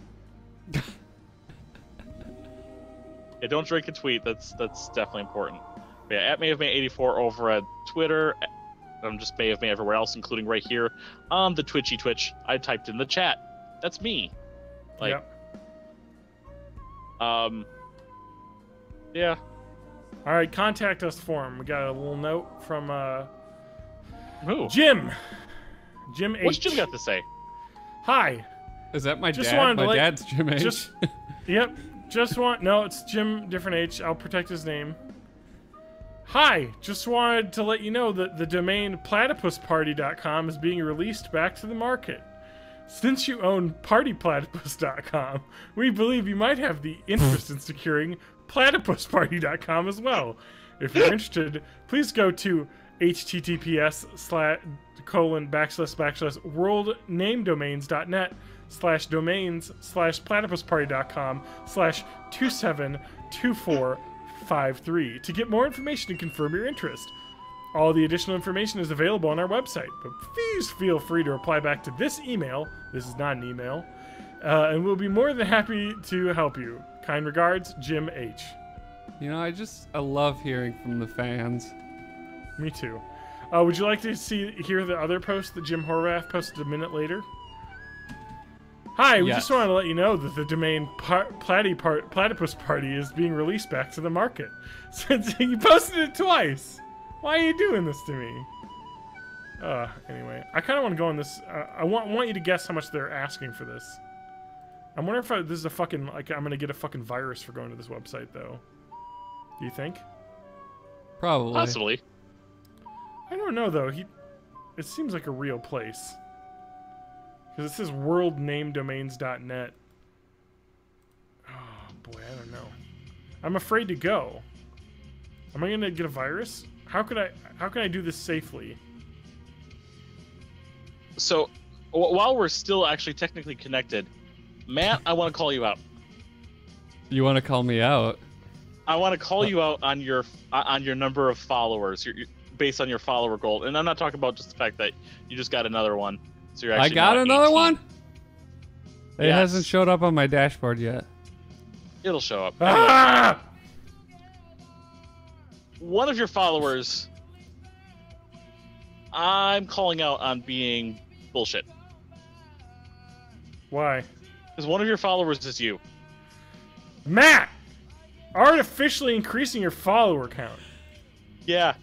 Yeah, don't drink and tweet. That's definitely important. But yeah, at @MayofMay84 over at Twitter. I'm just May of May everywhere else, including right here on the Twitch. I typed in the chat. That's me. Like, yep. Yeah. All right, contact us form. We got a little note from Who? Jim H. What's Jim got to say? Hi. Is that my dad? My dad's Jim H. Yep. No, it's Jim, different H. I'll protect his name. Hi, just wanted to let you know that the domain platypusparty.com is being released back to the market. Since you own partyplatypus.com, we believe you might have the interest in securing platypusparty.com as well. If you're interested, please go to https://worldnamedomains.net/domains/platypusparty.com/272453 to get more information and confirm your interest. All the additional information is available on our website, but please feel free to reply back to this email. This is not an email. And we'll be more than happy to help you. Kind regards, Jim H. You know, I love hearing from the fans. Me too. Would you like to hear the other post that Jim Horvath posted a minute later? Hi, we just wanted to let you know that the domain Platypus Party is being released back to the market. Since you posted it twice. Why are you doing this to me? Anyway, I kind of want to go on this. I want you to guess how much they're asking for this. I'm wondering if this is a fucking, like, I'm gonna get a fucking virus for going to this website, though. Do you think? Probably. Possibly. I don't know, though. It seems like a real place. Because it says worldnamedomains.net. Oh, boy, I don't know. I'm afraid to go. Am I gonna get a virus? How can I do this safely? So, while we're still actually technically connected, Matt, I want to call you out. You want to call me out? I want to call you out on your number of followers, based on your follower goal. And I'm not talking about just the fact that you just got another one. So you're actually I got another 18. one? It Yes. hasn't showed up on my dashboard yet. It'll show up. Ah! One of your followers, I'm calling out on being bullshit. Why? Because one of your followers is you. Matt! Artificially increasing your follower count. Yeah.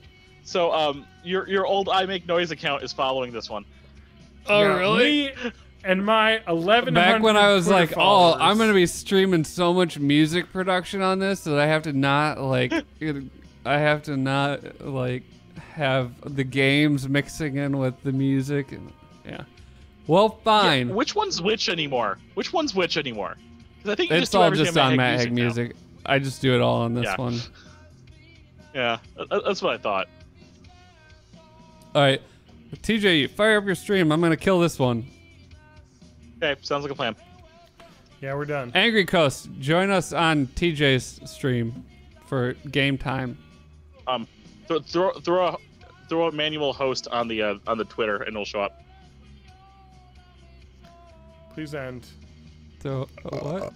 So your old I Make Noise account is following this one. Oh, Now, really? Me and my 1100 Back when I was Twitter like, followers. oh, I'm going to be streaming so much music production on this that I have to not, like, have the games mixing in with the music. And yeah. Well, fine. Yeah, which one's which anymore? Because I think you It's do all everything just Matt on Haig Matt Haig Music. I just do it all on this one. Yeah, that's what I thought. All right. TJ, fire up your stream. I'm going to kill this one. Okay, sounds like a plan. Yeah, we're done. Angry Coast, join us on TJ's stream for game time. Throw a manual host on the Twitter and it'll show up. Please end. So, what?